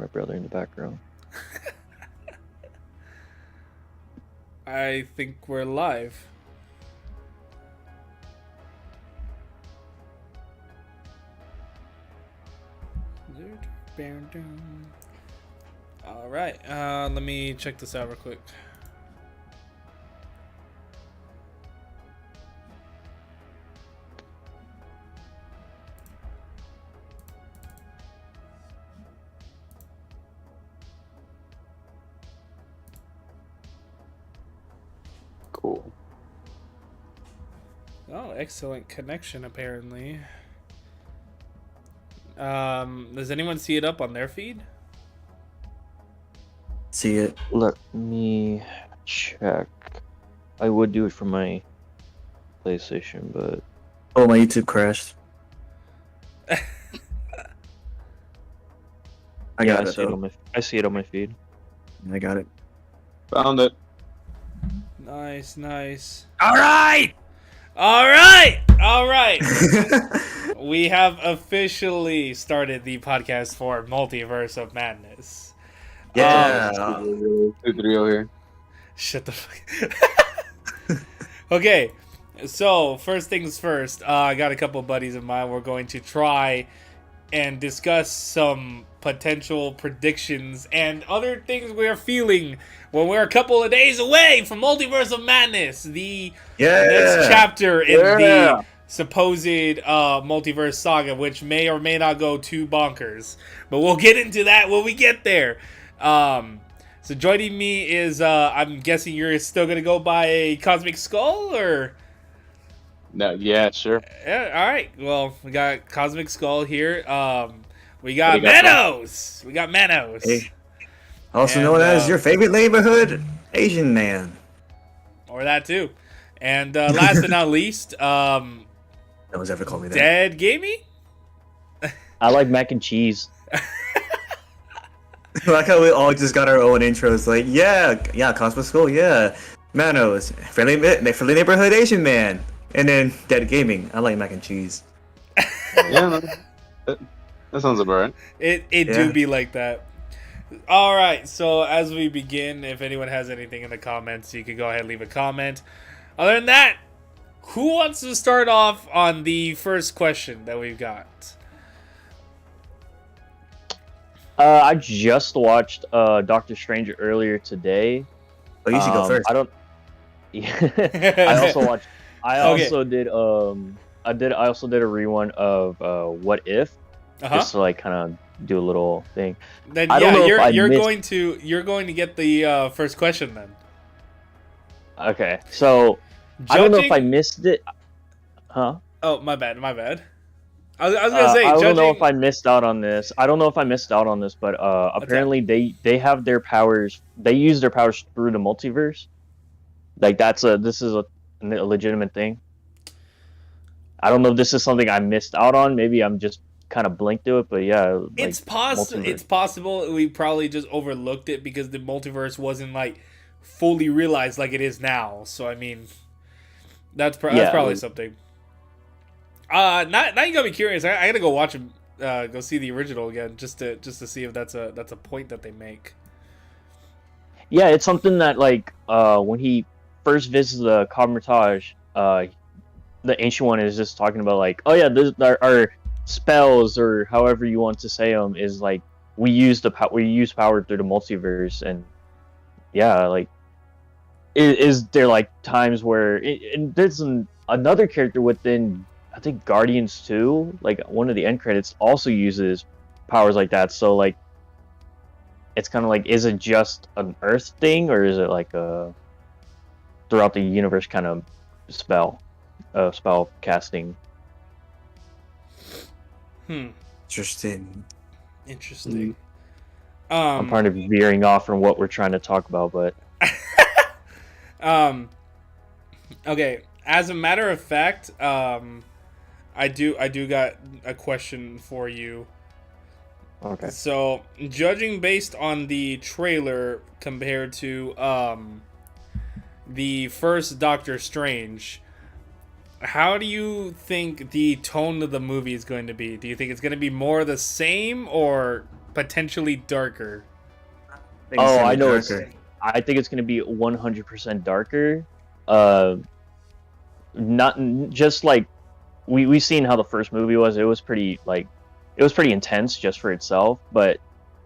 my brother in the background. I think we're live. All right, let me check this out real quick. Cool. Oh, excellent connection, apparently. Does anyone see it up on their feed? See it. Let me check. I would do it from my PlayStation, but Oh, my YouTube crashed. I yeah, got I it see it though. on my feed. I got it. Found it. Nice, nice. All right. All right, all right. We have officially started the podcast for Multiverse of Madness. Yeah. Super real here. Shut the fuck. Okay, so first things first. I got a couple of buddies of mine. We're going to try and discuss some potential predictions and other things we're feeling when we're a couple of days away from Multiverse of Madness, the next chapter in the supposed multiverse saga, which may or may not go too bonkers. But we'll get into that when we get there. So joining me is, I'm guessing you're still going to go by a Cosmic Skull, or? No, yeah, sure. Yeah, all right. Well, we got Cosmic Skull here. We got What do you got, Manos. We got Manos. Hey. Also And, known as your favorite neighborhood Asian man. Or that too. And last but not least, No one's ever called me that. Dead Gamey? I like mac and cheese. Like how we all just got our own intros. Like, yeah, Cosmic School, yeah. Manos, friendly neighborhood Asian man. And then Dead Gaming. I like mac and cheese. Yeah, that sounds about right. It Yeah. do be like that. All right, so as we begin, if anyone has anything in the comments, you can go ahead and leave a comment. Other than that, who wants to start off on the first question that we've got? I just watched Doctor Strange earlier today. Oh, you should go first. I don't. I also watched. I Okay. also did. I also did a rerun of What If, just to like kind of do a little thing. Then I don't know if I you're missed- going to get the first question then. Okay, so I don't know if I Judging- missed it. Huh? Oh, my bad. I was gonna say, I don't know judging. if I missed out on this. But apparently they have their powers. They use their powers through the multiverse. Like this is a legitimate thing. I don't know if this is something I missed out on. Maybe I'm just kind of blinked to it. But yeah, like, It's possible. multiverse. It's possible we probably just overlooked it because the multiverse wasn't like fully realized like it is now. So I mean, that's probably something. Now you got me curious. I gotta go watch him. Go see the original again just to see if that's a point that they make. Yeah, it's something that like when he first visits the Comertage, the Ancient One is just talking about like, oh yeah, our spells or however you want to say them is like we use power through the multiverse, and yeah, like is there like times where and there's another character within I think Guardians 2, like one of the end credits also uses powers like that. So like it's kind of like, is it just an Earth thing, or is it like a throughout the universe kind of spell casting? Interesting. Interesting. I'm kind of veering off from what we're trying to talk about, but Okay. As a matter of fact, I do got a question for you. okay. So, judging based on the trailer compared to the first Doctor Strange, how do you think the tone of the movie is going to be? Do you think it's going to be more the same, or potentially darker? think it's Oh, gonna I be know. darker. I think it's gonna be 100% darker. Uh, not just like we've seen how the first movie was. It was pretty intense just for itself. But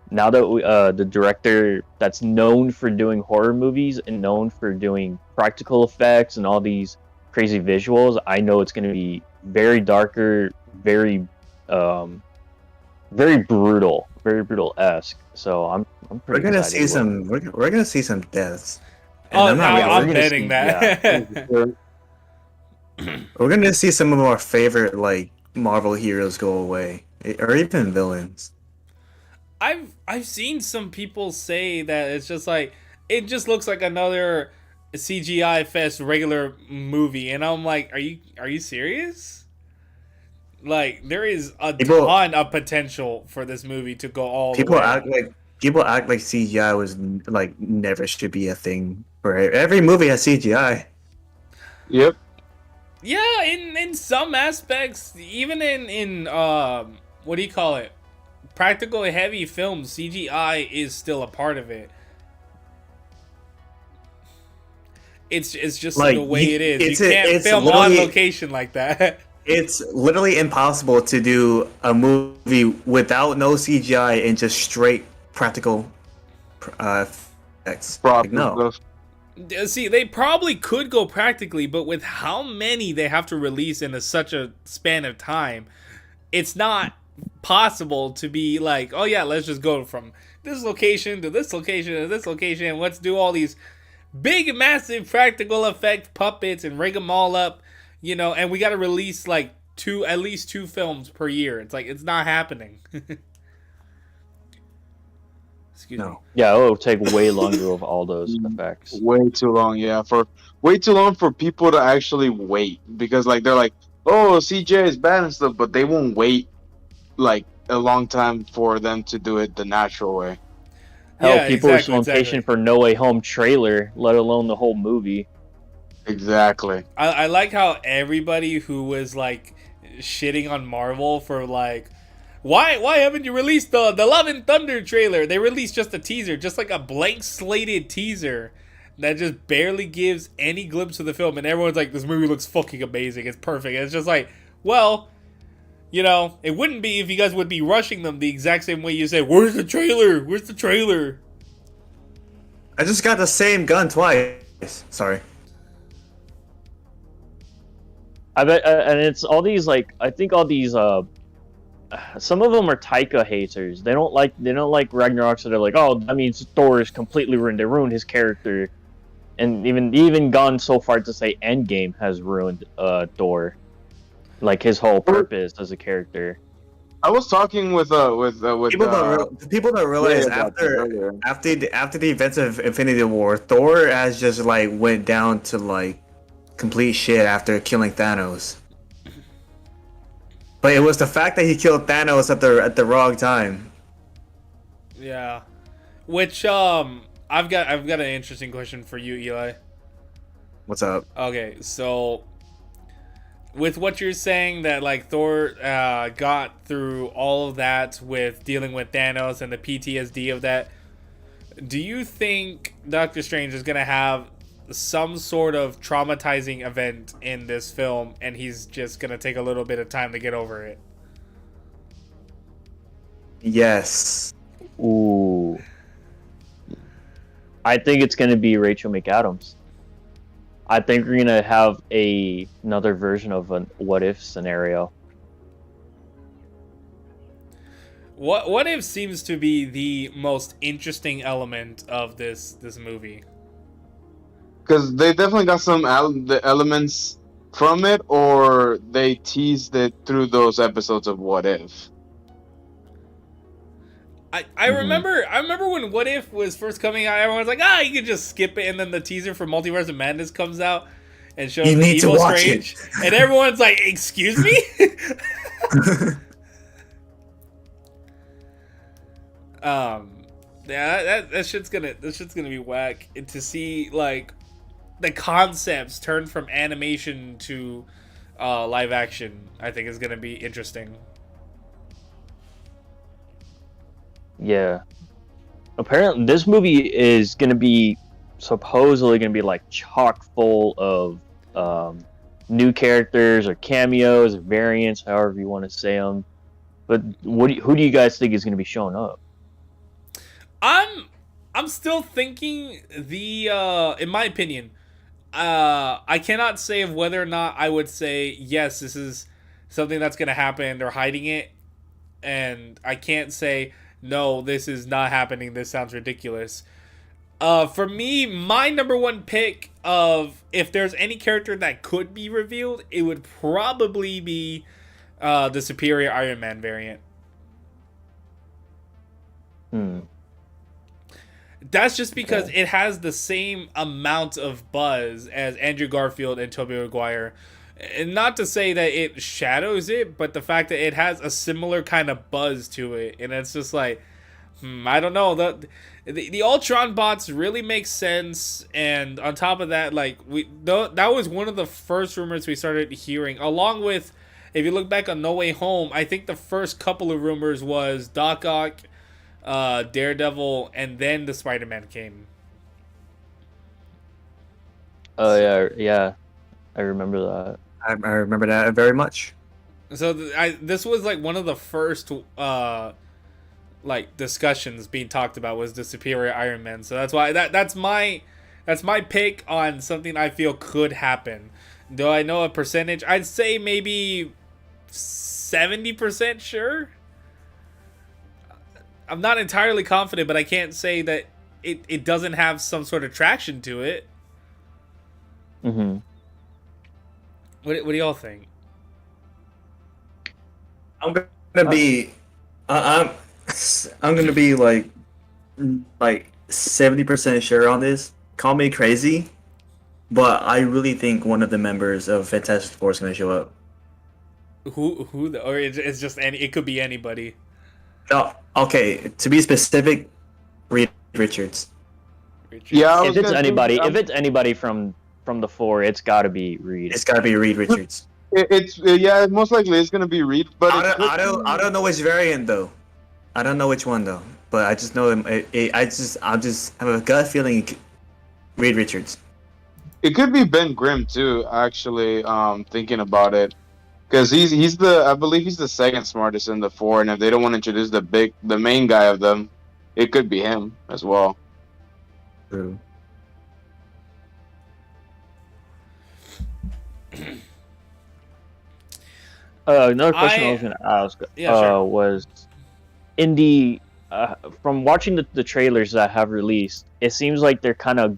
now that the director that's known for doing horror movies and known for doing practical effects and all these crazy visuals, I know it's gonna be very darker, um, very brutal esque. So I'm We're pretty gonna excited. see some. We're gonna see some deaths. And Oh, I'm not now really. I'm gonna betting see- that. We're gonna see some of our favorite like Marvel heroes go away, or even villains. I've seen some people say that it's just like it just looks like another CGI fest regular movie, and I'm like, are you serious? Like there is a People- ton of potential for this movie to go all People the way. act like CGI was like never should be a thing. For every movie has CGI. Yep. Yeah, in some aspects, even in what do you call it? Practical heavy films, CGI is still a part of it. It's just Like, the way it is. You can't it's film on literally- location like that. It's literally impossible to do a movie without no CGI and just straight practical effects. Prop Like, no. stuff. See, they probably could go practically, but with how many they have to release in such a span of time, it's not possible to be like, oh yeah, let's just go from this location to this location to this location, and let's do all these big, massive practical effect puppets and rig them all up, and we got to release like at least two films per year. It's like, it's not happening. Excuse me. No. Yeah, it'll take way longer with all those effects. Way too long, yeah. Way too long for people to actually wait, because like they're like, oh, CJ is bad and stuff, but they won't wait like a long time for them to do it the natural way. Hell, Yeah, people exactly, were so impatient for No Way Home trailer, let alone the whole movie. Exactly. I like how everybody who was like shitting on Marvel for like, why haven't you released the Love and Thunder trailer? They released just a teaser, just like a blank slated teaser that just barely gives any glimpse of the film, and everyone's like, this movie looks fucking amazing, it's perfect. And it's just like, well, it wouldn't be if you guys would be rushing them the exact same way you say, where's the trailer? Where's the trailer? I just got the same gun twice. Sorry. I bet, and it's all these like I think all these some of them are Taika haters. They don't like Ragnarok, so they're like, oh, that means Thor is completely ruined. They ruined his character, and even gone so far to say Endgame has ruined Thor, like his whole purpose as a character. I was talking with People don't realize Leia about that earlier. after the events of Infinity War, Thor has just like went down to like complete shit after killing Thanos. But it was the fact that he killed Thanos at the wrong time. Yeah. Which I've got an interesting question for you, Eli. What's up? Okay, so with what you're saying that like Thor got through all of that with dealing with Thanos and the PTSD of that, do you think Doctor Strange is gonna have some sort of traumatizing event in this film and he's just gonna take a little bit of time to get over it? Yes. Ooh, I think it's gonna be Rachel McAdams. I think we're gonna have another version of a what if scenario. What if seems to be the most interesting element of this movie? because they definitely got some the elements from it, or they teased it through those episodes of What If. I remember when What If was first coming out, everyone's like, you could just skip it, and then the teaser for Multiverse of Madness comes out and shows You need to Evil watch Strange, and everyone's like, excuse me? Yeah, that shit's gonna be whack. And to see like the concepts turn from animation to live action, I think is gonna be interesting. Yeah. Apparently, this movie is gonna be supposedly gonna be like chock full of new characters or cameos or variants, however you want to say them. But who do you guys think is gonna be showing up? I'm still thinking in my opinion, I cannot say of whether or not I would say yes, this is something that's gonna happen. They're hiding it, and I can't say no, this is not happening. This sounds ridiculous. For me, my number one pick of if there's any character that could be revealed, it would probably be the Superior Iron Man variant. Hmm. That's just because Okay. it has the same amount of buzz as Andrew Garfield and Tobey Maguire. And not to say that it shadows it, but the fact that it has a similar kind of buzz to it. And it's just like, I don't know. The Ultron bots really make sense. And on top of that, like that was one of the first rumors we started hearing. Along with, if you look back on No Way Home, I think the first couple of rumors was Doc Ock, Daredevil, and then the Spider-Man came. Oh yeah. I remember that. I remember that very much. So this was like one of the first like discussions being talked about was the Superior Iron Man. So that's why that's my pick on something I feel could happen. Do I know a percentage? I'd say maybe 70% sure. I'm not entirely confident, but I can't say that it doesn't have some sort of traction to it. Mm-hmm. What do y'all think? I'm gonna be, I'm gonna be like 70% sure on this. Call me crazy, but I really think one of the members of Fantastic Four is gonna show up. Or it's just it could be anybody. No, okay. To be specific, Reed Richards. Richard. Yeah, I If was it's gonna anybody, say, if it's anybody from the four, it's got to be Reed. It's gotta be Reed Richards. it's yeah, most likely it's gonna be Reed, but I don't know which variant though. I don't know which one though, but I just know I just have a gut feeling Reed Richards. it could be Ben Grimm too. Actually, thinking about it, because he's I believe he's the second smartest in the four, and if they don't want to introduce the main guy of them, it could be him as well. True. Another question I was going to ask sure. was in the from watching the trailers that have released, it seems like they're kind of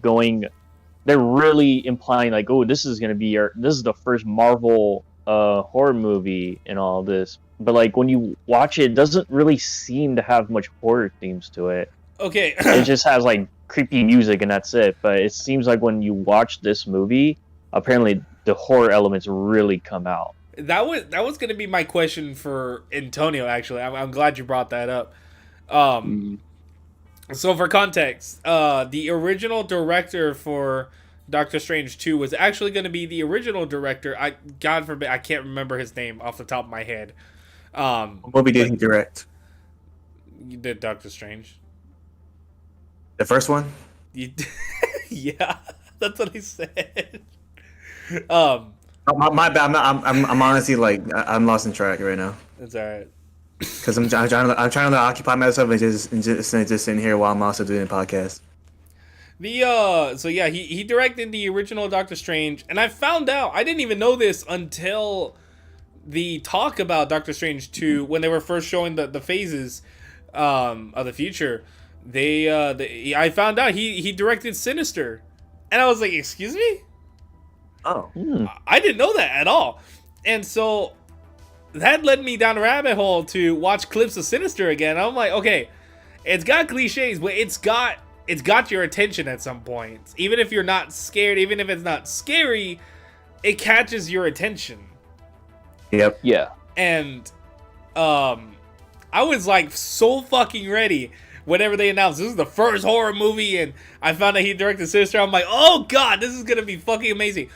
they're really implying like, oh, this is going to be this is the first Marvel horror movie and all this. But like when you watch it, it doesn't really seem to have much horror themes to it. Okay. It just has like creepy music and that's it. But it seems like when you watch this movie, apparently the horror elements really come out. That was going to be my question for Antonio. Actually, I'm glad you brought that up. So for context, the original director for Doctor Strange 2 was actually going to be the original director. God forbid, I can't remember his name off the top of my head. What movie did he direct? You did Doctor Strange. The first one? Yeah, that's what he said. My bad. I'm honestly like I'm lost in track right now. That's all right. Because I'm trying to occupy myself and just sitting here while I'm also doing a podcast. So yeah, he directed the original Doctor Strange, and I found out, I didn't even know this until the talk about Doctor Strange 2 when they were first showing the phases of the future. I found out he directed Sinister, and I was like, excuse me? Oh. I didn't know that at all. And so that led me down a rabbit hole to watch clips of Sinister again. I'm like, okay, it's got cliches, but it's got your attention at some point. Even if you're not scared, even if it's not scary, it catches your attention. Yep. Yeah. And I was like so fucking ready whenever they announced this is the first horror movie, and I found out he directed Sinister. I'm like, oh god, this is gonna be fucking amazing.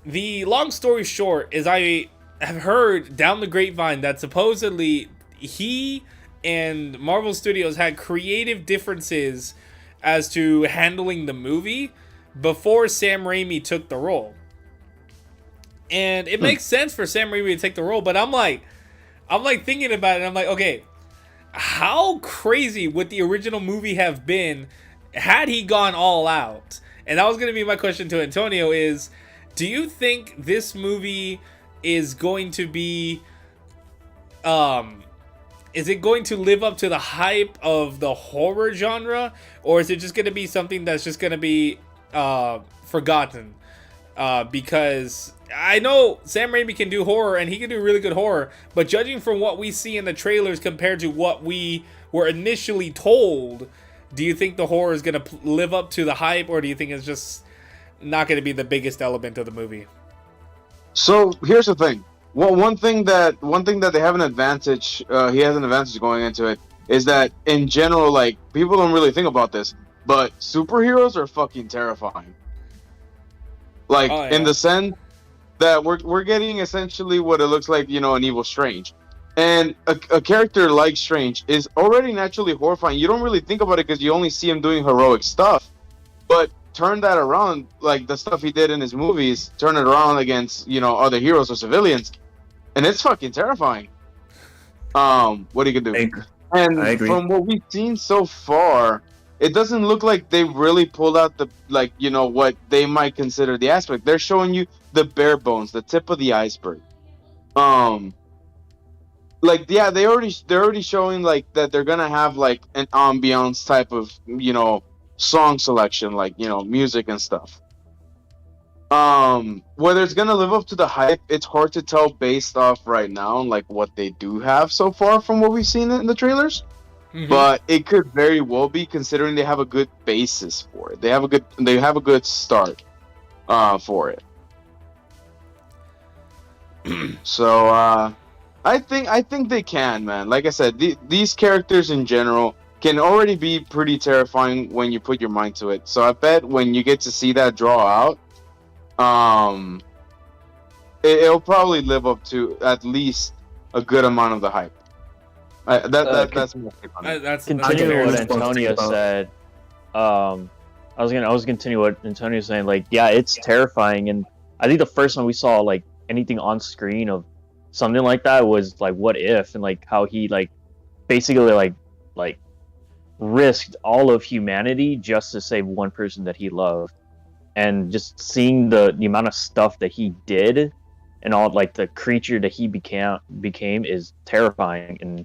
The long story short is I have heard down the grapevine that supposedly he and Marvel Studios had creative differences as to handling the movie before Sam Raimi took the role. And it makes sense for Sam Raimi to take the role, but I'm like thinking about it, and I'm like, okay, how crazy would the original movie have been had he gone all out? And that was going to be my question to Antonio is, do you think this movie is going to be, is it going to live up to the hype of the horror genre, or is it just going to be something that's just going to be forgotten? Because I know Sam Raimi can do horror, and he can do really good horror, but judging from what we see in the trailers compared to what we were initially told, do you think the horror is going to live up to the hype, or do you think it's just not going to be the biggest element of the movie? So here's the thing. Well, one thing that they have an advantage. He has an advantage going into it is that in general, like, people don't really think about this, but superheroes are fucking terrifying. Like, in the sense that we're getting essentially what it looks like, an evil Strange. And a character like Strange is already naturally horrifying. You don't really think about it because you only see him doing heroic stuff. But turn that around, like the stuff he did in his movies, turn it around against, other heroes or civilians, and it's fucking terrifying. What he could do. And I agree. From what we've seen so far, it doesn't look like they really pulled out the, what they might consider the aspect. They're showing you the bare bones, the tip of the iceberg. They're already showing like that they're gonna have like an ambiance type of, song selection, like, music and stuff. Whether it's gonna live up to the hype, it's hard to tell based off right now, like what they do have so far from what we've seen in the trailers. Mm-hmm. But it could very well be, considering they have a good basis for it. They have a good start for it. So I think they can, man. Like I said, these characters in general can already be pretty terrifying when you put your mind to it. So I bet when you get to see that draw out, it'll probably live up to at least a good amount of the hype. That's my take on it. That's continuing what Antonio said. I was gonna continue what Antonio was saying. Like, yeah, it's terrifying, and I think the first time we saw like anything on screen of something like that was like What If, and like how he like basically like risked all of humanity just to save one person that he loved, and just seeing the amount of stuff that he did and all like the creature that he became is terrifying. And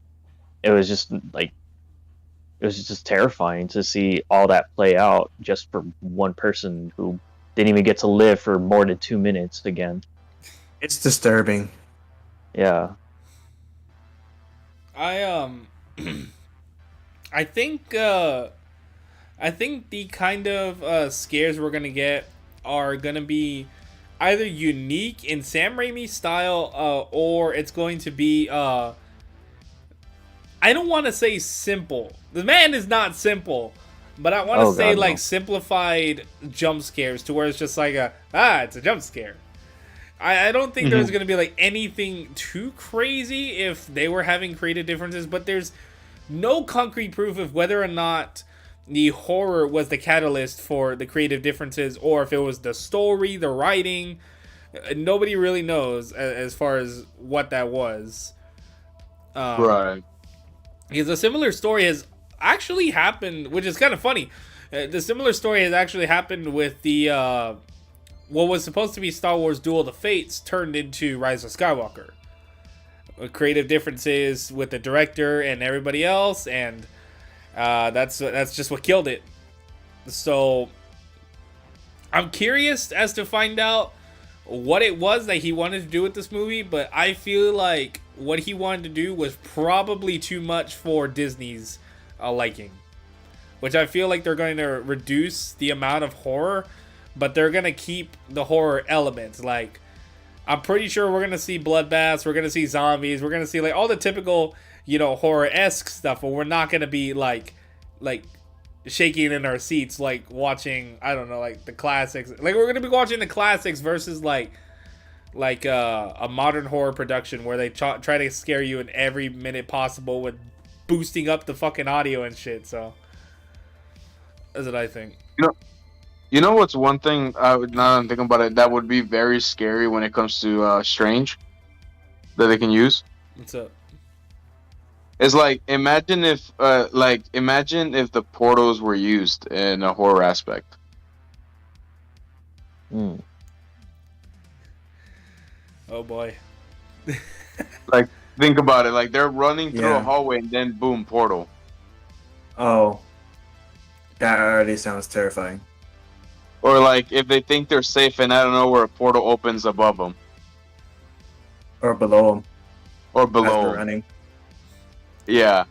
it was just terrifying to see all that play out just for one person who didn't even get to live for more than 2 minutes again. It's disturbing. Yeah. I think the kind of scares we're gonna get are gonna be either unique in Sam Raimi's style, or it's going to be I don't want to say simple. The man is not simple, but I want to say God, like no. Simplified jump scares to where it's just like it's a jump scare. I don't think there's going to be like anything too crazy if they were having creative differences, but there's no concrete proof of whether or not the horror was the catalyst for the creative differences, or if it was the story, the writing. Nobody really knows as far as what that was. Right. Because a similar story has actually happened, which is kind of funny. The similar story has actually happened with the what was supposed to be Star Wars Duel of the Fates turned into Rise of Skywalker. Creative differences with the director and everybody else, and that's just what killed it. So I'm curious as to find out what it was that he wanted to do with this movie, but I feel like what he wanted to do was probably too much for Disney's liking, which I feel like they're going to reduce the amount of horror, but they're going to keep the horror elements. Like, I'm pretty sure we're going to see bloodbaths, we're going to see zombies, we're going to see like all the typical, horror-esque stuff, but we're not going to be like shaking in our seats, like watching, I don't know, like the classics. Like, we're going to be watching the classics versus like a modern horror production where they try to scare you in every minute possible with boosting up the fucking audio and shit. So that's what I think. You know what's one thing? Now that I'm thinking about it, that would be very scary when it comes to Strange that they can use. What's up? It's like imagine if the portals were used in a horror aspect. Mm. Oh boy. Like think about it. Like they're running through Yeah. a hallway and then boom, portal. Oh, that already sounds terrifying. Or like if they think they're safe and I don't know where a portal opens above them Or below them. or As below they're 'em. running. Yeah.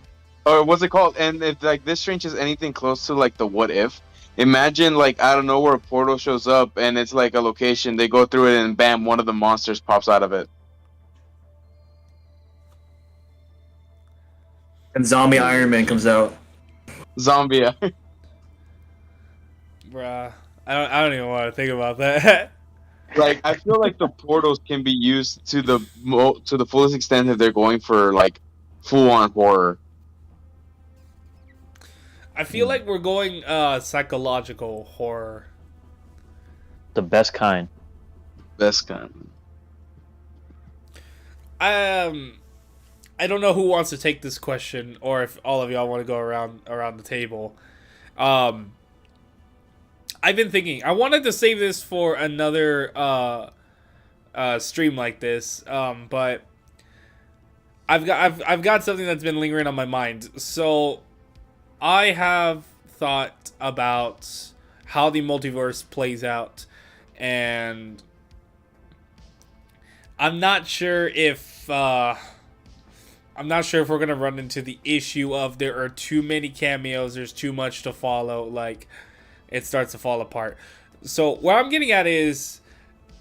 Or what's it called? And if like this Strange is anything close to like the what if, imagine like I don't know where a portal shows up and it's like a location. They go through it and bam, one of the monsters pops out of it. And zombie Iron Man comes out. Zombie. Bruh. I don't even want to think about that. Like I feel like the portals can be used to the to the fullest extent if they're going for like full on horror. I feel like we're going psychological horror. The best kind. Best kind. I don't know who wants to take this question, or if all of y'all want to go around the table. I've been thinking. I wanted to save this for another stream like this, but I've got something that's been lingering on my mind. So I have thought about how the multiverse plays out, and I'm not sure if we're gonna run into the issue of there are too many cameos, there's too much to follow, like it starts to fall apart. So what I'm getting at is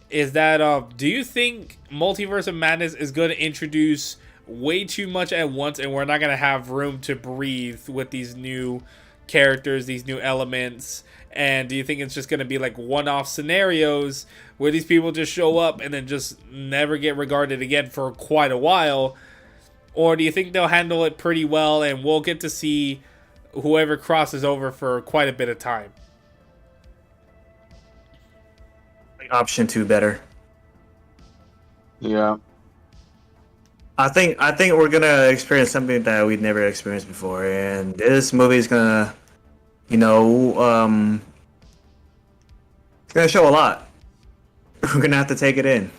that do you think Multiverse of Madness is going to introduce way too much at once, and we're not going to have room to breathe with these new characters, these new elements? And do you think it's just going to be like one-off scenarios where these people just show up and then just never get regarded again for quite a while? Or do you think they'll handle it pretty well and we'll get to see whoever crosses over for quite a bit of time? Option 2 better. Yeah. I think we're gonna experience something that we've never experienced before, and this movie is gonna, it's gonna show a lot. We're gonna have to take it in.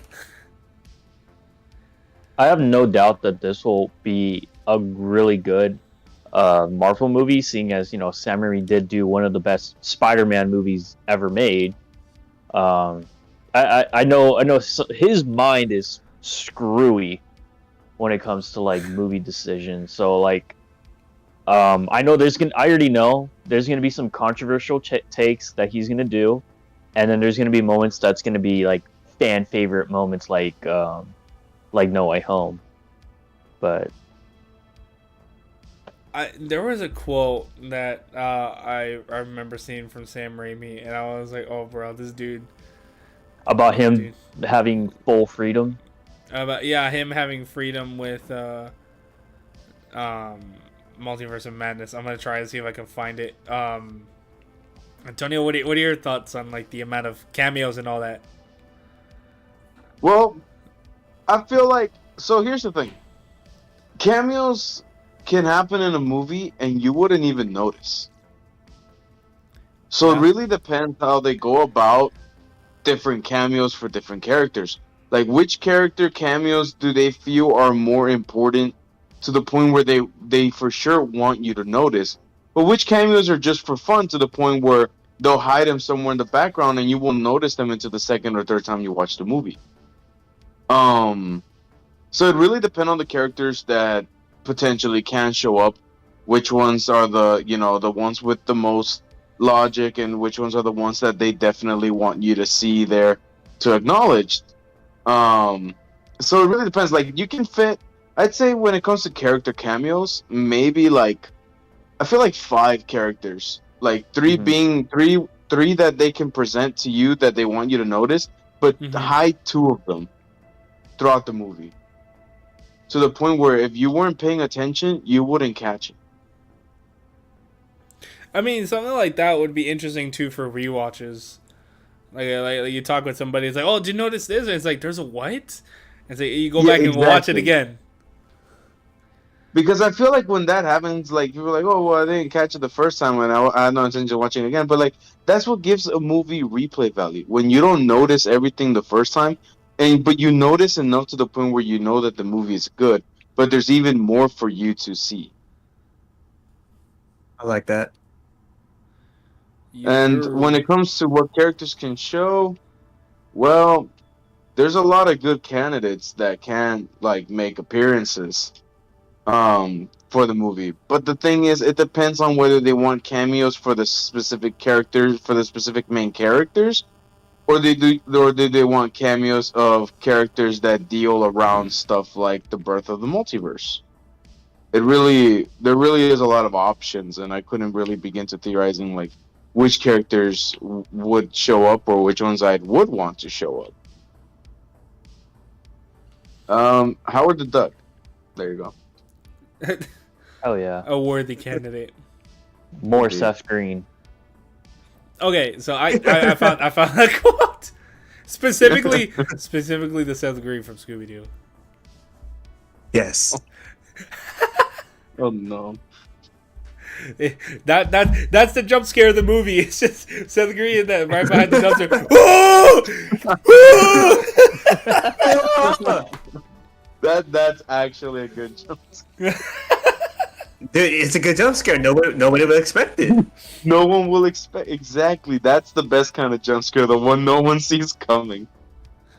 I have no doubt that this will be a really good Marvel movie, seeing as Sam Raimi did do one of the best Spider-Man movies ever made. I know his mind is screwy when it comes to like movie decisions. So like, I know I already know there's gonna be some controversial takes that he's gonna do, and then there's gonna be moments that's gonna be like fan favorite moments, like No Way Home. But there was a quote that I remember seeing from Sam Raimi, and I was like, oh bro, this dude. about him having full freedom. Him having freedom with Multiverse of Madness. I'm gonna try to see if I can find it. Antonio, what are your thoughts on like the amount of cameos and all that? Well, I feel like so. Here's the thing: cameos can happen in a movie and you wouldn't even notice. So Yeah. it really depends how they go about different cameos for different characters. Like which character cameos do they feel are more important to the point where they for sure want you to notice, but which cameos are just for fun to the point where they'll hide them somewhere in the background and you won't notice them until the second or third time you watch the movie. So it really depends on the characters that potentially can show up, which ones are the ones with the most logic, and which ones are the ones that they definitely want you to see there to acknowledge. So it really depends. Like you can fit, I'd say when it comes to character cameos, maybe like I feel like 5 characters, like 3 Mhm. being three that they can present to you that they want you to notice, but Mhm. hide 2 of them throughout the movie. to the point where if you weren't paying attention, you wouldn't catch it. I mean, something like that would be interesting too for rewatches. Like you talk with somebody, it's like, oh, did you notice this? And it's like, there's a what? It's like you go Yeah, back and watch it exactly. again. Because I feel like when that happens, like you're like, oh well, I didn't catch it the first time, and I had no intention of watching it again. But like that's what gives a movie replay value. When you don't notice everything the first time, and but you notice enough to the point where you know that the movie is good, but there's even more for you to see. I like that. And when it comes to what characters can show, well, there's a lot of good candidates that can like make appearances for the movie. But the thing is, it depends on whether they want cameos for the specific characters, for the specific main characters, or do they want cameos of characters that deal around stuff like the birth of the multiverse. There really is a lot of options, and I couldn't really begin to theorizing like which characters would show up or which ones I would want to show up. Howard the Duck. There you go. Oh yeah, A worthy candidate. more Indeed. Seth Green. Okay, so I found that quote specifically the Seth Green from Scooby Doo. Yes. Oh no. That's the jump scare of the movie. It's just Seth Green and that right behind the dumpster. Whoa! That's actually a good jump. Dude, it's a good jump scare. Nobody would expect it. No one will expect exactly. That's the best kind of jump scare, the one no one sees coming.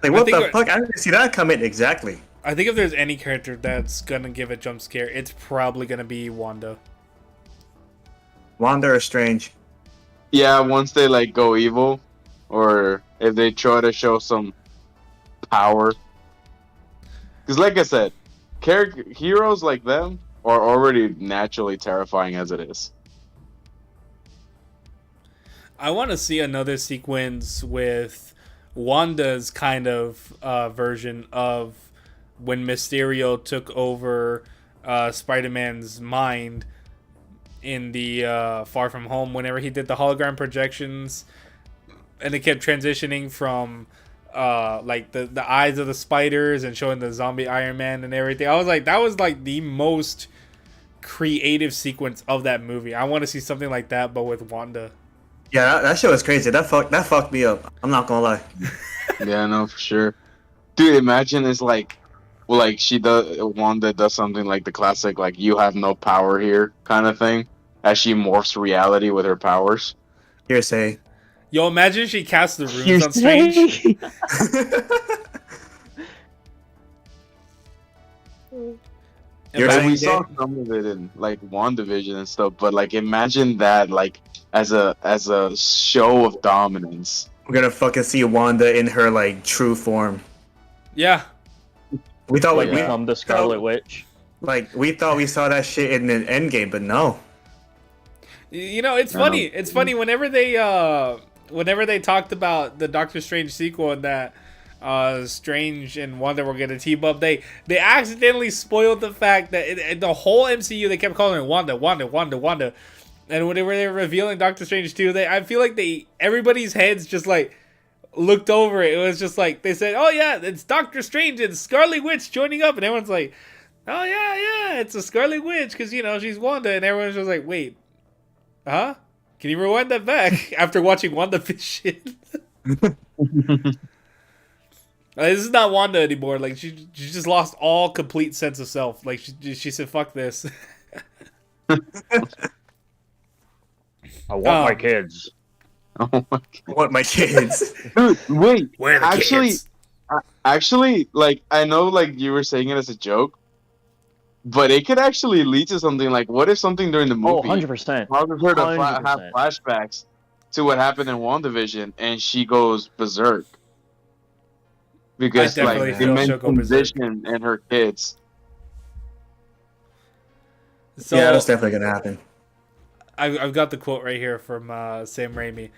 Like, I what think the we're- fuck? I didn't see that coming exactly. I think if there's any character that's gonna give a jump scare, it's probably gonna be Wanda. Wanda or Strange. Yeah, once they like go evil, or if they try to show some power. Because, like I said, heroes like them are already naturally terrifying as it is. I want to see another sequence with Wanda's kind of version of when Mysterio took over Spider-Man's mind in the Far From Home. Whenever he did the hologram projections, and it kept transitioning from like the eyes of the spiders and showing the zombie Iron Man and everything. I was like, that was like the most creative sequence of that movie. I want to see something like that, but with Wanda. Yeah, that shit was crazy. That fucked me up. I'm not gonna lie. Yeah, no, for sure. Dude, imagine it's like, well, like Wanda does something like the classic, like you have no power here kind of thing, as she morphs reality with her powers. Hearsay. Yo, imagine she cast the runes on Strange. You're And saying, we saw Jay? some of it in like WandaVision and stuff, but like imagine that like as a show of dominance. We're gonna fucking see Wanda in her like true form. Yeah. We thought Like we become the Scarlet Witch. we thought we saw that shit in an Endgame, but no. You know, it's funny. It's funny whenever they talked about the Doctor Strange sequel and that Strange and Wanda were gonna team up, they accidentally spoiled the fact that the whole MCU they kept calling it Wanda. And whenever they were revealing Doctor Strange 2, I feel like everybody's heads just like looked over it. It was just like they said, "Oh yeah, it's Doctor Strange and Scarlet Witch joining up," and everyone's like, "Oh yeah, it's a Scarlet Witch because she's Wanda," and everyone's just like, "Wait, huh? Can you rewind that back?" After watching WandaVision. This is not Wanda anymore. Like she just lost all complete sense of self. Like she said, "Fuck this." I want my kids. Oh my God. I want my kids. Dude, wait. Where are the Actually, kids? Actually, like I know, like you were saying it as a joke, but it could actually lead to something. Like, what if something during the Oh, movie 100%. causes her to have 100%. flashbacks to what happened in WandaVision, and she goes berserk because I definitely like feel they she'll go mentioned berserk. Vision and her kids. So Yeah, that's definitely gonna happen. I've got the quote right here from Sam Raimi.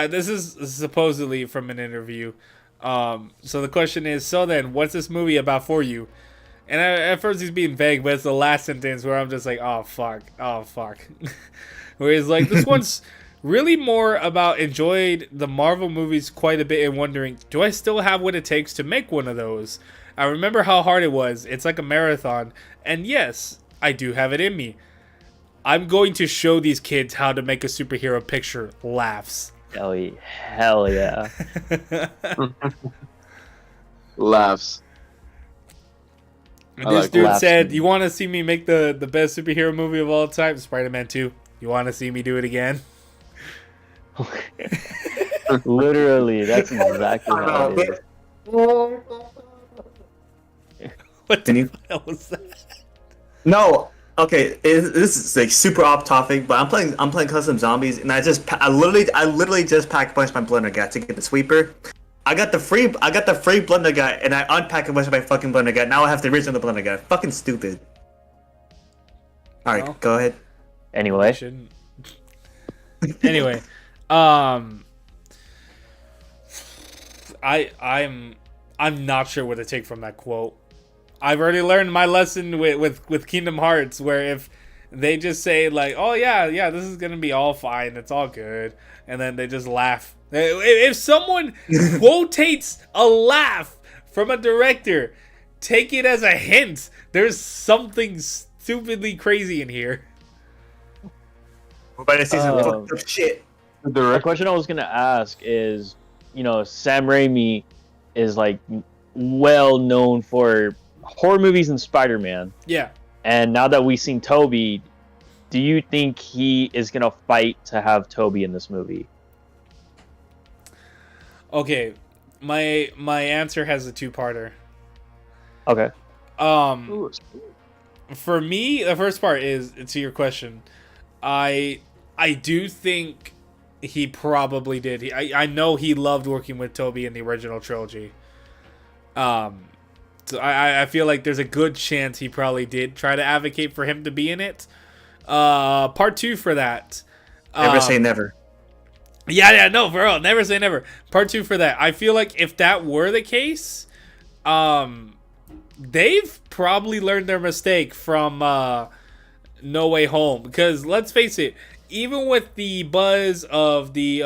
This is supposedly from an interview. So the question is, so then, what's this movie about for you? And at first he's being vague, but it's the last sentence where I'm just like, oh fuck. Where he's like, this one's really more about enjoyed the Marvel movies quite a bit and wondering, do I still have what it takes to make one of those? I remember how hard it was. It's like a marathon. And yes, I do have it in me. I'm going to show these kids how to make a superhero picture. Laughs. Hell yeah. Laughs. And I this like dude laughs. said, you want to see me make the best superhero movie of all time? Spider-Man 2. You want to see me do it again? Literally, that's exactly how it is. What Can the you- hell was that? No, okay. This is like super off topic, but I'm playing custom zombies, and I literally just packed a bunch of my blender guy to get the sweeper. I got the free blender guy, and I unpacked a bunch of my fucking blender guy. Now I have the original blender guy. Fucking stupid. All right, Well. go ahead. Anyway, Shouldn't. Anyway, I'm not sure what to take from that quote. I've already learned my lesson with Kingdom Hearts, where if they just say like, "Oh yeah, this is gonna be all fine, it's all good," and then they just laugh. If someone quotates a laugh from a director, take it as a hint. There's something stupidly crazy in here. We're about to see some Um, fucked up shit. The the director. question I was gonna ask is, Sam Raimi is like well known for horror movies and Spider-Man, Yeah. and now that we've seen Toby, do you think he is gonna fight to have Toby in this movie? Okay. My answer has a two-parter. Okay. Ooh, For me, the first part is to your question. I do think he probably did. I know he loved working with Toby in the original trilogy. So I feel like there's a good chance he probably did try to advocate for him to be in it. Part 2 for that. Never say never. Yeah, no, for real. Never say never. Part 2 for that. I feel like if that were the case, they've probably learned their mistake from No Way Home. Because let's face it, even with the buzz of the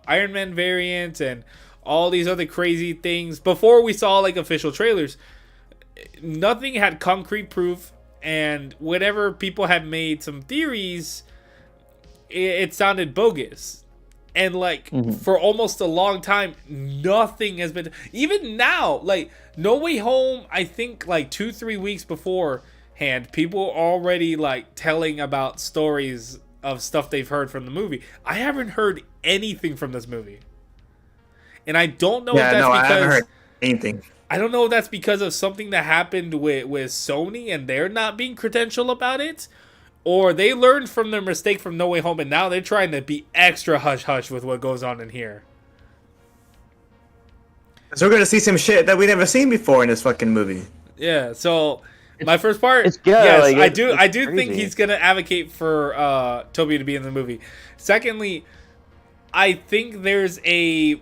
Iron Man variant and all these other crazy things, before we saw like official trailers, nothing had concrete proof. And whenever people had made some theories, it sounded bogus. And like for almost a long time, nothing has been. Even now, like No Way Home, I think like 2-3 weeks beforehand, people are already like telling about stories of stuff they've heard from the movie. I haven't heard anything from this movie, and I don't know if Yeah, that's no, I because haven't heard anything. I don't know if that's because of something that happened with Sony and they're not being credential about it, or they learned from their mistake from No Way Home and now they're trying to be extra hush-hush with what goes on in here. So we're gonna see some shit that we never seen before in this fucking movie. Yeah, so my first part, it's good, yes, like, I it's do think crazy. he's gonna advocate for Toby to be in the movie. Secondly, I think there's a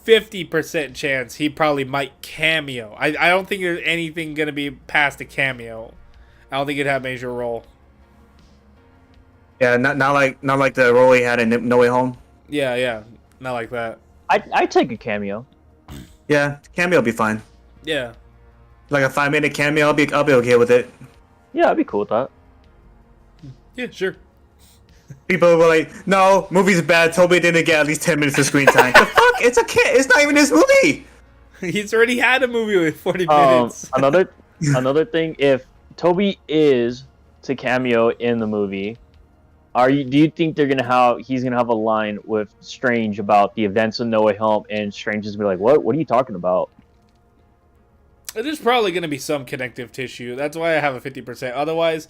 50% chance he probably might cameo. I don't think there's anything gonna be past a cameo. I don't think it'd have a major role. Yeah, not like the role he had in No Way Home. Yeah, not like that. I'd take a cameo. Yeah, cameo will be fine. Yeah, Like a 5-minute cameo, I'll be okay with it. Yeah, I'd be cool with that. yeah, sure. People were like, "No, movie's bad. Toby didn't get at least 10 minutes of screen time." The fuck? It's a kid. It's not even his movie. He's already had a movie with 40 minutes. Another thing, if Toby is to cameo in the movie, do you think he's gonna have a line with Strange about the events of No Way Home, and Strange is gonna be like, what are you talking about? There's probably going to be some connective tissue. That's why I have a 50%. Otherwise,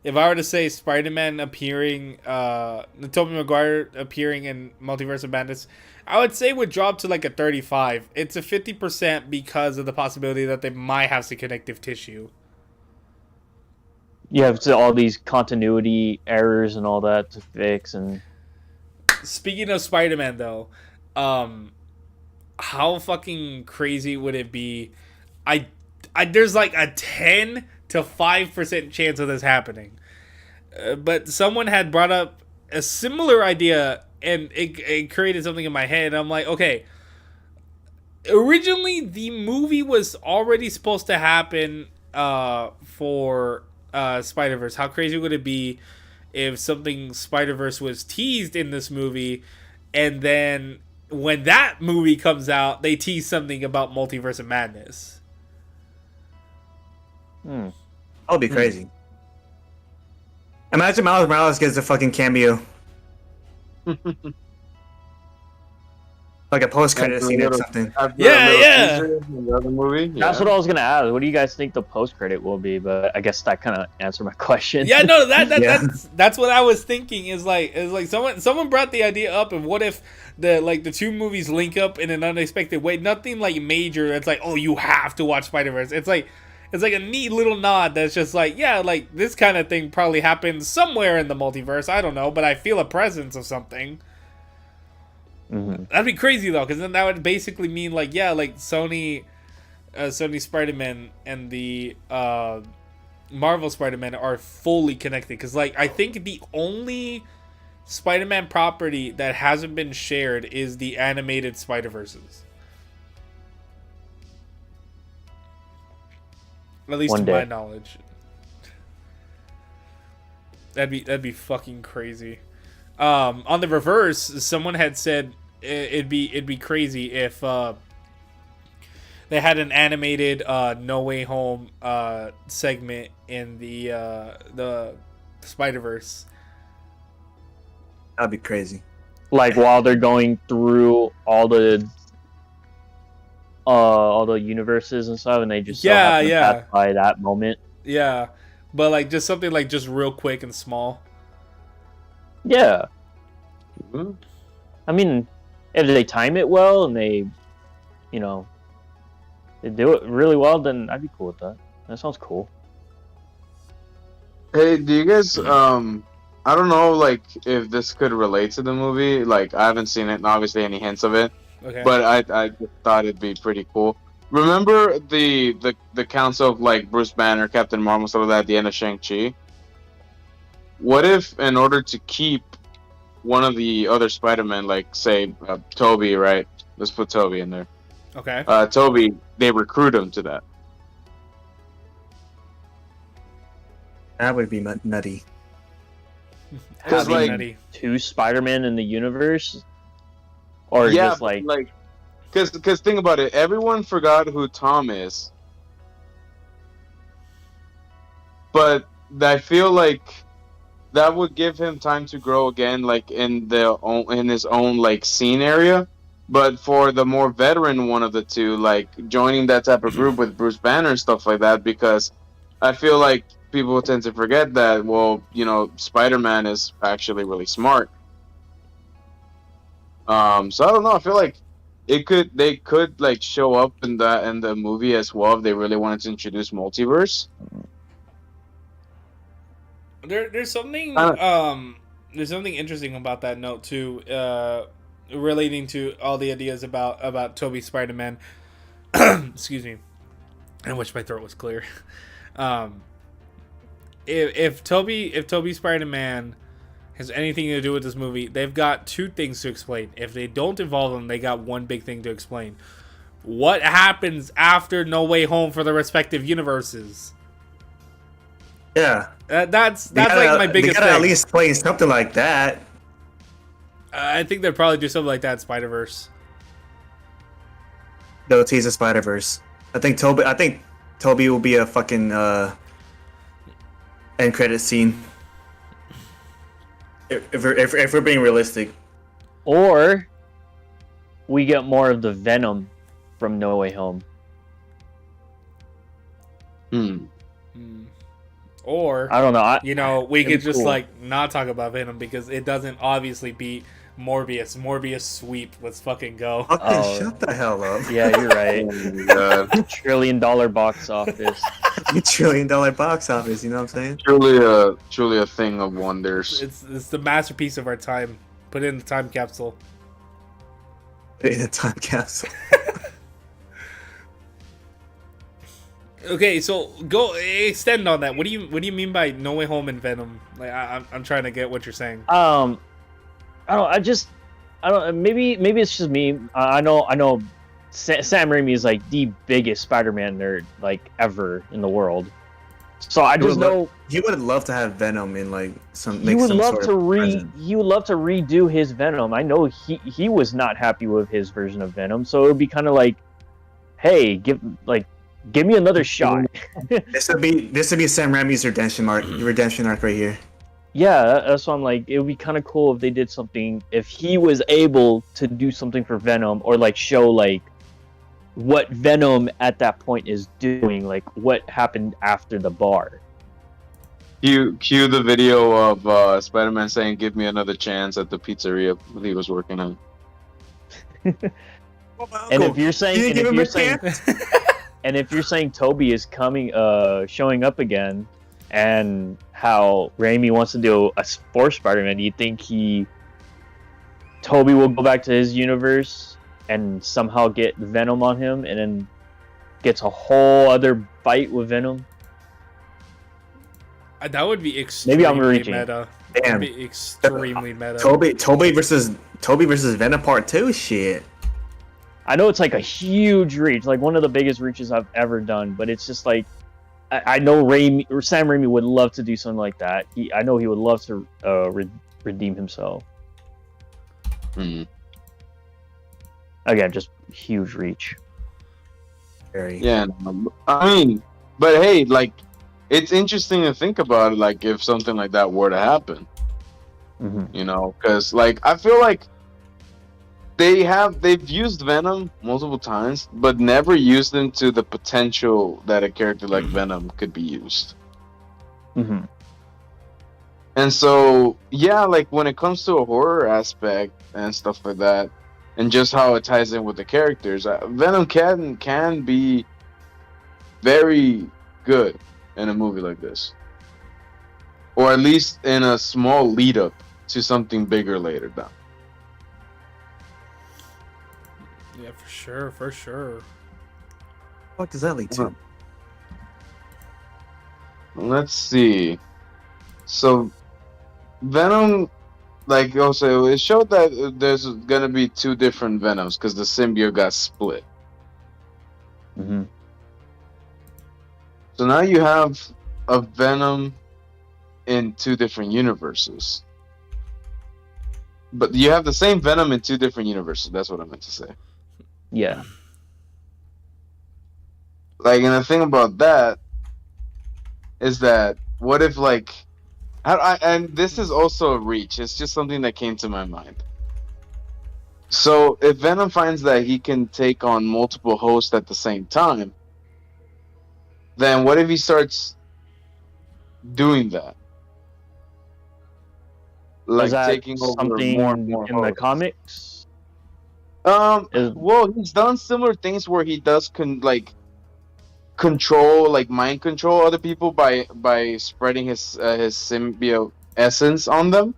if I were to say Spider-Man appearing, Tobey Maguire appearing in Multiverse of Madness, I would say it would drop to like a 35. It's a 50% because of the possibility that they might have some connective tissue. You have all these continuity errors and all that to fix, and Speaking of Spider-Man, though, how fucking crazy would it be? there's like a 10 to 5% chance of this happening. But someone had brought up a similar idea, and it created something in my head. I'm like, okay, originally the movie was already supposed to happen for Spider-Verse. How crazy would it be if something Spider-Verse was teased in this movie, and then when that movie comes out, they tease something about Multiverse of Madness? That would be crazy. Imagine Miles Morales gets a fucking cameo. Like a post-credit scene or something. Yeah. In the other movie. That's what I was gonna ask. What do you guys think the post credit will be? But I guess that kind of answered my question. Yeah, no, Yeah. that's what I was thinking. Is like someone brought the idea up, and what if the two movies link up in an unexpected way? Nothing like major. It's like, oh, you have to watch Spider-Verse. It's like a neat little nod that's just like, yeah, like this kind of thing probably happens somewhere in the multiverse. I don't know, but I feel a presence of something. Mm-hmm. That'd be crazy though, because then that would basically mean like, yeah, like Sony Spider-Man and the Marvel Spider-Man are fully connected. Because like I think the only Spider-Man property that hasn't been shared is the animated Spider-Verses. At least One to my day. knowledge. That'd be fucking crazy. On the reverse, someone had said it'd be crazy if they had an animated No Way Home segment in the Spider-Verse. That'd be crazy. Like while they're going through all the universes and stuff, and they just so happen to pass by that moment. Yeah, but like just something like just real quick and small. Yeah. I mean, if they time it well and they do it really well, then I'd be cool with that. That sounds cool. Hey, do you guys I don't know like if this could relate to the movie. Like I haven't seen it and obviously any hints of it. Okay. But I just thought it'd be pretty cool. Remember the council of like Bruce Banner, Captain Marvel, stuff like that at the end of Shang-Chi? What if in order to keep one of the other Spider-Men, like say Toby, right? Let's put Toby in there. Okay. Toby, they recruit him to that. That would be nutty. Because Having like nutty. two Spider-Man in the universe, or yeah, just like because think about it. Everyone forgot who Tom is, but I feel like that would give him time to grow again, like in his own like scene area. But for the more veteran one of the two, like joining that type of group with Bruce Banner and stuff like that, because I feel like people tend to forget that. Well, Spider-Man is actually really smart. So I don't know. I feel like they could like show up in the movie as well if they really wanted to introduce multiverse. There's something there's something interesting about that note too, relating to all the ideas about Toby Spider-Man. Excuse me, I wish my throat was clear. If Toby Spider-Man has anything to do with this movie, they've got two things to explain. If they don't involve them, they got one big thing to explain. What happens after No Way Home for the respective universes? Yeah. That's like my biggest they gotta thing. at least explain something like that. I think they'll probably do something like that in Spider-Verse. They'll tease the Spider-Verse. I think Toby will be a fucking end credit scene. If we're being realistic. Or we get more of the Venom from No Way Home. Or I don't know. We could just cool. like not talk about Venom because it doesn't obviously beat Morbius. Morbius sweep. Let's fucking go. Okay, Oh. shut the hell up. Yeah, you're right. $1 trillion box office. $1 trillion box office, you know what I'm saying? Truly a thing of wonders. It's the masterpiece of our time. Put it in the time capsule. In a time capsule. Okay, so go extend on that. What do you mean by No Way Home and Venom? Like I'm trying to get what you're saying. I don't. I don't. Maybe it's just me. I know. Sam Raimi is like the biggest Spider-Man nerd like ever in the world. So I just know he would love to have Venom in like some. he Make would some love sort to of presence. he would love to redo his Venom. I know he was not happy with his version of Venom, so it would be kind of like, hey, give me another shot. This would be Sam Raimi's redemption arc right here. Yeah, that's why I'm like, it would be kind of cool if they did something, if he was able to do something for Venom, or like show like what Venom at that point is doing, like what happened after the bar. Cue the video of Spider-Man saying, "Give me another chance" at the pizzeria he was working on. And if you're saying, and if you're saying Toby is coming, showing up again, and how Raimi wants to do a fourth Spider-Man, do you think Toby will go back to his universe and somehow get Venom on him, and then gets a whole other fight with Venom? That would be extremely Maybe I'm reaching. meta. Damn. That would be extremely meta. Toby versus Venom Part 2? Shit. I know it's like a huge reach, like one of the biggest reaches I've ever done, but it's just like, I know Sam Raimi would love to do something like that. I know he would love to redeem himself. Mm. Again, just huge reach. Very. Yeah, I mean, but hey, like, it's interesting to think about it, like if something like that were to happen, you know, because like I feel like they've used Venom multiple times, but never used him to the potential that a character like Venom could be used. Mm-hmm. And so, yeah, like when it comes to a horror aspect and stuff like that, and just how it ties in with the characters, Venom can be very good in a movie like this, or at least in a small lead up to something bigger later down. Yeah, for sure. What does that lead to? Let's see. So, Venom, like also, it showed that there's gonna be two different Venoms because the symbiote got split. Mm-hmm. So now you have a Venom in two different universes. But you have the same Venom in two different universes. That's what I meant to say. Yeah. Like, and the thing about that is that what if, like, and this is also a reach. It's just something that came to my mind. So if Venom finds that he can take on multiple hosts at the same time, then what if he starts doing that? Like Is that taking over something more and more in the hosts. comics? Well, he's done similar things where he does control, like mind control other people by spreading his symbiote essence on them.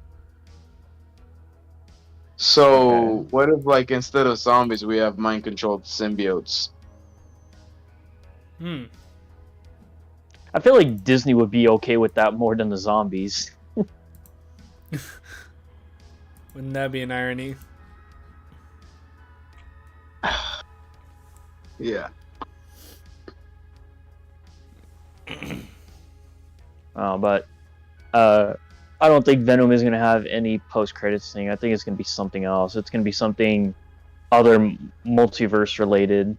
So what if, like, instead of zombies, we have mind controlled symbiotes? I feel like Disney would be okay with that more than the zombies. Wouldn't that be an irony? Yeah. But I don't think Venom is gonna have any post-credits thing. I think it's gonna be something else. It's gonna be something other multiverse related.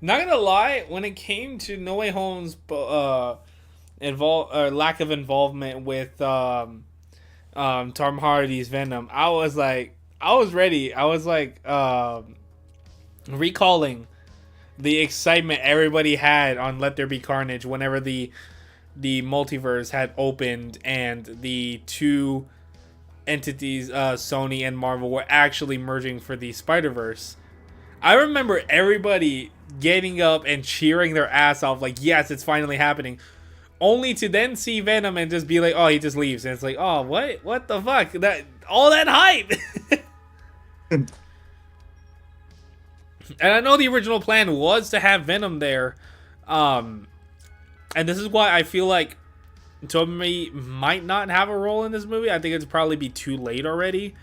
Not gonna lie, when it came to No Way Home's lack of involvement with Tom Hardy's Venom, I was ready. I was like recalling the excitement everybody had on Let There Be Carnage whenever the multiverse had opened and the two entities, Sony and Marvel, were actually merging for the Spider-Verse. I remember everybody getting up and cheering their ass off, like, yes, it's finally happening. Only to then see Venom and just be like, oh, he just leaves. And it's like, oh, what? What the fuck? All that hype! And I know the original plan was to have Venom there, and this is why I feel like Toby might not have a role in this movie. I think it'd probably be too late already.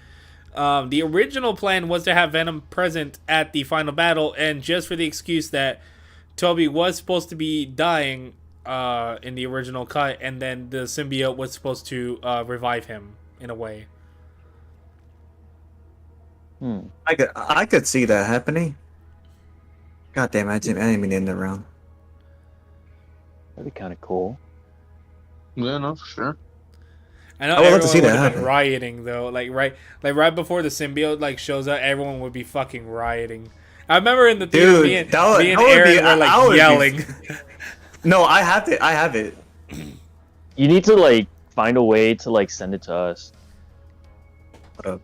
The original plan was to have Venom present at the final battle, and just for the excuse that Toby was supposed to be dying in the original cut, and then the symbiote was supposed to revive him in a way. I could see that happening. God damn, I didn't even end it around. That'd be kind of cool. Yeah, no, for sure. I know I would love to everyone see would that have been happen. rioting though. Like right before the symbiote like shows up, everyone would be fucking rioting. I remember in the theater, Dude, me and that would Aaron be- were like I would be- yelling. No, I have it. I have it. You need to like find a way to like send it to us. What up?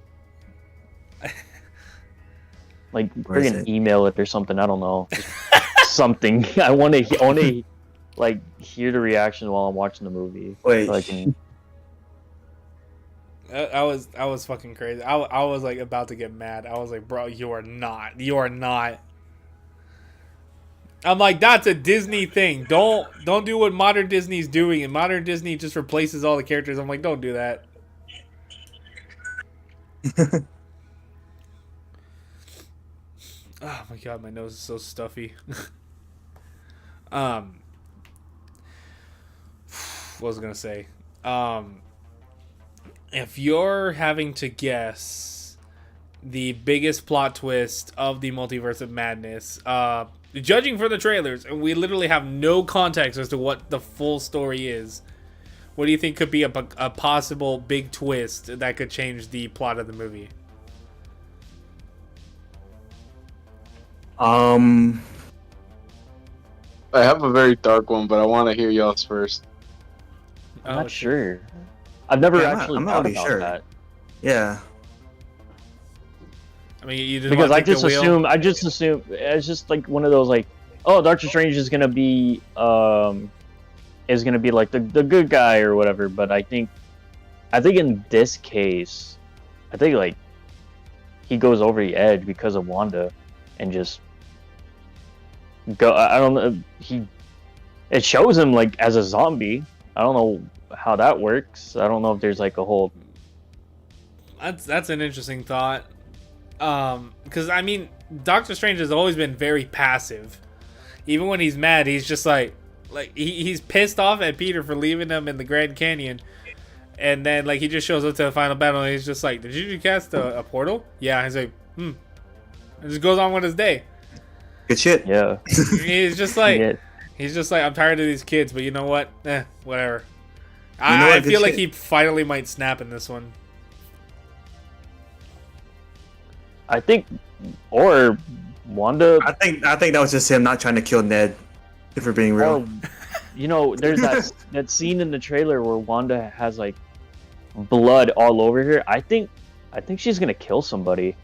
Like Where is friggin' it? email it or something. I don't know. Just something. I want to like hear the reaction while I'm watching the movie. Wait. So I can. I was fucking crazy. I was like about to get mad. I was like, bro, you are not. I'm like, that's a Disney thing. Don't do what modern Disney's doing. And modern Disney just replaces all the characters. I'm like, don't do that. Oh my god, my nose is so stuffy. What was I gonna say? If you're having to guess the biggest plot twist of the Multiverse of Madness, judging from the trailers, and we literally have no context as to what the full story is, what do you think could be a possible big twist that could change the plot of the movie? I have a very dark one, but I want to hear y'all's first. I'm not sure. I've never Yeah, actually I'm not thought really about sure. that Yeah. I mean, you just because wanna I take the just wheel? assume it's just like one of those like, oh, Doctor Strange is gonna be like the good guy or whatever. But I think in this case, I think like he goes over the edge because of Wanda, and just go. I don't know. It shows him like as a zombie. I don't know how that works. I don't know if there's like a whole. That's an interesting thought. Because I mean, Doctor Strange has always been very passive. Even when he's mad, he's just like he's pissed off at Peter for leaving him in the Grand Canyon, and then like he just shows up to the final battle and he's just like, "Did you cast a portal?" Yeah. He's like, and just goes on with his day. Good shit. Yeah. He's just like, Yeah. he's just like, I'm tired of these kids, but you know what? Whatever. know I what? Good feel like shit. he finally might snap in this one. I think, or Wanda, I think that was just him not trying to kill Ned. If we're being real. or there's that scene in the trailer where Wanda has like blood all over her. I think she's gonna kill somebody.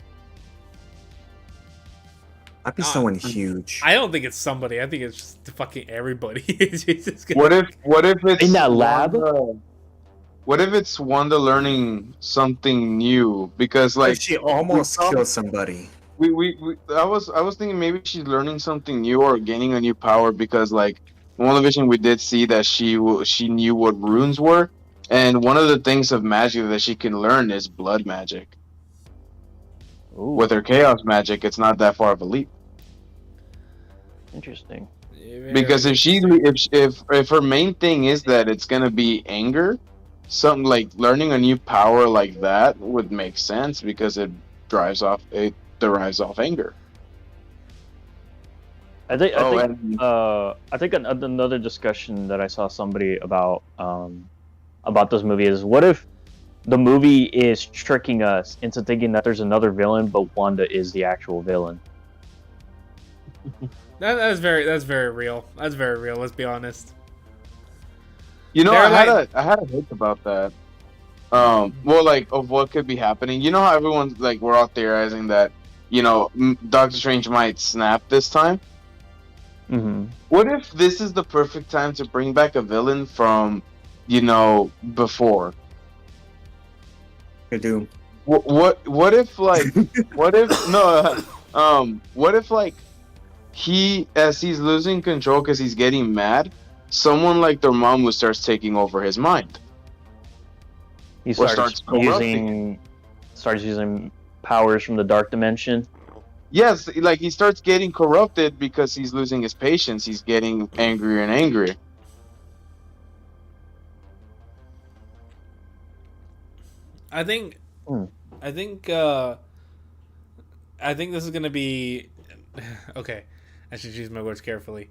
I'd be someone huge. I don't think it's somebody. I think it's just fucking everybody. It's just gonna- What if it's In that lab? What if it's Wanda learning something new? Because Like like she almost we- killed somebody. I was thinking maybe she's learning something new or gaining a new power because like in WandaVision we did see that she knew what runes were, and one of the things of magic that she can learn is blood magic. Ooh, With her chaos magic, it's not that far of a leap. interesting. Because if her main thing is that it's gonna be anger, something like learning a new power like that would make sense because it derives off anger. I think and another discussion that I saw somebody about this movie is, what if the movie is tricking us into thinking that there's another villain, but Wanda is the actual villain? That's very real. That's very real. Let's be honest. you know, They're I had a hint about that. Well, like of what could be happening. You know how everyone's like we're all theorizing that Doctor Strange might snap this time. Mm-hmm. What if this is the perfect time to bring back a villain from, before? Could do. What if like what if like he, as he's losing control because he's getting mad, someone like Dormammu starts taking over his mind. He Or starts starts corrupting using powers from the dark dimension. Yes, like he starts getting corrupted because he's losing his patience. He's getting angrier and angrier. I think Hmm. I think this is gonna be okay. I should choose my words carefully.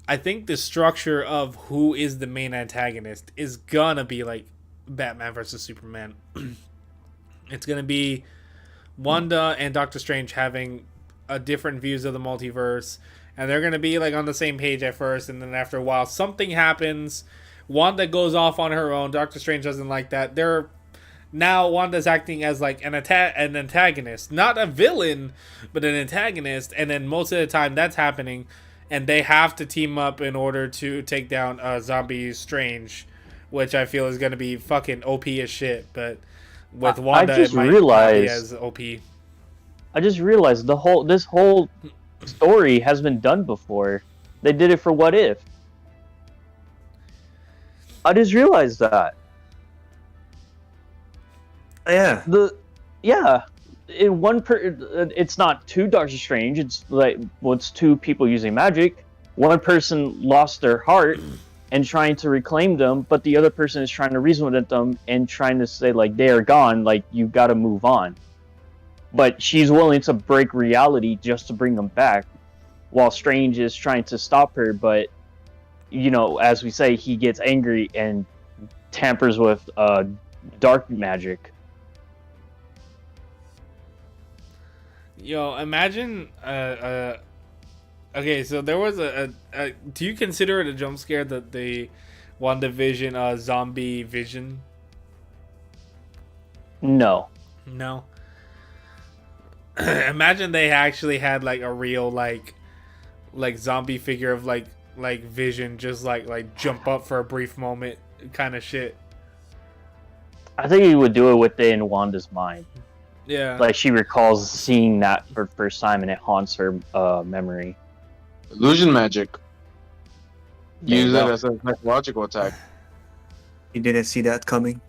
I think the structure of who is the main antagonist is gonna be like Batman versus Superman. It's gonna be Wanda and Doctor Strange having different views of the multiverse, and they're gonna be like on the same page at first, and then after a while something happens. Wanda goes off on her own. Doctor Strange doesn't like that. Now Wanda's acting as like an antagonist, not a villain, but an antagonist. And then most of the time that's happening, and they have to team up in order to take down Zombie Strange, which I feel is gonna be fucking OP as shit. But with Wanda, I just it might not be realized. as OP. I just realized this whole story has been done before. They did it for What If. I just realized that. Yeah. It's not two Doctor Strange. It's like it's two people using magic. One person lost their heart and trying to reclaim them, but the other person is trying to reason with them and trying to say like they are gone. Like you got to move on. But she's willing to break reality just to bring them back, while Strange is trying to stop her. But as we say, he gets angry and tampers with dark magic. Yo, imagine. Okay, so there was a. Do you consider it a jump scare that the WandaVision zombie vision? No. No. Imagine they actually had like a real like zombie figure of like Vision just like jump up for a brief moment kind of shit. I think he would do it within Wanda's mind. Yeah. Like she recalls seeing that for the first time and it haunts her memory. Illusion magic. There you Use it go. as a psychological attack. You didn't see that coming.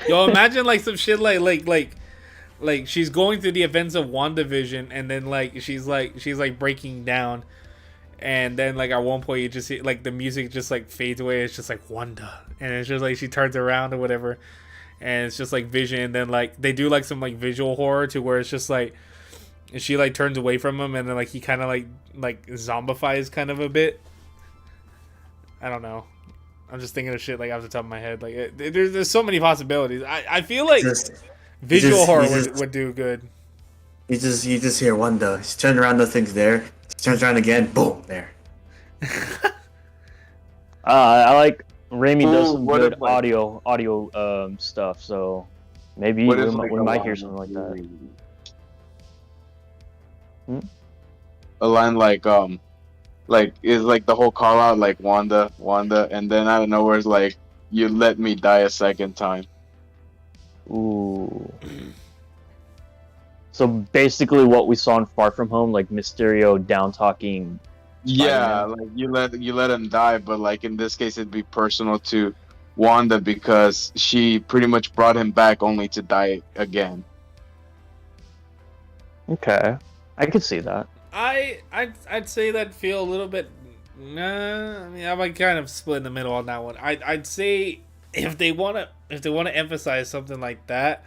Yo, imagine like some shit like she's going through the events of WandaVision and then like she's like breaking down, and then like at one point you just see like the music just like fades away. It's just like Wanda, and it's just like she turns around or whatever, and it's just like Vision. And then like they do like some like visual horror to where it's just like she like turns away from him, and then like he kind of like zombifies kind of a bit. I don't know. I'm just thinking of shit like off the top of my head. Like there's so many possibilities. I feel like visual horror would do good. You just hear Wanda. She turns around, nothing's there. She turns around again, boom, there. I like Raimi does Ooh, some what good if, like- audio stuff, so maybe What we if, might, like, we a might line hear something like that. A line like is like the whole call out like Wanda, and then out of nowhere it's like you let me die a second time. Ooh. So basically, what we saw in Far From Home, like Mysterio down talking. Yeah, Spider-Man. like you let him die, but like in this case it'd be personal to Wanda because she pretty much brought him back only to die again. Okay, I could see that. I'd say that feel a little bit. Nah, I mean I might kind of split in the middle on that one. I'd say if they wanna emphasize something like that,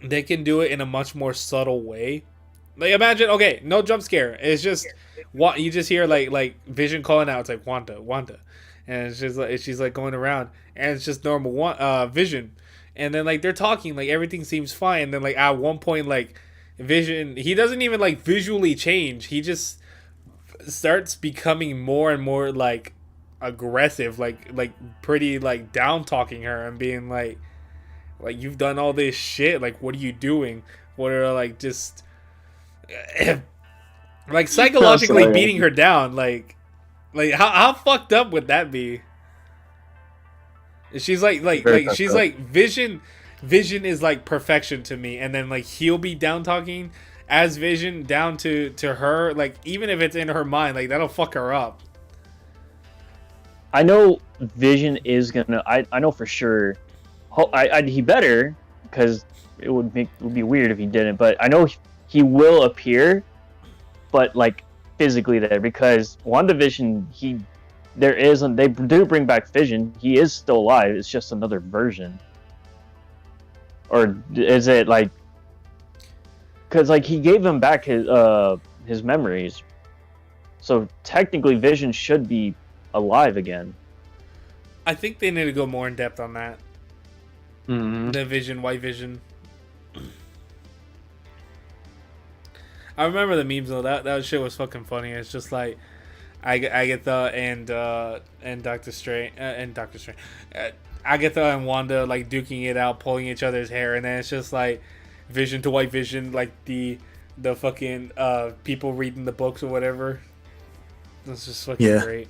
they can do it in a much more subtle way. Like imagine, okay, no jump scare. It's just what you just hear like Vision calling out. It's like Wanda, and it's just like she's like going around, and it's just normal Vision, and then like they're talking, like everything seems fine. And then like at one point, like Vision, he doesn't even like visually change. He just starts becoming more and more like aggressive, like pretty like down talking her and being like you've done all this shit. Like what are you doing? What are like just like psychologically Sorry. beating her down. Like how fucked up would that be? She's like Very she's fucked up. like Vision is like perfection to me, and then like he'll be down talking as Vision down to her, like even if it's in her mind, like that'll fuck her up. I know Vision is gonna. I know for sure. He better, because it would be weird if he didn't. But I know he will appear, but like physically there, because WandaVision they do bring back Vision. He is still alive. It's just another version. Or is it like? Because like he gave him back his memories, so technically Vision should be alive again. I think they need to go more in depth on that. Mm-hmm. The Vision, White Vision. I remember the memes though. That shit was fucking funny. It's just like Agatha and Doctor Strange Agatha and Wanda like duking it out, pulling each other's hair, and then it's just like Vision to White Vision, like the fucking people reading the books or whatever. That's just fucking great.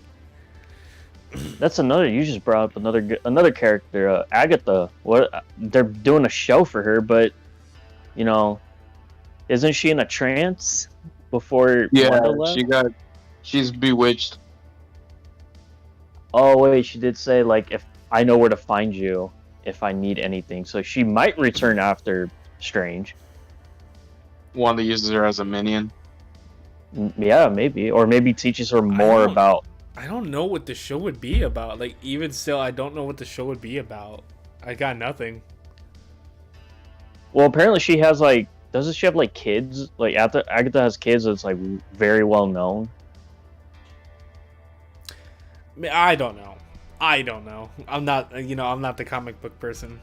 That's another. You just brought up another character, Agatha. What they're doing a show for her, but you know, isn't she in a trance before Wanda left? She's bewitched. Oh wait, she did say like, if I know where to find you if I need anything, so she might return after Strange. Wanda uses her as a minion. Yeah, maybe, or maybe teaches her more about. I don't know what the show would be about. Like, even still, I don't know what the show would be about. I got nothing. Well, apparently she has like, doesn't she have like kids? Like Agatha has kids that's like very well known. I don't know. I'm not the comic book person.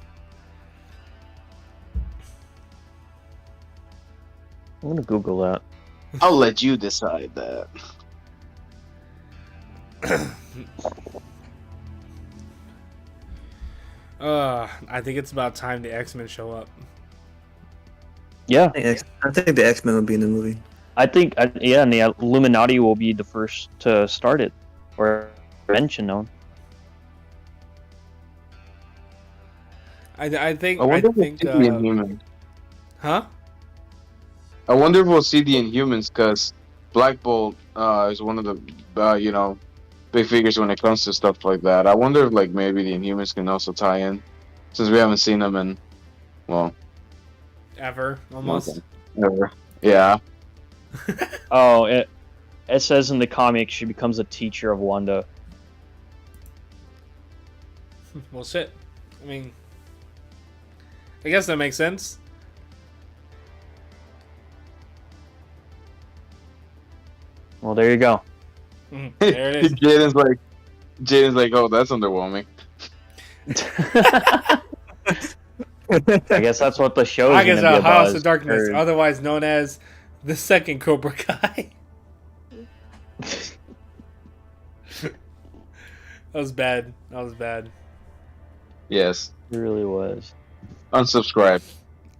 I'm gonna Google that. I'll let you decide that. I think it's about time the X-Men show up. Yeah, I think the X-Men will be in the movie. I think, and the Illuminati will be the first to start it, or mention them. I think. I wonder if we'll see the Inhumans. Huh? I wonder if we'll see the Inhumans, because Black Bolt is one of the big figures when it comes to stuff like that. I wonder if like maybe the Inhumans can also tie in, since we haven't seen them in, well, ever almost. Ever. Yeah. Oh, it says in the comics she becomes a teacher of Wanda. Well, shit. I mean, I guess that makes sense. Well, there you go. There it is. Jaden's like, oh, that's underwhelming. I guess that's what the show is. I guess gonna be about, House of Darkness, otherwise known as the second Cobra Kai. That was bad. Yes. It really was. Unsubscribe.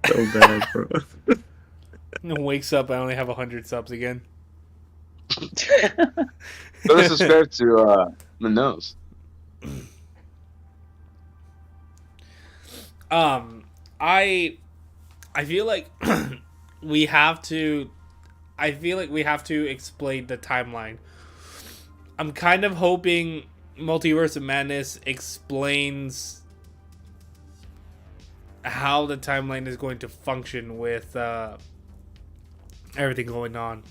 So bad, bro. Wakes up, I only have 100 subs again. So this is fair to the nose. I feel like we have to explain the timeline. I'm kind of hoping Multiverse of Madness explains how the timeline is going to function with everything going on.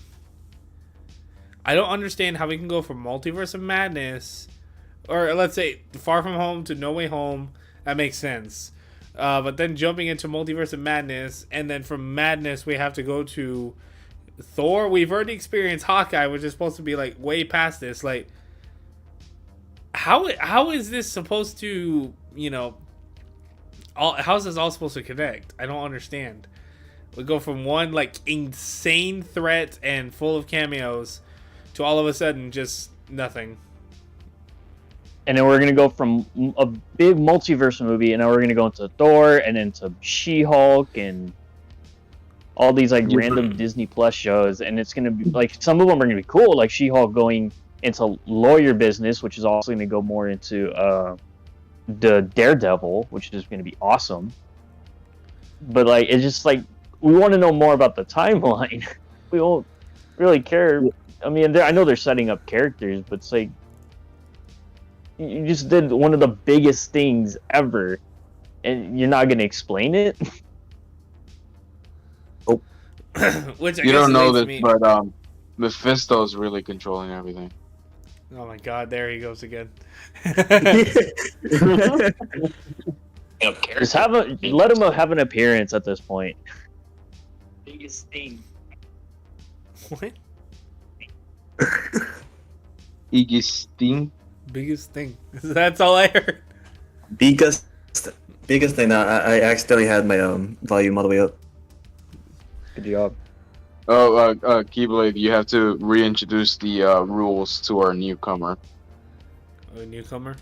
I don't understand how we can go from Multiverse of Madness, or let's say Far From Home to No Way Home. That makes sense. But then jumping into Multiverse of Madness, and then from Madness we have to go to Thor. We've already experienced Hawkeye, which is supposed to be like way past this. Like, how is this supposed to, how is this all supposed to connect? I don't understand. We go from one like insane threat and full of cameos to all of a sudden just nothing. And then we're gonna go from a big multiverse movie, and now we're gonna go into Thor, and into She-Hulk, and all these like random Disney Plus shows. And it's gonna be like, some of them are gonna be cool, like She-Hulk going into lawyer business, which is also gonna go more into the Daredevil, which is gonna be awesome. But like, it's just like, we want to know more about the timeline. We won't really care. I mean, I know they're setting up characters, but it's like, you just did one of the biggest things ever, and you're not gonna explain it. Which I You guess don't know leads this, me. but Mephisto's really controlling everything. Oh my god, there he goes again. Just let him have an appearance at this point. Biggest thing. What? Iggy Biggest thing. That's all I heard. Biggest thing. I accidentally had my volume all the way up. Good job. Oh, Keyblade, you have to reintroduce the rules to our newcomer. A newcomer.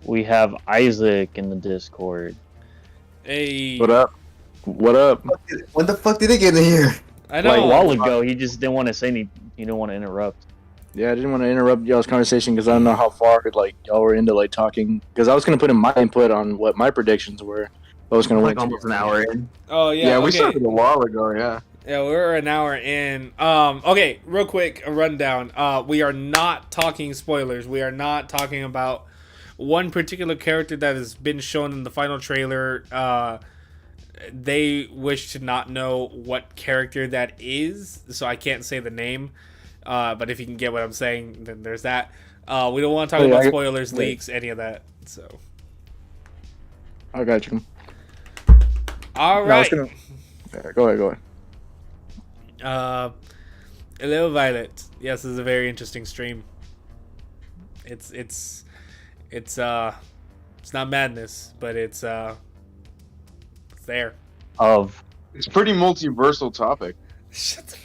We have Isaac in the Discord. Hey. What up? What up? When the fuck did they get in here? I Like a know. while ago, he just didn't want to say any. He didn't want to interrupt. Yeah, I didn't want to interrupt y'all's conversation because I don't know how far like y'all were into like talking. Because I was gonna put in my input on what my predictions were. I was gonna Like wait till almost an hour in. Oh yeah. Yeah, we okay. started a while ago. Yeah. Yeah, we're an hour in. Okay, real quick, a rundown. We are not talking spoilers. We are not talking about one particular character that has been shown in the final trailer. They wish to not know what character that is, so I can't say the name. But if you can get what I'm saying, then there's that. We don't want to talk Oh, yeah, about I- spoilers, yeah. leaks, any of that. So, I got you. all No, I was right. gonna- Yeah, go ahead. Hello, Violet. Yes, this is a very interesting stream. It's not madness, but it's there. Of It's a pretty multiversal topic. Shut the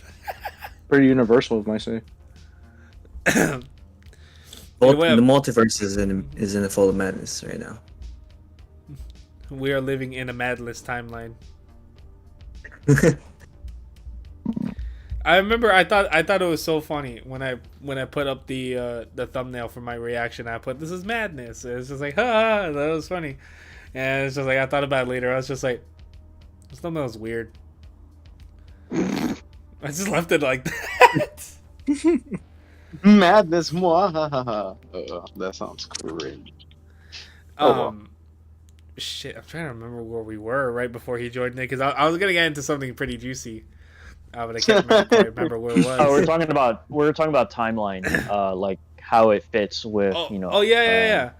Pretty universal, I might say. f- The Anyway, multiverse is in a full of madness right now. we are living in a madless timeline. I remember I thought it was so funny when I put up the thumbnail for my reaction. I put this is madness. It's just like that was funny, and it's just like I thought about it later. I was just like, this thumbnail is weird. I just left it like that. Madness. That sounds cringe. Oh, well. Shit, I'm trying to remember where we were right before he joined in because I was gonna get into something pretty juicy, but I can't remember where it was. oh, we're talking about timeline, like how it fits with Oh yeah.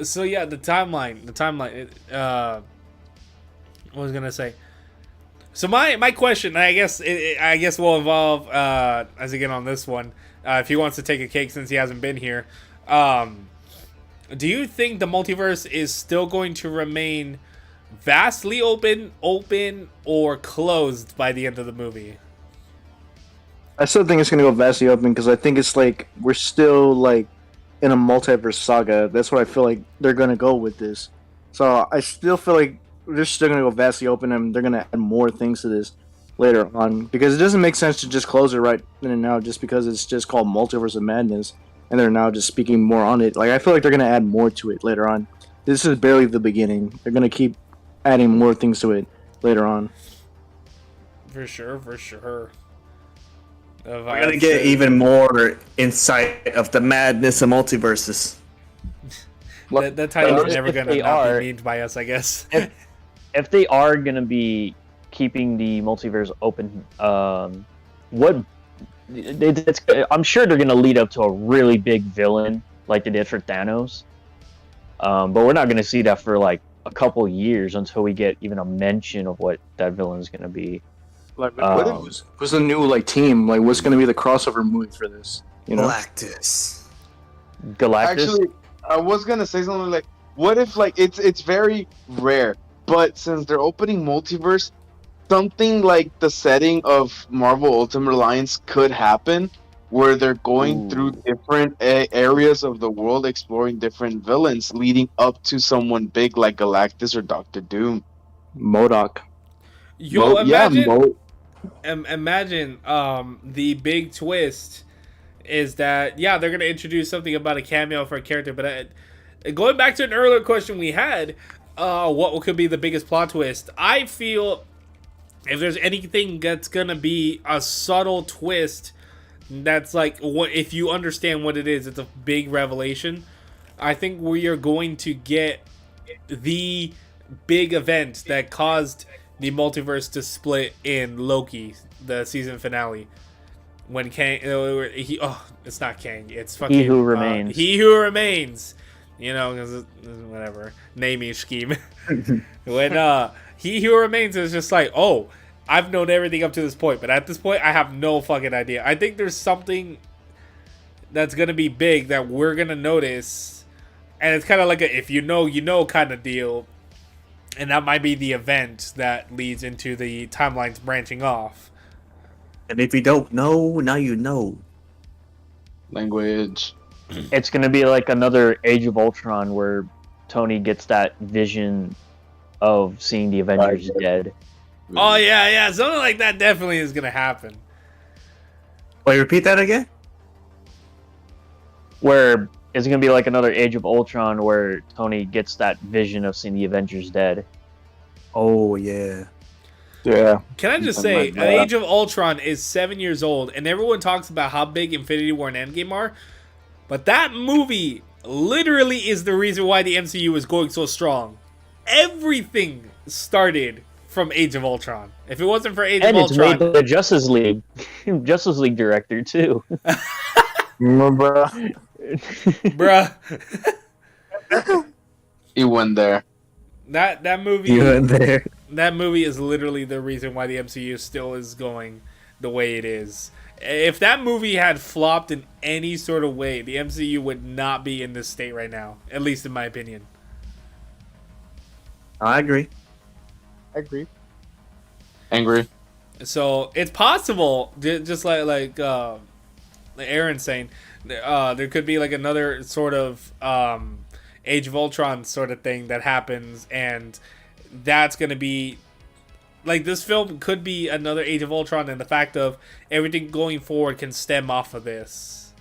So yeah, the timeline. What was I gonna say? So my question, I guess will evolve as we get on this one. If he wants to take a cake since he hasn't been here, do you think the multiverse is still going to remain vastly open, or closed by the end of the movie? I still think it's gonna go vastly open because I think it's like we're still like in a multiverse saga. That's what I feel like they're gonna go with this. So I still feel like they're still gonna go vastly open and they're gonna add more things to this later on because it doesn't make sense to just close it right then and now just because it's just called Multiverse of Madness and they're now just speaking more on it. Like I feel like they're gonna add more to it later on. This is barely the beginning. They're gonna keep adding more things to it later on. For sure. We're gonna get even more insight of the madness of multiverses. That title is if never gonna they not are- be memed by us, I guess. if they are gonna be keeping the multiverse open, I'm sure they're gonna lead up to a really big villain like they did for Thanos. But we're not gonna see that for like a couple years until we get even a mention of what that villain is gonna be. Like, who's the new like team? Like, what's gonna be the crossover movie for this? You know, Galactus. Galactus. Actually, I was gonna say something like, what if like it's very rare, but since they're opening multiverse, something like the setting of Marvel Ultimate Alliance could happen, where they're going Ooh. through different areas of the world, exploring different villains, leading up to someone big like Galactus or Doctor Doom. MODOK. Yo, imagine. Mo- Imagine the big twist is that they're gonna introduce something about a cameo for a character, but going back to an earlier question we had, what could be the biggest plot twist? I feel if there's anything that's gonna be a subtle twist That's like what if you understand what it is. It's a big revelation. I think we are going to get the big event that caused the multiverse to split in Loki, the season finale. When Kang, it's not Kang, it's fucking He Who Remains. He Who Remains. You know, because whatever naming scheme. When He Who Remains is just like, oh, I've known everything up to this point, but at this point, I have no fucking idea. I think there's something that's gonna be big that we're gonna notice, and it's kind of like a if you know, you know kind of deal, and that might be the event that leads into the timelines branching off. And if you don't know, now you know. Language. It's gonna be like another Age of Ultron where Tony gets that vision of seeing the Avengers dead. Oh yeah, something like that definitely is gonna happen. Wait, repeat that again? Where it's gonna be like another Age of Ultron where Tony gets that vision of seeing the Avengers dead. Oh, yeah. Yeah. Can I just say, An Age of Ultron is 7 years old, and everyone talks about how big Infinity War and Endgame are, but that movie literally is the reason why the MCU is going so strong. Everything started from Age of Ultron. If it wasn't for Age And of it's Ultron, made the Justice League director too. Remember? bruh, He went there. that movie, You went there. that movie is literally the reason why the MCU still is going the way it is. If that movie had flopped in any sort of way, the MCU would not be in this state right now. At least in my opinion. I agree. I agree. Angry. So it's possible, just like Aaron's saying, there could be like another sort of Age of Ultron sort of thing that happens, and that's gonna be like this film could be another Age of Ultron, and the fact of everything going forward can stem off of this.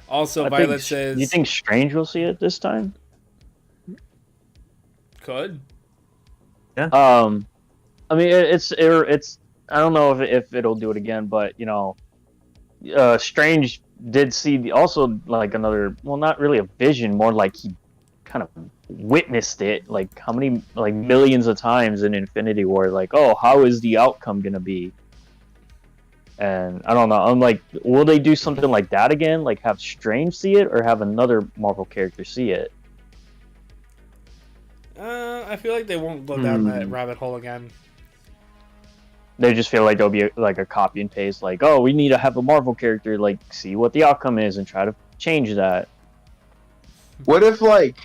Also, Violet says, "Do you think Strange will see it this time?" could. I mean, it's. I don't know if it'll do it again, but you know, Strange did see also like another. Well, not really a vision, more like he kind of witnessed it. Like how many like millions of times in Infinity War? Like, oh, how is the outcome gonna be? And I don't know. I'm like, will they do something like that again? Like have Strange see it, or have another Marvel character see it? I feel like they won't go down that rabbit hole again. They just feel like there'll be like a copy and paste. Like, oh, we need to have a Marvel character like see what the outcome is and try to change that. What if like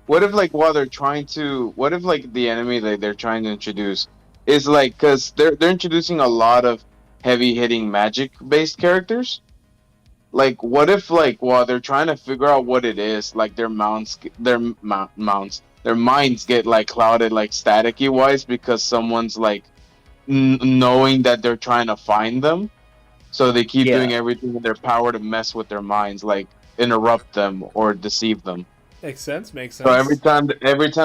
while they're trying to, what if like the enemy that they're trying to introduce is like, because they're introducing a lot of heavy hitting magic based characters. Like, what if like while they're trying to figure out what it is, like their minds get like clouded like staticky wise because someone's like knowing that they're trying to find them, so they keep doing everything in their power to mess with their minds, like interrupt them or deceive them. Makes sense. So every time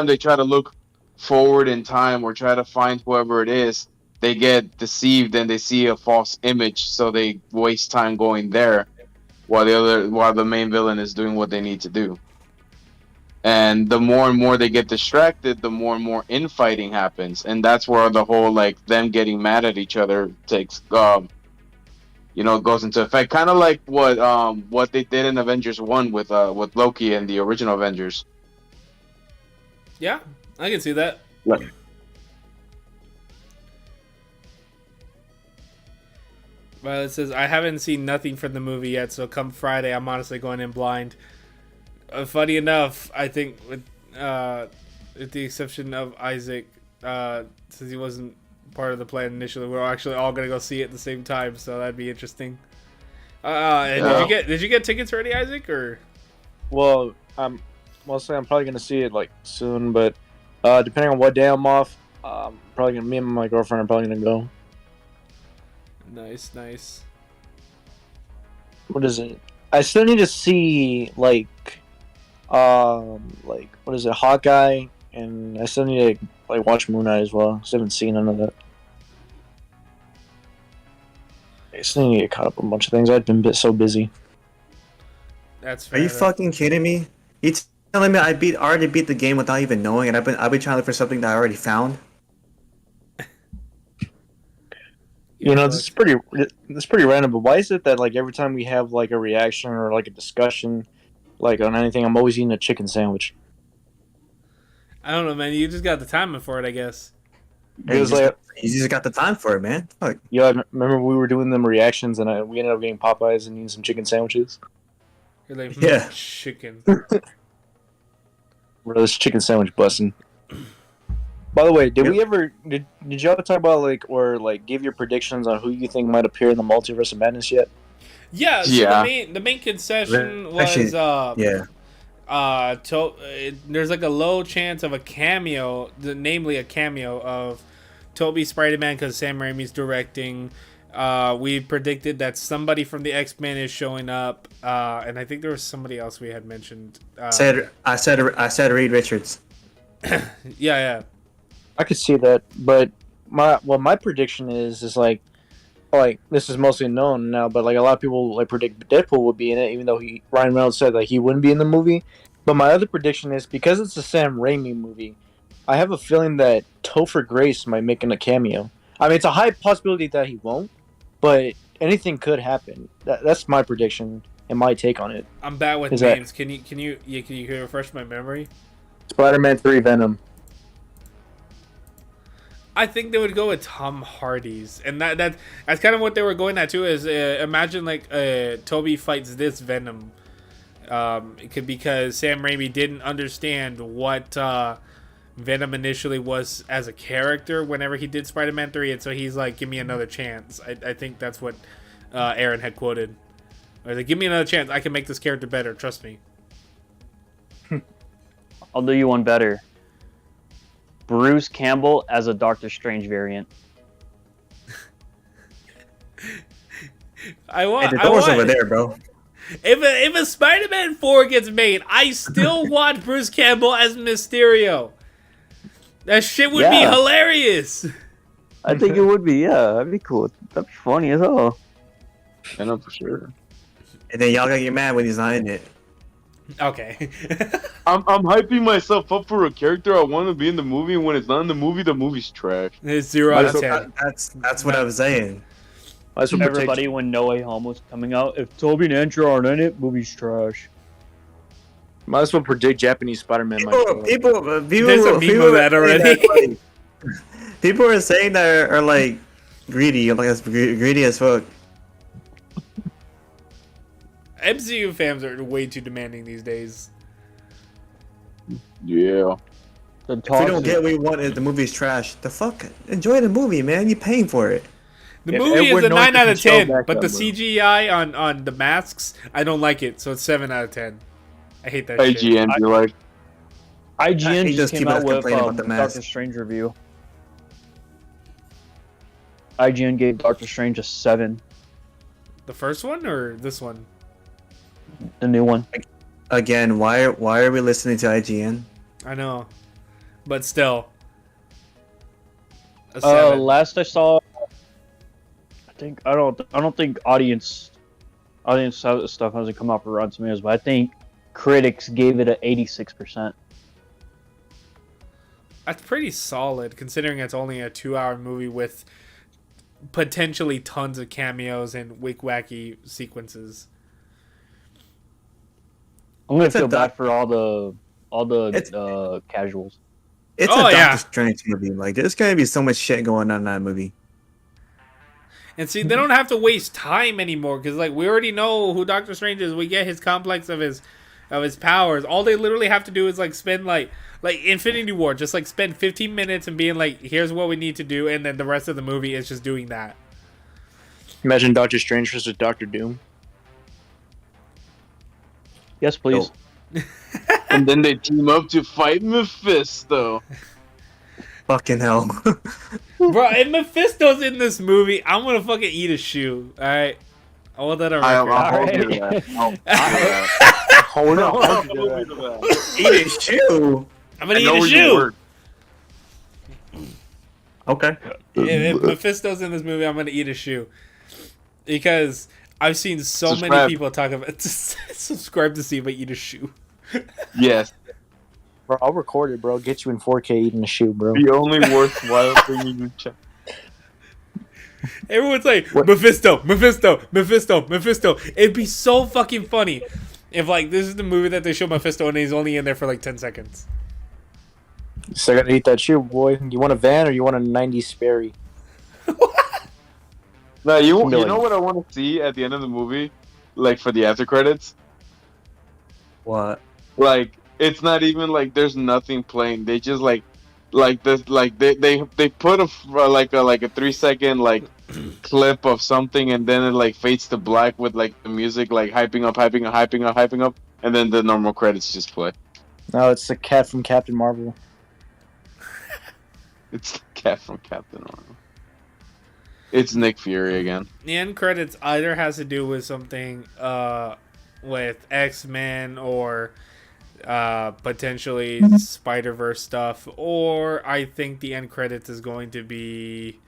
they try to look forward in time or try to find whoever it is, they get deceived and they see a false image, so they waste time going there while the main villain is doing what they need to do. And the more and more they get distracted, the more and more infighting happens, and that's where the whole like them getting mad at each other takes goes into effect. Kind of like what they did in Avengers 1 with Loki and the original Avengers. Yeah, I can see that. Like, Well, it says, I haven't seen nothing from the movie yet, so come Friday, I'm honestly going in blind. Funny enough, I think with the exception of Isaac, since he wasn't part of the plan initially, we're actually all gonna go see it at the same time, so that'd be interesting. Did you get tickets already, Isaac, or? Well, I'm probably gonna see it like soon, but depending on what day I'm off, probably gonna me and my girlfriend are probably gonna go. Nice. What is it? I still need to see like what is it, Hawkeye, and I still need to like watch Moon Knight as well. 'Cause I haven't seen none of that. I still need to get caught up on a bunch of things. I've been so busy. That's Are fair. you fucking kidding me? You telling me already beat the game without even knowing, and I've been trying to look for something that I already found. You know, this is pretty random. But why is it that like every time we have like a reaction or like a discussion, like on anything, I'm always eating a chicken sandwich? I don't know, man. You just got the timing for it, I guess. Hey, Because like, you just got the time for it, man. Fuck. yeah, I remember we were doing them reactions, and we ended up getting Popeyes and eating some chicken sandwiches. You're like, Yeah. chicken. Bro, this chicken sandwich busting. By the way, did you ever talk about like or like give your predictions on who you think might appear in the Multiverse of Madness yet? Yeah. So Yeah. the main concession Actually, was Yeah. there's like a low chance of a cameo, namely a cameo of Toby Spider-Man because Sam Raimi's directing. We predicted that somebody from the X-Men is showing up, and I think there was somebody else we had mentioned. I said Reed Richards. Yeah. I could see that, but my prediction is like this is mostly known now, but like a lot of people like predict Deadpool would be in it, even though Ryan Reynolds said like he wouldn't be in the movie. But my other prediction is because it's a Sam Raimi movie, I have a feeling that Topher Grace might make a cameo. I mean, it's a high possibility that he won't, but anything could happen. That's my prediction and my take on it. I'm bad with Is names. Can you refresh my memory? Spider-Man 3 Venom. I think they would go with Tom Hardy's, and that's kind of what they were going at too. Is imagine like Toby fights this Venom, because Sam Raimi didn't understand what Venom initially was as a character whenever he did Spider-Man 3, and so he's like, "Give me another chance." I think that's what Aaron had quoted. Or like, "Give me another chance. I can make this character better. Trust me." I'll do you one better. Bruce Campbell as a Doctor Strange variant. I want. Hey, the door's over there, bro. If a Spider-Man 4 gets made, I still want Bruce Campbell as Mysterio. That shit would be hilarious. I think it would be, yeah. That'd be cool. That'd be funny as hell. I know for sure. And then y'all gotta get mad when he's not in it. Okay. I'm hyping myself up for a character I want to be in the movie, and when it's not in the movie's trash. It's 0 out of 10. That's what I was saying. Everybody, when No Way Home was coming out, if Toby and Andrew aren't in it, movie's trash. Might as well predict Japanese Spider-Man. People, There's a meme of that already. People are saying that are like greedy. I'm like, that's greedy as fuck. MCU fans are way too demanding these days. Yeah. If we don't get what we want, the movie's trash. The fuck? Enjoy the movie, man. You're paying for it. The movie is a 9 out of 10, but the CGI on the masks, I don't like it, so it's 7 out of 10. I hate that shit. IGN be like, IGN He just just came keep out with complaining about the mask. Doctor Strange review. IGN gave Doctor Strange a 7. The first one or this one? The new one. Again, why are we listening to IGN? I know, but still. A 7. Last I saw, I don't think audience stuff hasn't come out for Rotten Tomatoes, but I think critics gave it an 86%. That's pretty solid, considering it's only a 2-hour movie with potentially tons of cameos and wacky sequences. I'm gonna It's a feel bad doc- for all the casuals. It's Oh, a yeah. Doctor Strange movie. Like, there's gonna be so much shit going on in that movie. And see, they don't have to waste time anymore because, like, we already know who Doctor Strange is. We get his complex of his powers. All they literally have to do is like spend like Infinity War, just like spend 15 minutes and being like, "Here's what we need to do," and then the rest of the movie is just doing that. Imagine Doctor Strange versus Doctor Doom. Yes, please. and then they team up to fight Mephisto. Fucking hell. Bro, if Mephisto's in this movie, I'm gonna fucking eat a shoe. All right, I want that on record. I'll hold you to that. Hold I'll hold you to that. Eat a shoe. I'm gonna I eat know a where you shoe. work. Okay. If Mephisto's in this movie, I'm gonna eat a shoe because I've seen so many Subscribe. people talk about subscribe to see if I eat a shoe. Yes, Bro, I'll record it, bro. Get you in 4K eating a shoe, bro. the only worthwhile thing you can check. Everyone's like What? Mephisto, Mephisto, Mephisto, Mephisto. It'd be so fucking funny if like this is the movie that they show Mephisto and he's only in there for like 10 seconds. So I gotta eat that shoe, boy. You want a van or you want a 90s Sperry? No, you Be you like- know what I want to see at the end of the movie, like for the after credits. What? Like it's not even like there's nothing playing. They just like this like they put like a 3 second like clip of something and then it like fades to black with like the music like hyping up, hyping up, hyping up, hyping up, and then the normal credits just play. No, it's the cat from Captain Marvel. It's the cat from Captain Marvel. It's Nick Fury again. The end credits either has to do with something with X-Men or potentially Spider-Verse stuff, or I think the end credits is going to be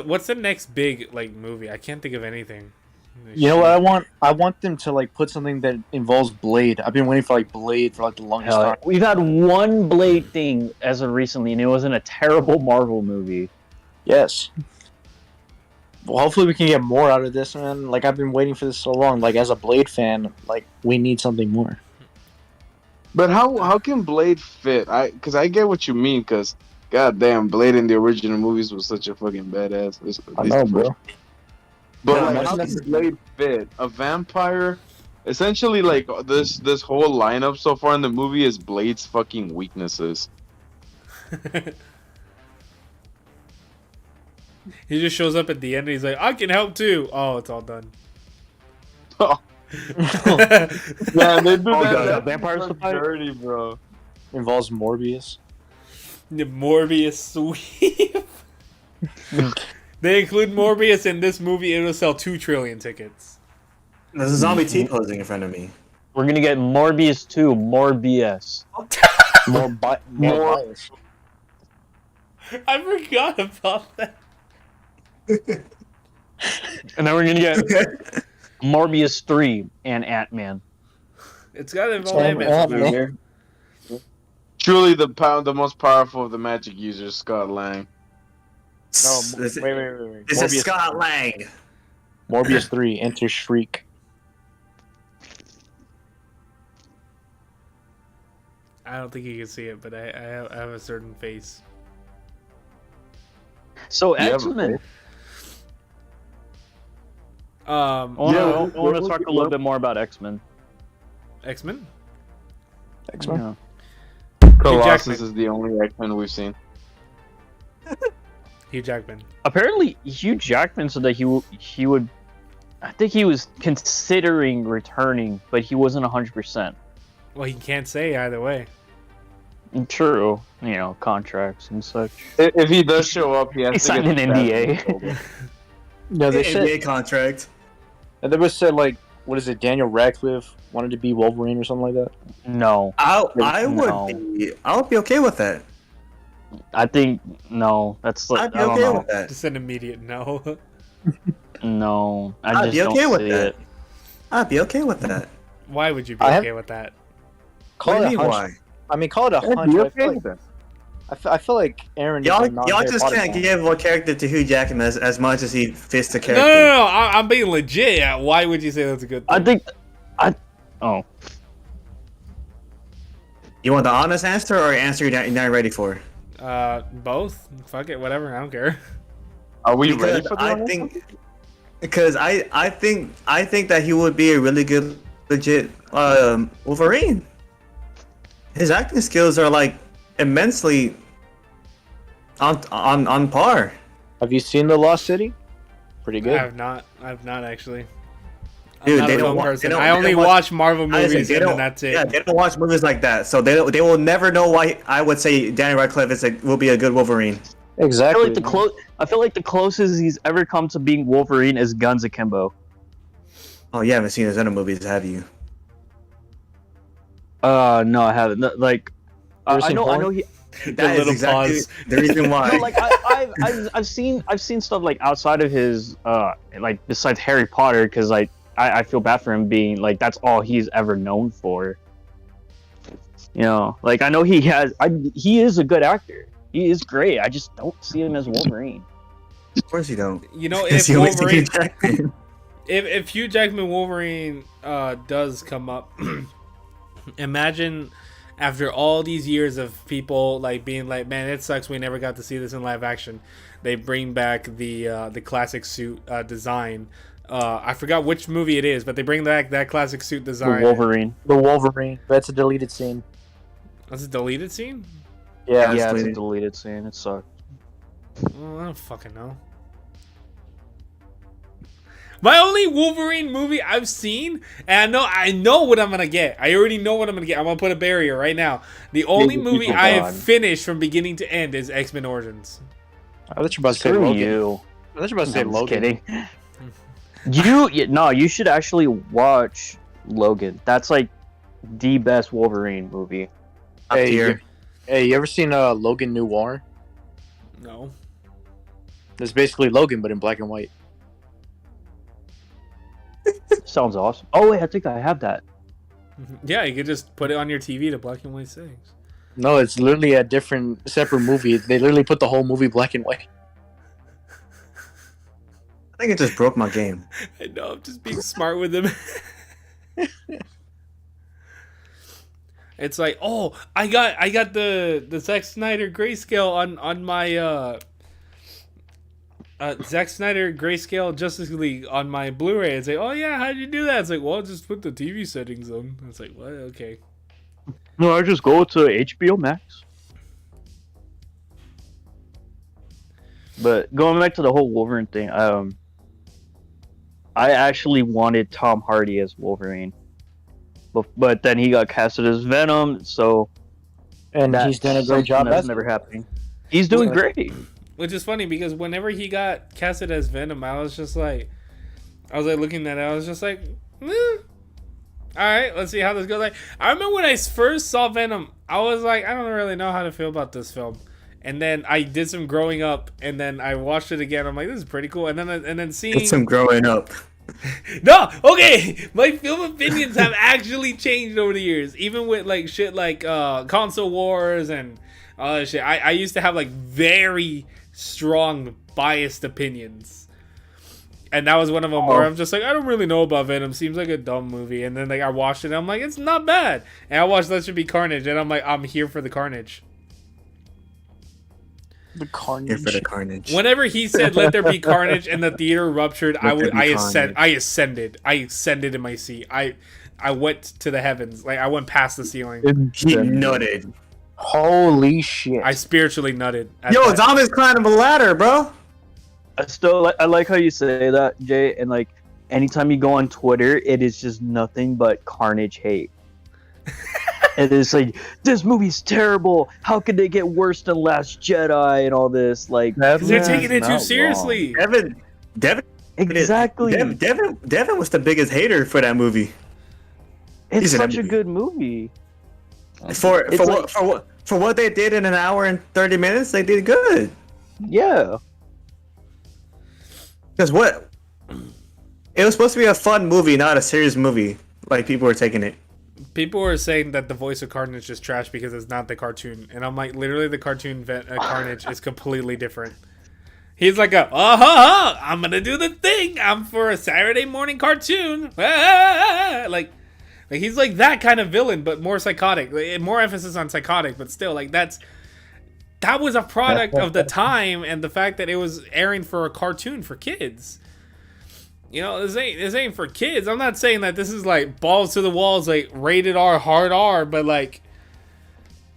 what's the next big like movie? I can't think of anything. You know what I want? I want them to like put something that involves Blade. I've been waiting for like Blade for like the longest Hell, time. we've had one Blade thing as of recently, and it wasn't a terrible Marvel movie. Yes. Well, hopefully we can get more out of this, man. Like I've been waiting for this so long. Like as a Blade fan, like we need something more. But how can Blade fit? Because I get what you mean. Because goddamn, Blade in the original movies was such a fucking badass. I know, bro. But No, like, imagine how that's- does Blade fit? A vampire? Essentially, like this whole lineup so far in the movie is Blade's fucking weaknesses. He just shows up at the end and he's like, I can help too. Oh, it's all done. Oh, man, they do Oh, that. God, That's vampires so to fight? dirty, bro. Involves Morbius. The Morbius sweep. They include Morbius in this movie, it'll sell 2 trillion tickets. There's a zombie T posing in front of me. We're gonna get Morbius 2, more BS. More More- bias. I forgot about that. And then we're gonna get Morbius 3 and Ant-Man. It's got to involve So, Ant-Man. Truly, the most powerful of the magic users, Scott Lang. No, This wait. this is Scott Lang. Morbius 3, enter Shriek. I don't think you can see it, but I have a certain face. So You have a X-Men. I Um, want Yeah, to what- talk a little bit more about X-Men. X-Men? X-Men. Yeah. Colossus Jackman. is the only X-Men we've seen. Hugh Jackman. Apparently, Hugh Jackman said that he would. I think he was considering returning, but he wasn't 100%. Well, he can't say either way. True, you know, contracts and such. If he does show up, he has He to signed get an the NDA. Batman. No, they NBA said contract. they was said like what is it? Daniel Radcliffe wanted to be Wolverine or something like that. No, I No. would be okay with that. I think no. That's like I'd be I don't okay know. with that. Just an immediate no. No, I I'd just be don't okay with see that. it. I'd be okay with that. Why would you be I have- okay with that? Call What do it you a mean hunch. why? I mean, call it a I'd hunch. be I okay feel like with that. I feel like Aaron. is Y'all, a non-Harry y'all just Potter can't fan. give a character to Hugh Jackman as much as he fits the No, character. no. I'm being legit. Why would you say that's a good thing? I think oh, You want the honest answer or an answer you're not ready for? Both. Fuck it, whatever. I don't care. Are we ready Because for the I honest think because I think that he would be a really good legit Wolverine. His acting skills are like immensely on par. Have you seen The Lost City? Pretty I good. have not. I've not actually. I'm Dude, not they a don't film wa- they person. don't- I they only don't watch- watch Marvel I said, movies they and don't- then that's it. Yeah, they don't watch movies like that, so they will never know why I would say Danny Radcliffe will be a good Wolverine. I Exactly. feel like I feel like the closest he's ever come to being Wolverine is Guns Akimbo. Oh, you haven't seen his other movies, have you? No, I haven't. Like, Ever I seen know, porn? That is little exactly pause. the reason why. No, like I've seen stuff like outside of his like besides Harry Potter, because like I feel bad for him being like that's all he's ever known for. You know, like I know he is a good actor. He is great. I just don't see him as Wolverine. Of course you don't. You know, Because if you always think Wolverine, Hugh Jackman. if Hugh Jackman Wolverine does come up, imagine after all these years of people like being like, man, it sucks we never got to see this in live action. They bring back the classic suit design. I forgot which movie it is, but they bring back that classic suit design. The Wolverine. That's a deleted scene. That's a deleted scene? Yeah. Yeah, it's a deleted. deleted scene. It sucked. Well, I don't fucking know. My only Wolverine movie I've seen, and I know what I'm gonna get. I already know what I'm gonna get. I'm gonna put a barrier right now. The only movie I have finished from beginning to end is X-Men Origins. I thought you were about to say Screw Logan. you. I thought you were about to say I'm just Logan. kidding. No, you should actually watch Logan. That's like the best Wolverine movie. Up Hey, here. you ever seen Logan Noir? No. It's basically Logan, but in black and white. Sounds awesome. Oh wait, I think I have that. Yeah, you could just put it on your TV to black and white settings. No, it's literally a different, separate movie. They literally put the whole movie black and white. I think it just broke my game. I know, I'm just being smart with him. It's like, oh, I got the Zack Snyder grayscale on my Zack Snyder grayscale Justice League on my Blu-ray. It's like, oh yeah, how'd you do that? It's like, well, just put the TV settings on. It's like, what? Okay. No, I just go to HBO Max. But going back to the whole Wolverine thing, I actually wanted Tom Hardy as Wolverine, but then he got casted as Venom, so And he's done a great job. That's never happening. He's doing great. Which is funny because whenever he got casted as Venom, I was like looking at it, I was just like, all right, let's see how this goes. Like, I remember when I first saw Venom, I was like, I don't really know how to feel about this film. And then I did some growing up, and then I watched it again. I'm like, this is pretty cool. And then seeing Did some growing up. no, okay, my film opinions have actually changed over the years. Even with like shit like console wars and all that shit. I used to have like very strong biased opinions, and that was one of them where I'm just like, I don't really know about Venom. Seems like a dumb movie. And then like I watched it, and I'm like, it's not bad. And I watched Let There Be Carnage, and I'm like, I'm here for the carnage. The Carnage. Here for the carnage. Whenever he said "Let there be carnage" and the theater ruptured, I Carnage. ascended in my seat. I went to the heavens, like I went past the ceiling. He nutted. Holy shit. I spiritually nutted. at Yo, that. Zombies climbing a ladder, bro. I like how you say that, Jay. And like anytime you go on Twitter, it is just nothing but carnage hate. And it's like, this movie's terrible. How could they get worse than Last Jedi and all this? Like, Because they're taking it not too wrong. seriously. Devin Exactly. Devin was the biggest hater for that movie. It's He's in such that a movie. good movie. For It's like- what they did in an hour and 30 minutes, they did good. Yeah. Because what? It was supposed to be a fun movie, not a serious movie. Like people were taking it. People were saying that the voice of Carnage is trash because it's not the cartoon, and I'm like, literally, the cartoon Carnage is completely different. He's like I'm gonna do the thing. I'm for a Saturday morning cartoon. Like he's like that kind of villain, but more psychotic. Like, more emphasis on psychotic, but still, like that was a product of the time and the fact that it was airing for a cartoon for kids. You know, this ain't for kids. I'm not saying that this is like balls to the walls, like rated R, hard R, but like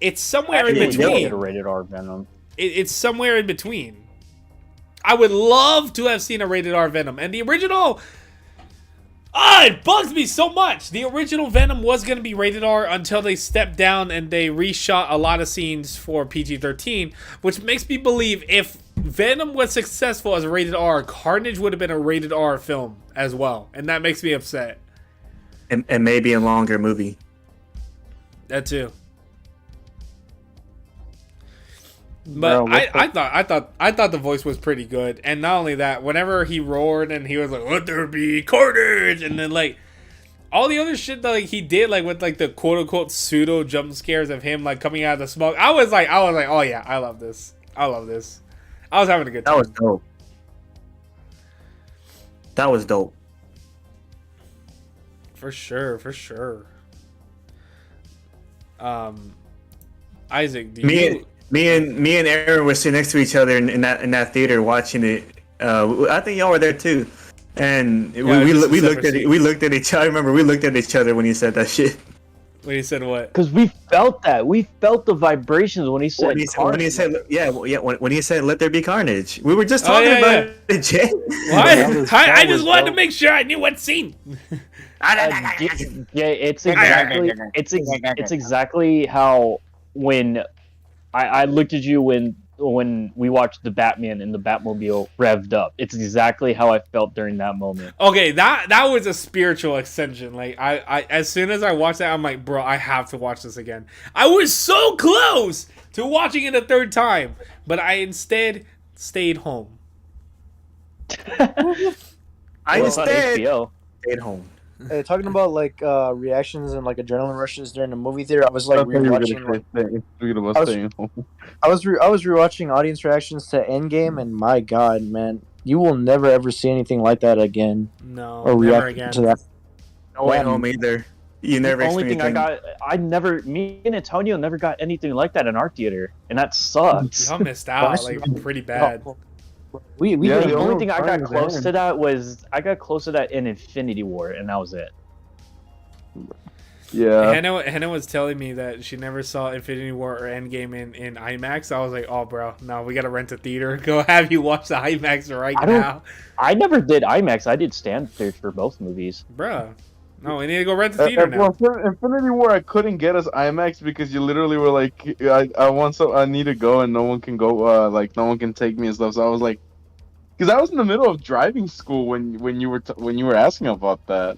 it's somewhere in Actually, they'll get a between. rated R Venom. It's somewhere in between. I would love to have seen a rated R Venom, and the original. It bugs me so much. The original Venom was going to be rated R until they stepped down and they reshot a lot of scenes for PG-13, which makes me believe if Venom was successful as a rated R, Carnage would have been a rated R film as well, and that makes me upset. And maybe a longer movie. That too. But Bro, I thought the voice was pretty good, and not only that, whenever he roared and he was like, "Let there be carnage," and then like all the other shit that like he did, like with like the quote unquote pseudo jump scares of him like coming out of the smoke, I was like, oh yeah, I love this. I love this. I was having a good time. That was dope. That was dope. For sure, for sure. Isaac, do you? Me and Aaron were sitting next to each other in that theater watching it. I think y'all were there too, and Yeah, we just a looked separate at we looked at each other. I remember we looked at each other when he said that shit. When he said what? Because we felt that. We felt the vibrations when he said. When he said when he said let there be carnage. We were just Oh, talking yeah, about it, Jay. What? I just wanted to make sure I knew what scene. Yeah, it's exactly how when I looked at you when we watched the Batman and the Batmobile revved up. It's exactly how I felt during that moment. Okay, that was a spiritual ascension. Like I as soon as I watched that, I'm like, bro, I have to watch this again. I was so close to watching it a third time, but I instead stayed home. I It's on instead HBO. stayed home. Hey, talking about like reactions and like adrenaline rushes during the movie theater, I was like rewatching. I was rewatching audience reactions to Endgame, and my God, man, you will never ever see anything like that again. No, Or never react again. to that. No way home either. You never. The only thing I experienced got, me and Antonio never got anything like that in our theater, and that sucks. Y'all missed out like pretty bad. We Yeah, The did only were thing I got friends, close man. to that was in Infinity War, and that was it. Yeah. Hannah was telling me that she never saw Infinity War or Endgame in IMAX. I was like, oh, bro, no, we gotta rent a theater. Go have you watch the IMAX right now, I never did IMAX. I did standard for both movies. bro. No, we need to go rent the theater now. Well, for Infinity War, I couldn't get us IMAX because you literally were like, I need to go and no one can go, like no one can take me and stuff. So I was like, because I was in the middle of driving school when you were asking about that.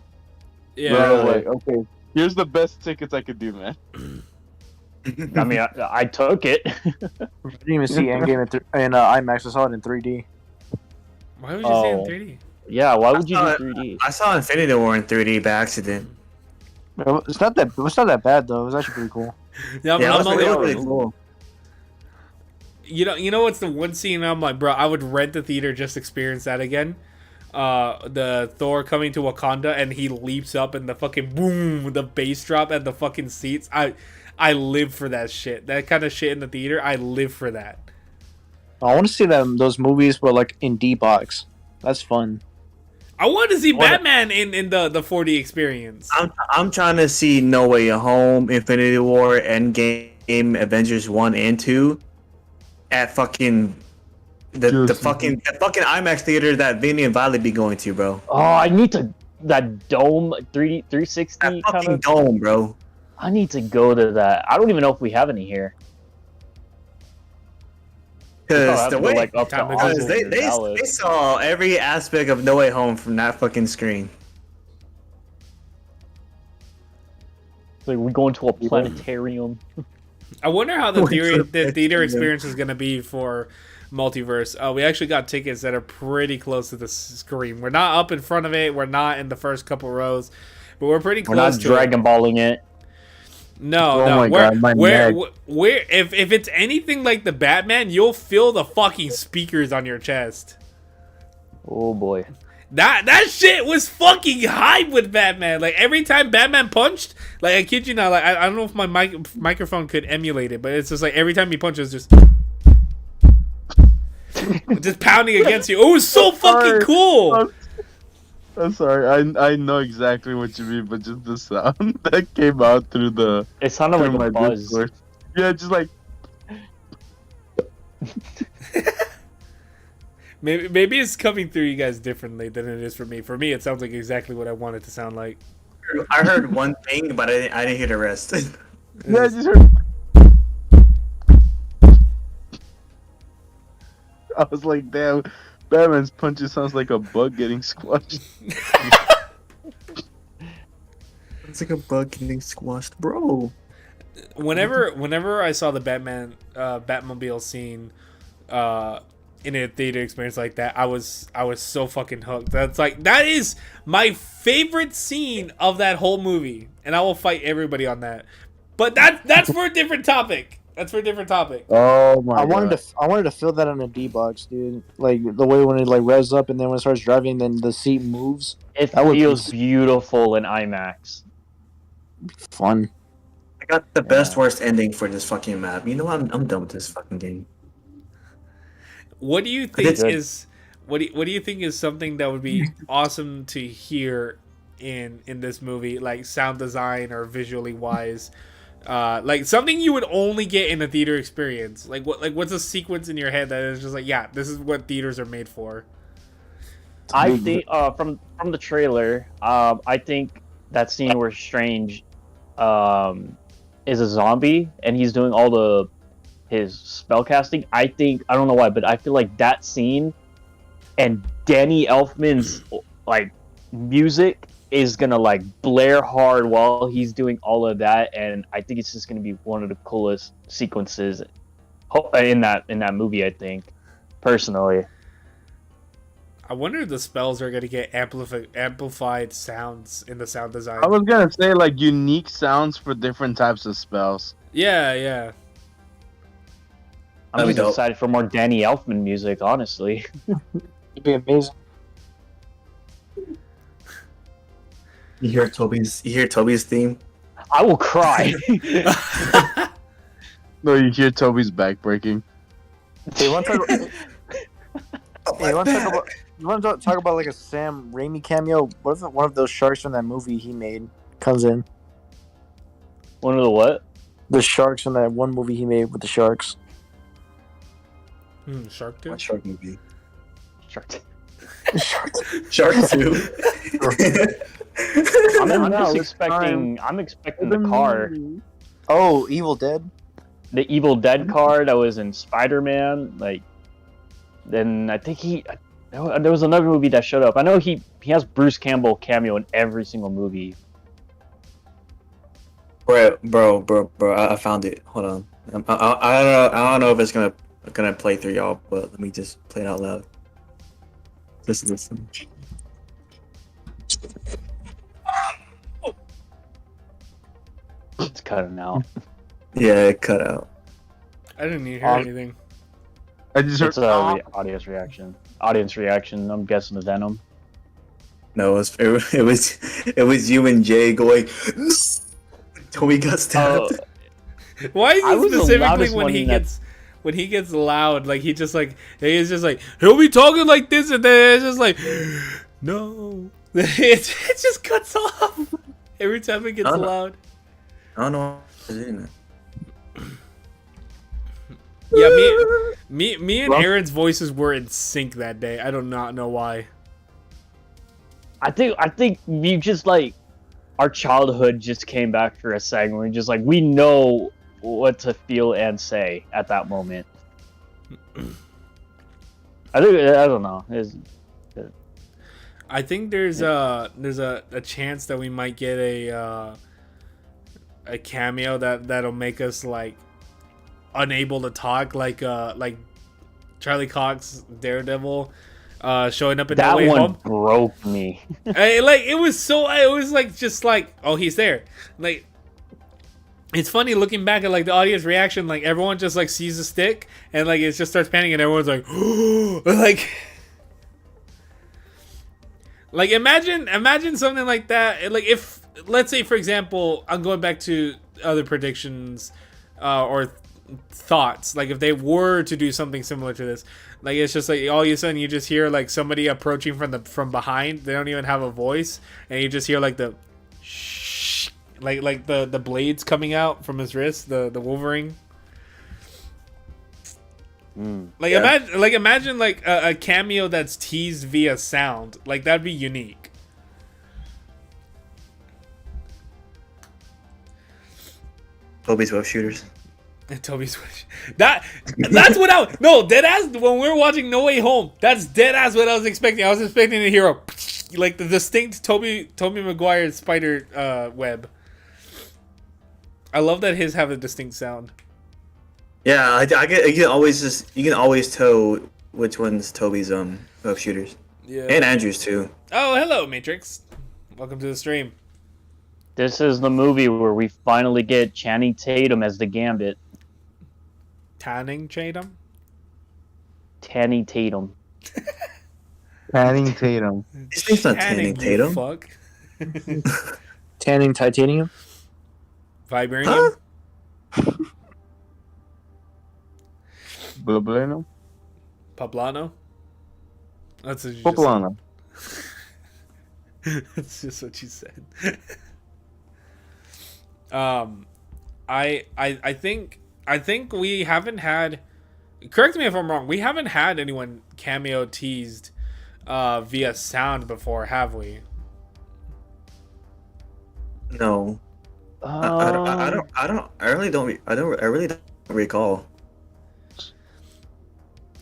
Yeah, So I was like, okay, here's the best tickets I could do, man. I mean, I took it. I didn't even see Endgame in IMAX. I saw it in 3D. why would you say in 3D? Yeah, why would you saw do 3D? I saw Infinity War in 3D by accident. It's not that bad though. It was actually pretty cool. Yeah, Yeah, it was only- really cool. you know what's the one scene I'm like, bro, I would rent the theater just to experience that again. The Thor coming to Wakanda and he leaps up and the fucking boom, the bass drop and the fucking seats. I live for that shit. That kind of shit in the theater. I live for that. I want to see those movies, but like in D-Box. That's fun. I want to see Batman in the 4D experience. I'm trying to see No Way Home, Infinity War, Endgame, Avengers 1 and 2 at fucking the fucking IMAX theater that Vinny and Violet be going to, bro. Oh, I need that dome 3D 360 That kind fucking of. dome, bro. I need to go to that. I don't even know if we have any here. I'll Because have the to go, way like, up to Time to go. Austin they, or they, Dallas. they saw every aspect of No Way Home from that fucking screen. Like we go into a planetarium. I wonder how the Wait, theater yeah. experience is going to be for Multiverse. We actually got tickets that are pretty close to the screen. We're not up in front of it. We're not in the first couple rows, but we're pretty We're close not to Dragon Balling it. it. No, Oh no. my God, my neck. Where if it's anything like the Batman, you'll feel the fucking speakers on your chest. Oh boy. That shit was fucking hype with Batman. Like every time Batman punched, like I kid you not, like I don't know if my microphone could emulate it, but it's just like every time he punches, just just pounding against you. It was so fucking cool. I'm sorry, I know exactly what you mean, but just the sound that came out through the It sounded through like my a buzz. Discord. Yeah, just like Maybe it's coming through you guys differently than it is for me. For me, it sounds like exactly what I want it to sound like. I heard one thing, but I didn't hear the rest. yeah, I just heard. I was like, damn, Batman's punches sounds like a bug getting squashed. It's like a bug getting squashed, bro. whenever I saw the Batmobile scene in a theater experience like that, I was so fucking hooked. That is my favorite scene of that whole movie, and I will fight everybody on that. But that's for a different topic. That's for a different topic. Oh my I wanted god. I wanted to feel that on a D box, dude. Like the way when it like revs up and then when it starts driving, then the seat moves. It That would be feels beautiful in IMAX. fun. I got the best Yeah. worst ending for this fucking map. You know what? I'm done with this fucking game. What do you think Good. is what do you think is something that would be awesome to hear in this movie, like sound design or visually wise? Like something you would only get in a theater experience. What's a sequence in your head that is just like, yeah, this is what theaters are made for. I think from the trailer, I think that scene where Strange is a zombie and he's doing all his spell casting. I don't know why, but I feel like that scene and Danny Elfman's like music is gonna like blare hard while he's doing all of that, and I think it's just gonna be one of the coolest sequences in that movie. I think personally. I wonder if the spells are gonna get amplified sounds in the sound design. I was gonna say like unique sounds for different types of spells. Yeah. I'm That'd be just dope. excited for more Danny Elfman music, honestly. It'd be amazing. You hear Toby's theme? I will cry. No, you hear Toby's back breaking. Hey, you want to talk about? Hey, you want to talk about like a Sam Raimi cameo? What if one of those sharks from that movie he made comes in? One of the what? The sharks from that one movie he made with the sharks. Shark Tooth. What shark movie? Shark Tank. Shark 2. I'm expecting the car, Oh, Evil Dead. the Evil Dead car that was in Spider-Man. Like, then I think there was another movie that showed up. I know he has Bruce Campbell cameo in every single movie. Bro, I found it. Hold on. I don't know if it's gonna play through y'all, but let me just play it out loud. Just listen. It's cutting out. Yeah, it cut out. I didn't even hear anything. I just heard. It's a audience reaction. Audience reaction. I'm guessing the Venom. No, it was you and Jay going. "No!" Toby got stabbed. Why is I it was the specifically loudest when one he in that- gets when he gets loud? Like he's just like he'll be talking like this, and then it's just like no. it just cuts off every time it gets I don't know. loud. I don't know why they're doing that. Yeah, me and Well- Aaron's voices were in sync that day. I do not know why. I think we just like our childhood just came back for a second. We're just like we know what to feel and say at that moment. I don't know. I think there's a chance that we might get a cameo that'll make us like unable to talk, like Charlie Cox Daredevil showing up in No That Way one Home. broke me. It was like just like, oh, he's there. Like it's funny looking back at like the audience reaction, like everyone just like sees the stick and like it just starts panicking and everyone's like like imagine something like that. Like if let's say for example, I'm going back to other predictions or thoughts, like if they were to do something similar to this, like it's just like all of a sudden you just hear like somebody approaching from behind. They don't even have a voice, and you just hear like the shh, like the blades coming out from his wrist, the Wolverine. Like imagine like a cameo that's teased via sound. Like that'd be unique. Toby's web shooters. And Toby Switch. That's what dead ass when we were watching No Way Home. That's dead ass what I was expecting. I was expecting to hear like the distinct Toby Maguire spider web. I love that his have a distinct sound. Yeah, I get you can always tell which one's Toby's web shooters Yeah. and Andrew's too. Oh, hello, Matrix. Welcome to the stream. This is the movie where we finally get Channing Tatum as the Gambit. Tanning Tatum. Channing Tatum. Channing Tatum. His name's not Channing Tatum. Fuck. Tanning titanium. Vibranium. Huh? Blano. Poblano. That's what you Poblano. just said. That's just what you said. I think we haven't had. Correct me if I'm wrong. We haven't had anyone cameo teased via sound before, have we? No. I really don't recall.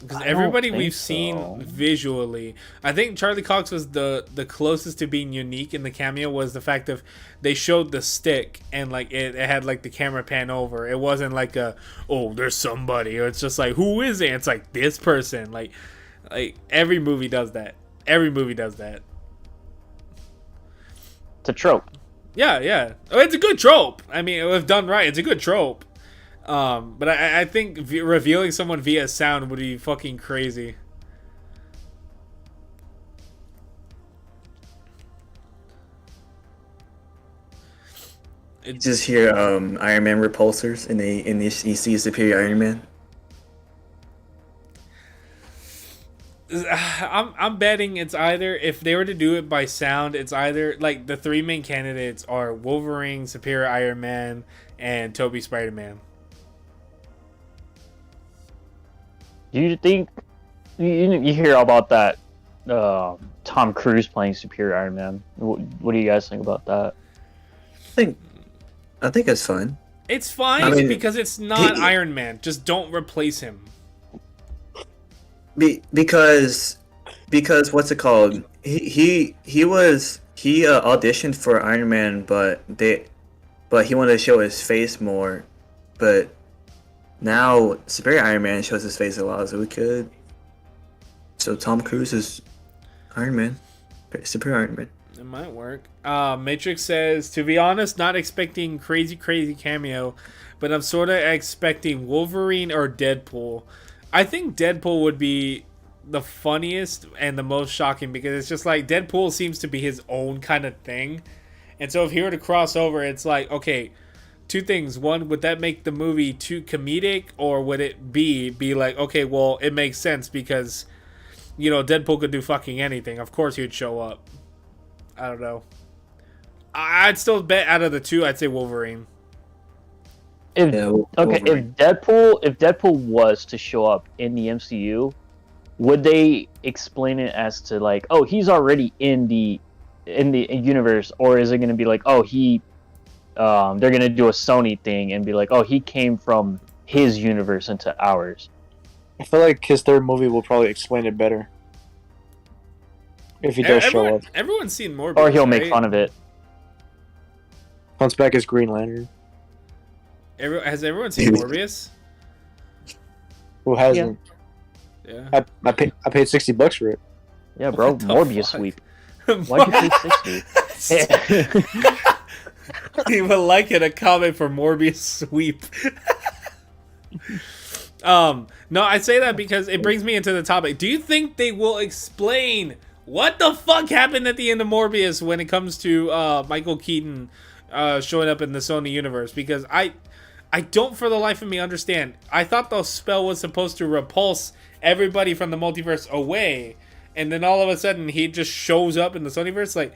Because I everybody don't we've think seen so. visually, I think Charlie Cox was the closest to being unique in the cameo was the fact of they showed the stick and like it had like the camera pan over. It wasn't like there's somebody. It's just like, who is it? It's like this person. Like every movie does that. Every movie does that. It's a trope. Yeah. Oh, it's a good trope. I mean, if done right, it's a good trope. But I think revealing someone via sound would be fucking crazy. You just hear Iron Man repulsors and you see Superior Iron Man. I'm betting it's either, if they were to do it by sound, it's either like the three main candidates are Wolverine, Superior Iron Man, and Tobey Spider-Man. Do you think you hear about that? Tom Cruise playing Superior Iron Man. What do you guys think about that? I think it's fun. It's fine I mean, because it's not Iron Man. Just don't replace him. Because what's it called? He auditioned for Iron Man, but he wanted to show his face more, but now Superior Iron Man shows his face a lot, so we could. So Tom Cruise is Iron Man, Superior Iron Man. It might work. Matrix says, to be honest, not expecting crazy cameo, but I'm sort of expecting Wolverine or Deadpool. I think Deadpool would be the funniest and the most shocking because it's just like Deadpool seems to be his own kind of thing. And so if he were to cross over, it's like, okay, two things. One, would that make the movie too comedic, or would it be like, okay, well, it makes sense because, Deadpool could do fucking anything. Of course he would show up. I don't know. I'd still bet out of the two, I'd say Wolverine. If Deadpool was to show up in the MCU, would they explain it as to like, oh, he's already in the universe, or is it going to be like, oh, they're going to do a Sony thing and be like, oh, he came from his universe into ours? I feel like his third movie will probably explain it better. If he does show up. Everyone's seen Morbius, Or he'll right? make fun of it. Comes back as Green Lantern. Has everyone seen Morbius? Who hasn't? Yeah. I paid $60 for it. Yeah, bro. What the Morbius fuck? sweep. Why'd you pay 60? He would like it a comment for Morbius sweep. No, I say that because it brings me into the topic. Do you think they will explain what the fuck happened at the end of Morbius when it comes to Michael Keaton showing up in the Sony universe? Because I don't for the life of me understand. I thought the spell was supposed to repulse everybody from the multiverse away, and then all of a sudden he just shows up in the Sonyverse. Like,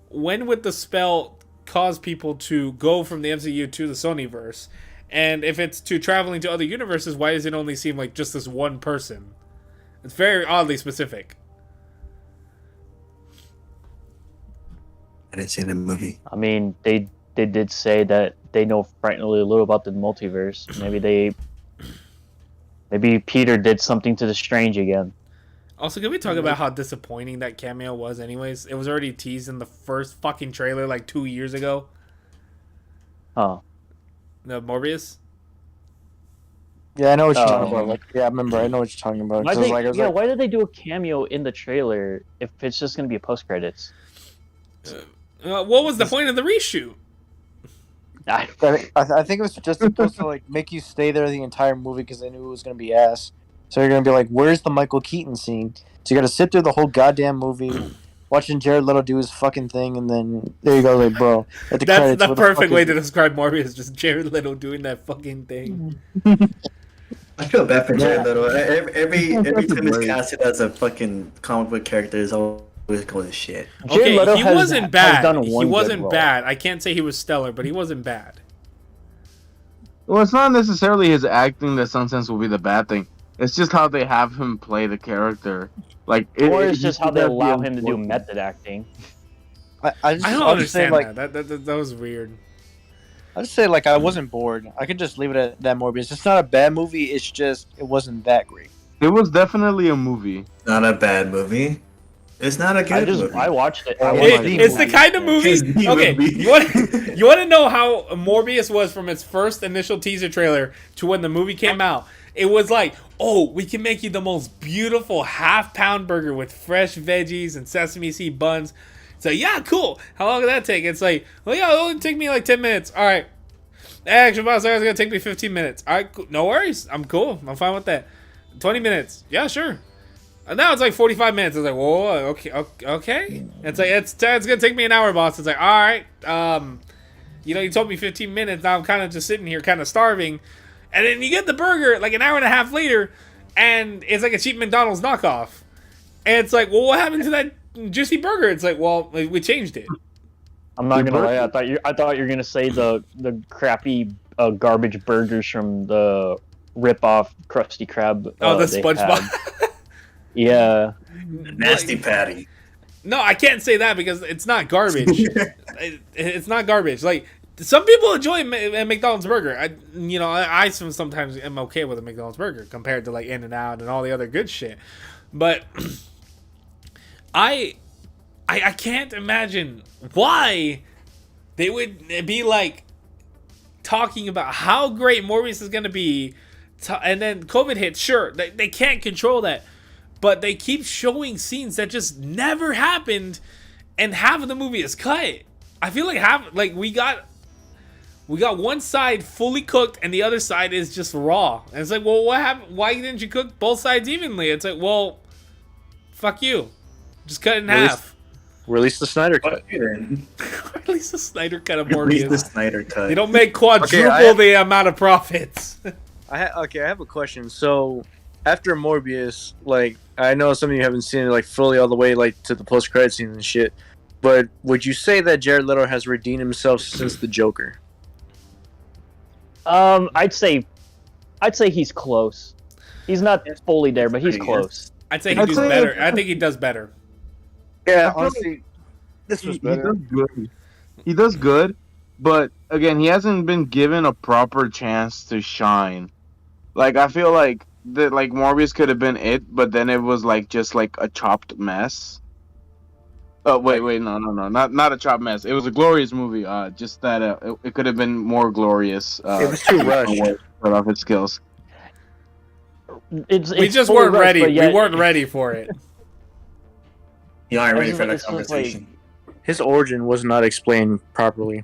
when would the spell cause people to go from the MCU to the Sonyverse? And if it's to traveling to other universes, why does it only seem like just this one person? It's very oddly specific. I didn't see the movie. I mean, they did say that they know frighteningly little about the multiverse. Maybe Peter did something to the Strange again. Also, can we talk about how disappointing that cameo was anyways? It was already teased in the first fucking trailer like 2 years ago. Huh. No, Morbius. Yeah, I know what you're talking Oh. about. Like, yeah, I remember. I know what you're talking about. Why 'Cause they, like, I was yeah, like, why did they do a cameo in the trailer if it's just gonna be a post credits? What was the point of the reshoot? I think it was just supposed to like make you stay there the entire movie because they knew it was gonna be ass. So you're gonna be like, "Where's the Michael Keaton scene?" So you got to sit through the whole goddamn movie, watching Jared Leto do his fucking thing, and then there you go, like, bro. At the That's credits, the what perfect fuck way is to it? describe Morbius. Just Jared Leto doing that fucking thing. I feel bad for Jared Yeah. Leto. Every time he's Right. casted as a fucking comic book character, is always going to shit. Jared Okay, Leto he has- wasn't has bad. done He one good wasn't role. bad. I can't say he was stellar, but he wasn't bad. Well, it's not necessarily his acting that sometimes will be the bad thing. It's just how they have him play the character. Like, Or it's he just how they should allow be him to do important. method acting. I just I don't I'll just say, understand like, that was weird. I just say like I wasn't bored. I could just leave it at that. Morbius. It's not a bad movie. It's just it wasn't that great. It was definitely a movie. Not a bad movie. It's not a good movie. I watched it. Oh, I my watched God. It's the kind of movie. It's the Okay, movie. you want to know how Morbius was from its first initial teaser trailer to when the movie came out? It was like, oh, we can make you the most beautiful half-pound burger with fresh veggies and sesame seed buns. It's like, yeah, cool. How long did that take? It's like, well, yeah, it'll only take me like 10 minutes. All right. Action boss, it's gonna take me 15 minutes. All right, cool. No worries. I'm cool. I'm fine with that. 20 minutes. Yeah, sure. And now it's like 45 minutes. It's like, whoa, okay. It's like it's gonna take me an hour, boss. It's like, all right. You told me 15 minutes. Now I'm kind of just sitting here, kind of starving. And then you get the burger like an hour and a half later, and it's like a cheap McDonald's knockoff. And it's like, well, what happened to that juicy burger? It's like, well, we changed it. I'm not The gonna lie. burger- I thought you were gonna say the crappy garbage burgers from the rip-off Krusty Krab. Oh, the they SpongeBob. had. Yeah. Nasty patty. No, I can't say that because it's not garbage. It's not garbage. Like some people enjoy a McDonald's burger. I sometimes am okay with a McDonald's burger compared to like In-N-Out and all the other good shit. But I can't imagine why they would be like talking about how great Morbius is gonna be, and then COVID hits. Sure, they can't control that. But they keep showing scenes that just never happened, and half of the movie is cut. I feel like we got one side fully cooked, and the other side is just raw. And it's like, well, what happened? Why didn't you cook both sides evenly? It's like, well, fuck you, just cut it in half. Release the Snyder cut. At least the Snyder cut of Release the Morbius. Snyder cut. They don't make quadruple Okay, the amount of profits. I have a question. So after Morbius, like I know some of you haven't seen it like fully all the way like to the post credit scenes and shit, but would you say that Jared Leto has redeemed himself since the Joker? I'd say he's close. He's not fully there, but he's pretty close. I'd say he I'd does say- better. I think he does better. Yeah, I feel honestly, this was He better. does good. He does good, but again, he hasn't been given a proper chance to shine. Like I feel like Morbius could have been it, but then it was like just like a chopped mess. Oh wait, no, not a chopped mess. It was a glorious movie. Just that it could have been more glorious. It was too rushed. Cut off its skills. We just weren't ready. We weren't ready for it. You aren't ready It's for just- that it's just like- conversation. His origin was not explained properly.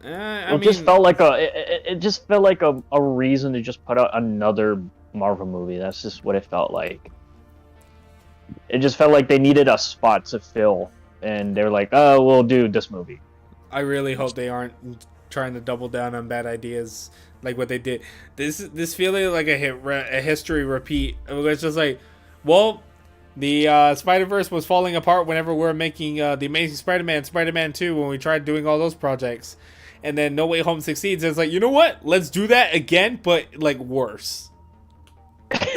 I It just felt like it just felt like a reason to just put out another Marvel movie. That's just what it felt like. It just felt like they needed a spot to fill, and they were like, "Oh, we'll do this movie." I really hope they aren't trying to double down on bad ideas like what they did. This feeling like a history repeat. It's just like, well, the Spider-Verse was falling apart whenever we were making the Amazing Spider-Man, Spider-Man 2, when we tried doing all those projects, and then No Way Home succeeds. It's like, you know what? Let's do that again, but like worse.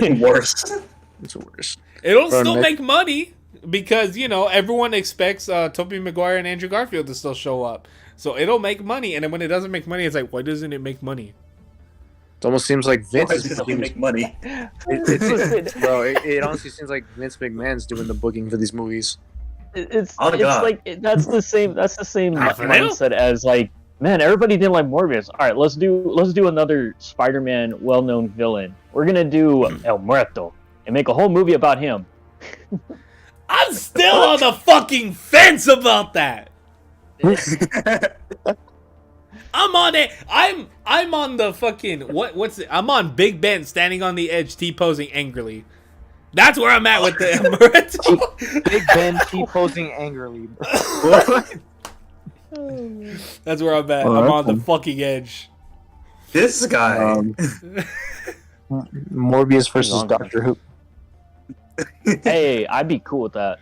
Worse. It's worse. It'll Bro, still Nick- make money because everyone expects Tobey Maguire and Andrew Garfield to still show up, so it'll make money. And then when it doesn't make money, it's like, why doesn't it make money? It almost seems like Vince Why is does it make money? bro. It honestly seems like Vince McMahon's doing the booking for these movies. Oh, it's God. like that's the same For real? mindset as like, man, everybody didn't like Morbius. All right, let's do another Spider-Man well-known villain. We're gonna do El Muerto and make a whole movie about him. I'm still on the fucking fence about that. I'm on it. I'm on the fucking what's it? I'm on Big Ben standing on the edge, T-posing angrily. That's where I'm at with the Muerto. Big Ben T-posing angrily. That's where I'm at. Oh, I'm that's on the fun. fucking edge. This guy. Morbius versus on. Doctor Who. Hey, I'd be cool with that.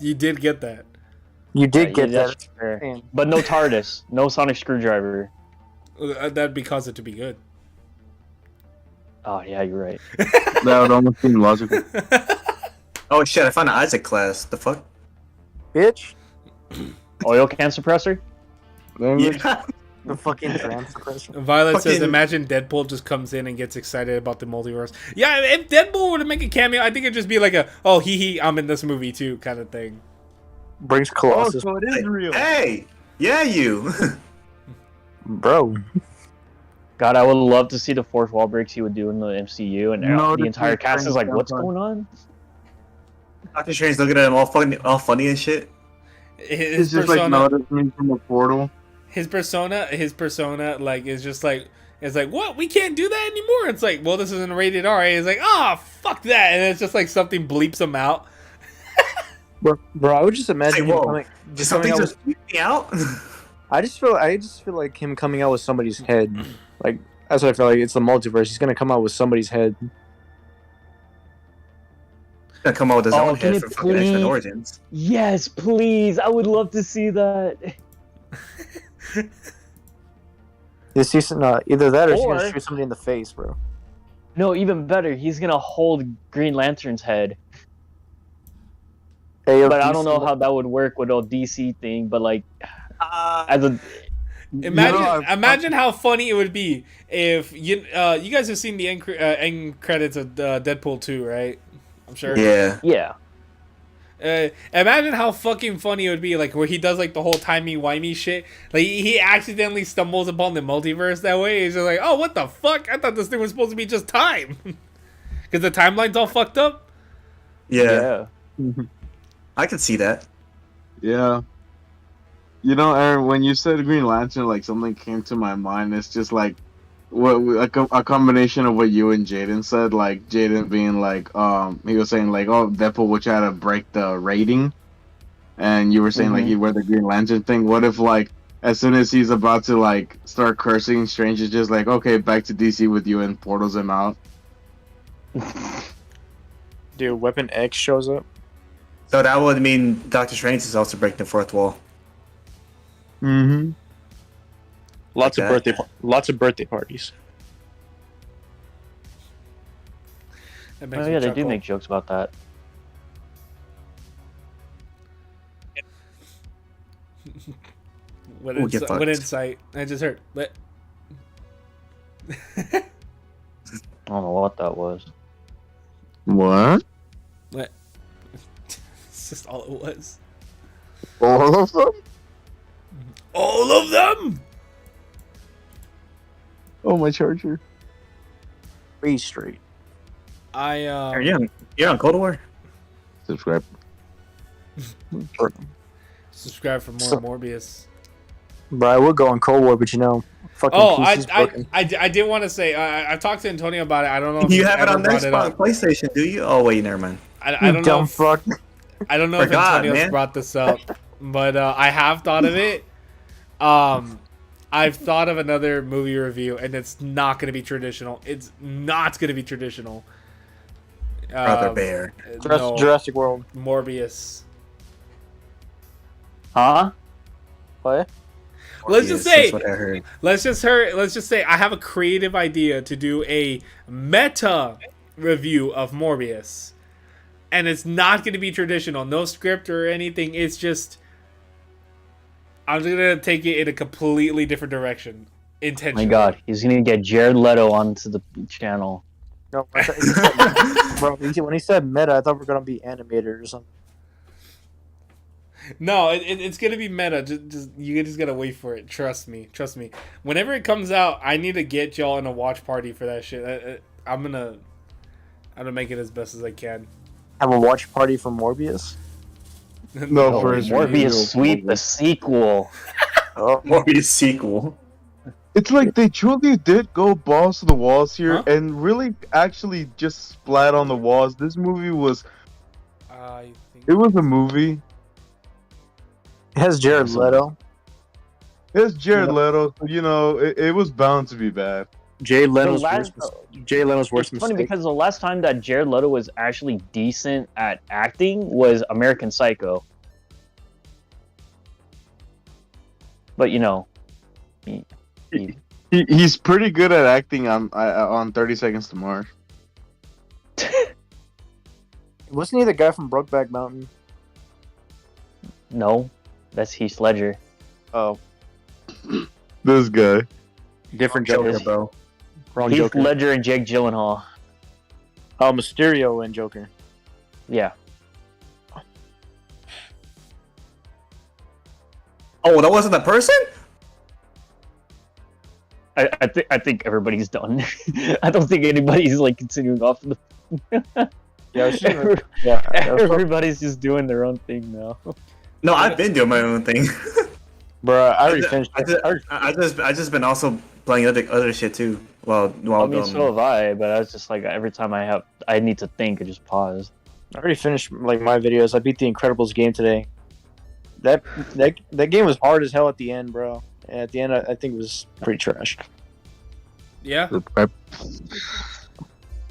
You did get that. You did Yeah, get that's that. fair. Man. But no TARDIS, no sonic screwdriver. That'd be cause it to be good. Oh yeah, you're right. That would almost seem logical. Oh shit! I found an Isaac class. The fuck? Bitch. Oil can suppressor. Yeah. The fucking trans suppression. Violet says, Fucking- "Imagine Deadpool just comes in and gets excited about the multiverse." Yeah, if Deadpool were to make a cameo, I think it'd just be like a "oh hee, I'm in this movie too" kind of thing. Brings Oh, Colossus. so it is real. Hey, yeah, you. Bro. God, I would love to see the fourth wall breaks he would do in the MCU, and No, the this entire is cast is like, crazy. "What's going on?" Doctor Strange looking at him all funny and shit. His It's just like persona, notice me from a portal. his persona, like is just like it's like what we can't do that anymore. It's like, well, this isn't rated R. It's like, oh fuck that, and it's just like something bleeps him out. Bro, I would just imagine Hey, him whoa. coming Something out just with, freaked me out. I just feel like him coming out with somebody's head. Like that's what I feel like. It's the multiverse. He's gonna come out with somebody's head. Gonna come out with his Oh, own can head it for fucking X-Men please- Origins. Yes, please. I would love to see that. This season, either that or he's Or- gonna shoot somebody in the face, bro. No, even better. He's gonna hold Green Lantern's head. Hey, yo, But I DC don't know how that would work with a DC thing. But like, Uh, as a Imagine how funny it would be if you guys have seen the end credits of Deadpool 2, right? I'm sure. yeah. yeah. Imagine how fucking funny it would be, like where he does like the whole timey-wimey shit. Like he accidentally stumbles upon the multiverse that way. He's just like, oh, what the fuck? I thought this thing was supposed to be just time, because the timeline's all fucked up. Yeah, I can see that. Yeah. You know, Aaron, when you said Green Lantern, like something came to my mind. It's just like a combination of what you and Jaden said. Like Jaden being like, he was saying like, oh, Deadpool would try to break the rating, and you were saying like he'd wear the Green Lantern thing. What if like as soon as he's about to like start cursing, Strange is just like, okay, back to DC with you, and portals him out. Dude, Weapon X shows up. So that would mean Doctor Strange is also breaking the fourth wall. Mm-hmm. Lots Okay. of birthday parties. That makes Oh me yeah, they do chuckle. make jokes about that. What, Ooh, get what fucked. insight? I just heard. But I don't know what that was. What? it's just all it was. All of them? All of them. Oh, my charger. Free Street. You're on Cold War. Subscribe. Subscribe for more So- Morbius. Bro, I would go on Cold War, but you know, fucking Oh, PC's broken. I did want to say I talked to Antonio about it. I don't know if You he's have it ever on brought next it up. PlayStation, do you? Oh wait, never mind. I don't know. Dumb If, fuck. I don't know if Forgot, Antonio's man. brought this up, but I have thought of it. I've thought of another movie review, and it's not going to be traditional. It's not going to be traditional. Brother Bear. No, Jurassic World. Morbius. Huh? What? Let's just Yes, say, that's what I heard. let's just say, I have a creative idea to do a meta review of Morbius, and it's not going to be traditional. No script or anything. It's just I'm just gonna take it in a completely different direction. Oh Intentionally. my God, he's gonna get Jared Leto onto the channel. No, bro, when he said meta, I thought we were gonna be animated or something. No, it's gonna be meta. Just you just gotta wait for it. Trust me. Whenever it comes out, I need to get y'all in a watch party for that shit. I'm gonna make it as best as I can. Have a watch party for Morbius. No, Oh, for his Morbius review. Sweep, the sequel. Oh, Morbius sequel. It's like they truly did go balls to the walls here Huh? and really actually just splat on the walls. This movie was I think it was a movie. it has Jared Leto. It's Jared Leto, so you know it was bound to be bad. Jay Leno's last- worst. Jay Leno's worst It's funny mistake. because the last time that Jared Leto was actually decent at acting was American Psycho. But you know, He's pretty good at acting on 30 Seconds to Mars. Wasn't he the guy from Brokeback Mountain? no, that's Heath Ledger. Oh, This guy. different Joker, Joker. bro. Wrong Heath Joker. Ledger and Jake Gyllenhaal. Oh, Mysterio and Joker. Yeah, Oh, that wasn't the person? I think everybody's done. I don't think anybody's like continuing off. The... Yeah, it was just- yeah. that was- Everybody's just doing their own thing now. No, I've been doing my own thing. Bro, I already finished. I just been also playing other shit too. While I mean, so have I, but I was just like, every time I need to think, I just pause. I already finished like my videos. I beat the Incredibles game today. That game was hard as hell at the end, bro. And at the end, I think it was pretty trash. yeah.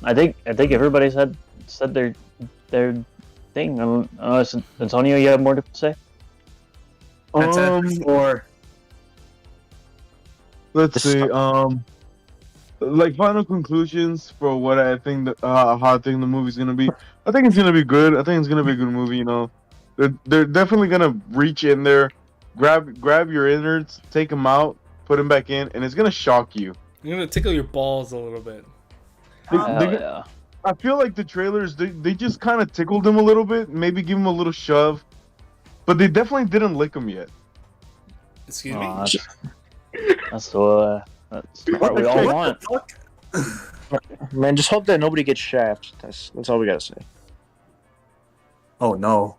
I think everybody's said their thing. I don't know, Antonio, you have more to say? or Let's see. Like final conclusions for what I think how I think the movie's gonna be. I think it's gonna be good. I think it's gonna be a good movie. You know, they're definitely gonna reach in there, grab your innards, take them out, put them back in, and it's gonna shock you. I'm gonna tickle your balls a little bit. Hell yeah. I feel like the trailers they just kind of tickled him a little bit, maybe give him a little shove, but they definitely didn't lick him yet. Excuse me. Aw, that's what we all want. Man, just hope that nobody gets Shaft. That's all we gotta say. oh no.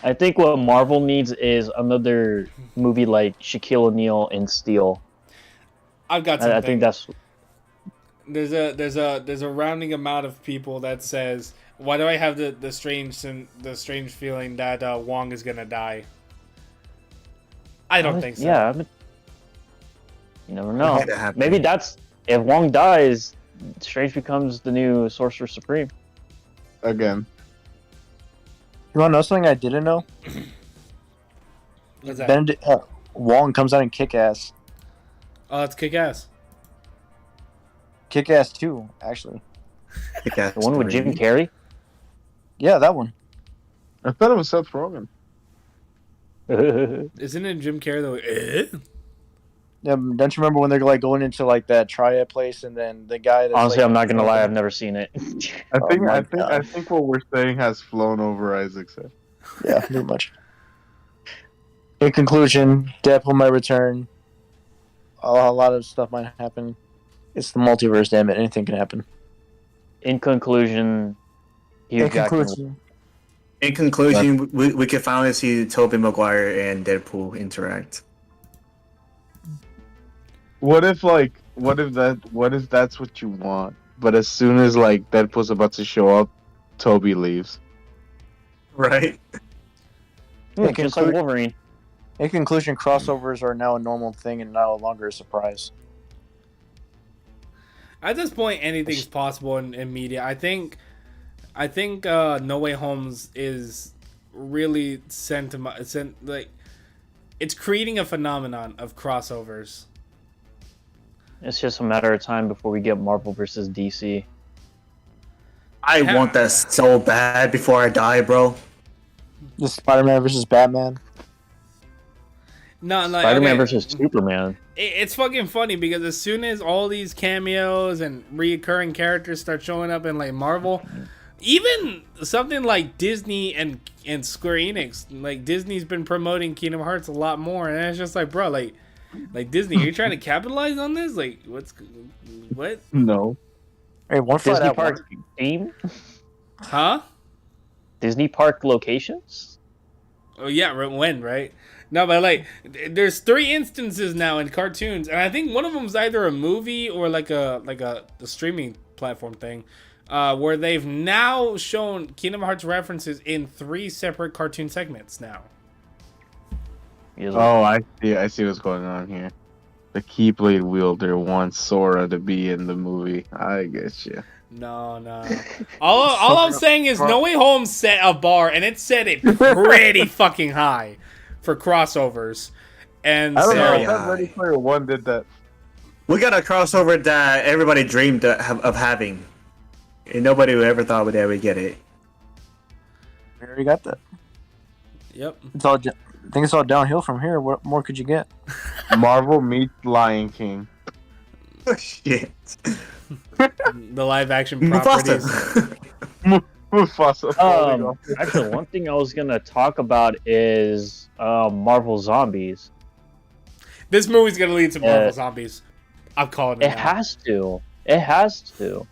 I think what Marvel needs is another movie like Shaquille O'Neal and Steel. I've got something. I think that's there's a rounding amount of people that says, why do I have the strange feeling that Wong is gonna die? I don't think so. Yeah, you never know. Might happen. Maybe that's if Wong dies, Strange becomes the new Sorcerer Supreme. Again, You wanna know something I didn't know? What's that? Benedict Wong comes out in Kick-Ass. Oh, it's kick ass. Kick-Ass 2, actually. The one with Jim Carrey. Yeah, that one. I thought it was Seth Rogen. Isn't it Jim Carrey though? Yeah, don't you remember when they're like going into like that triad place and then the guy that's Honestly, like, I'm not gonna lie, I've never seen it. I think my I think God. I think what we're saying has flown over Isaac's head. Yeah, pretty much. In conclusion, Deadpool might return. A lot of stuff might happen. It's the multiverse, damn it. Anything can happen. In conclusion, Hugh In Jackman. conclusion, In conclusion, we could finally see Tobey Maguire and Deadpool interact. What if that's what you want, but as soon as like Deadpool's about to show up, Toby leaves. Right? Just like Wolverine. in conclusion, crossovers are now a normal thing and no longer a surprise. At this point, anything's possible in media. I think No Way Homes is really it's creating a phenomenon of crossovers. It's just a matter of time before we get Marvel versus DC. I want that so bad before I die, bro. The Spider-Man versus Batman. No, like Spider-Man okay, versus Superman. It's fucking funny because as soon as all these cameos and reoccurring characters start showing up in like Marvel, Even something like Disney and Square Enix, like Disney's been promoting Kingdom Hearts a lot more, and it's just like, bro, like Disney, are you trying to capitalize on this? Like, what? No. Hey, one fight Disney out. Park theme? Huh? Disney Park locations? Oh yeah, when, right? No, but like, there's 3 instances now in cartoons, and I think one of them is either a movie or like a the streaming platform thing, where they've now shown Kingdom Hearts references in 3 separate cartoon segments now. Oh, I see. I see what's going on here. The Keyblade wielder wants Sora to be in the movie. I get you. No. All I'm saying is No Way Home set a bar, and it set it pretty fucking high for crossovers. And I don't know so, if that Ready Player One did that. We got a crossover that everybody dreamed of having, and nobody would ever thought would ever get it. We already got that. yep. I think it's all downhill from here. What more could you get? Marvel meets Lion King. Oh, shit. The live action properties. Mufasa. Actually, one thing I was gonna talk about is Marvel Zombies. This movie's gonna lead to Marvel Zombies. I'm calling it. It has to. It has to.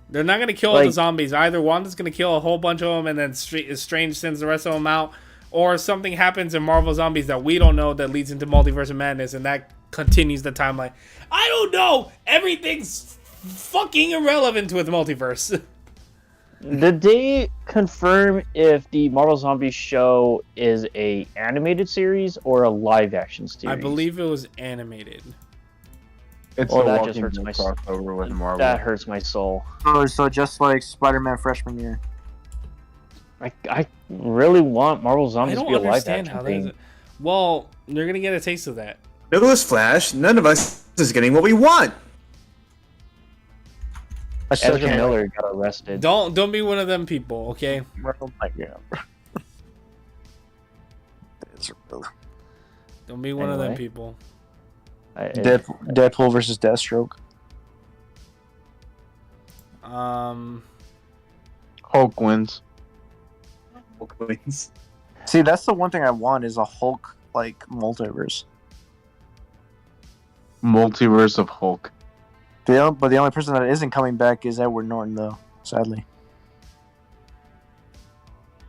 They're not gonna kill all the zombies. Either Wanda's gonna kill a whole bunch of them, and then Strange sends the rest of them out, or something happens in Marvel Zombies that we don't know that leads into Multiverse of Madness, and that continues the timeline. I don't know. Everything's fucking irrelevant with Multiverse. Did they confirm if the Marvel Zombies show is a animated series or a live action series? I believe it was animated. It's Oh, a that Walking just hurts Dead my crossover with Marvel. That hurts my soul. So just like Spider-Man freshman year. I really want Marvel I Zombies to don't be a live understand action how thing. that is. Well, you're gonna get a taste of that. Newsflash, none of us is getting what we want. I still Ezra can't. Miller got arrested. Don't be one of them people, okay? Oh my god. Don't be one of them Anyway. people. Deadpool versus Deathstroke. Hulk wins. See, that's the one thing I want is a Hulk like multiverse. Multiverse of Hulk. But the only person that isn't coming back is Edward Norton, though. Sadly.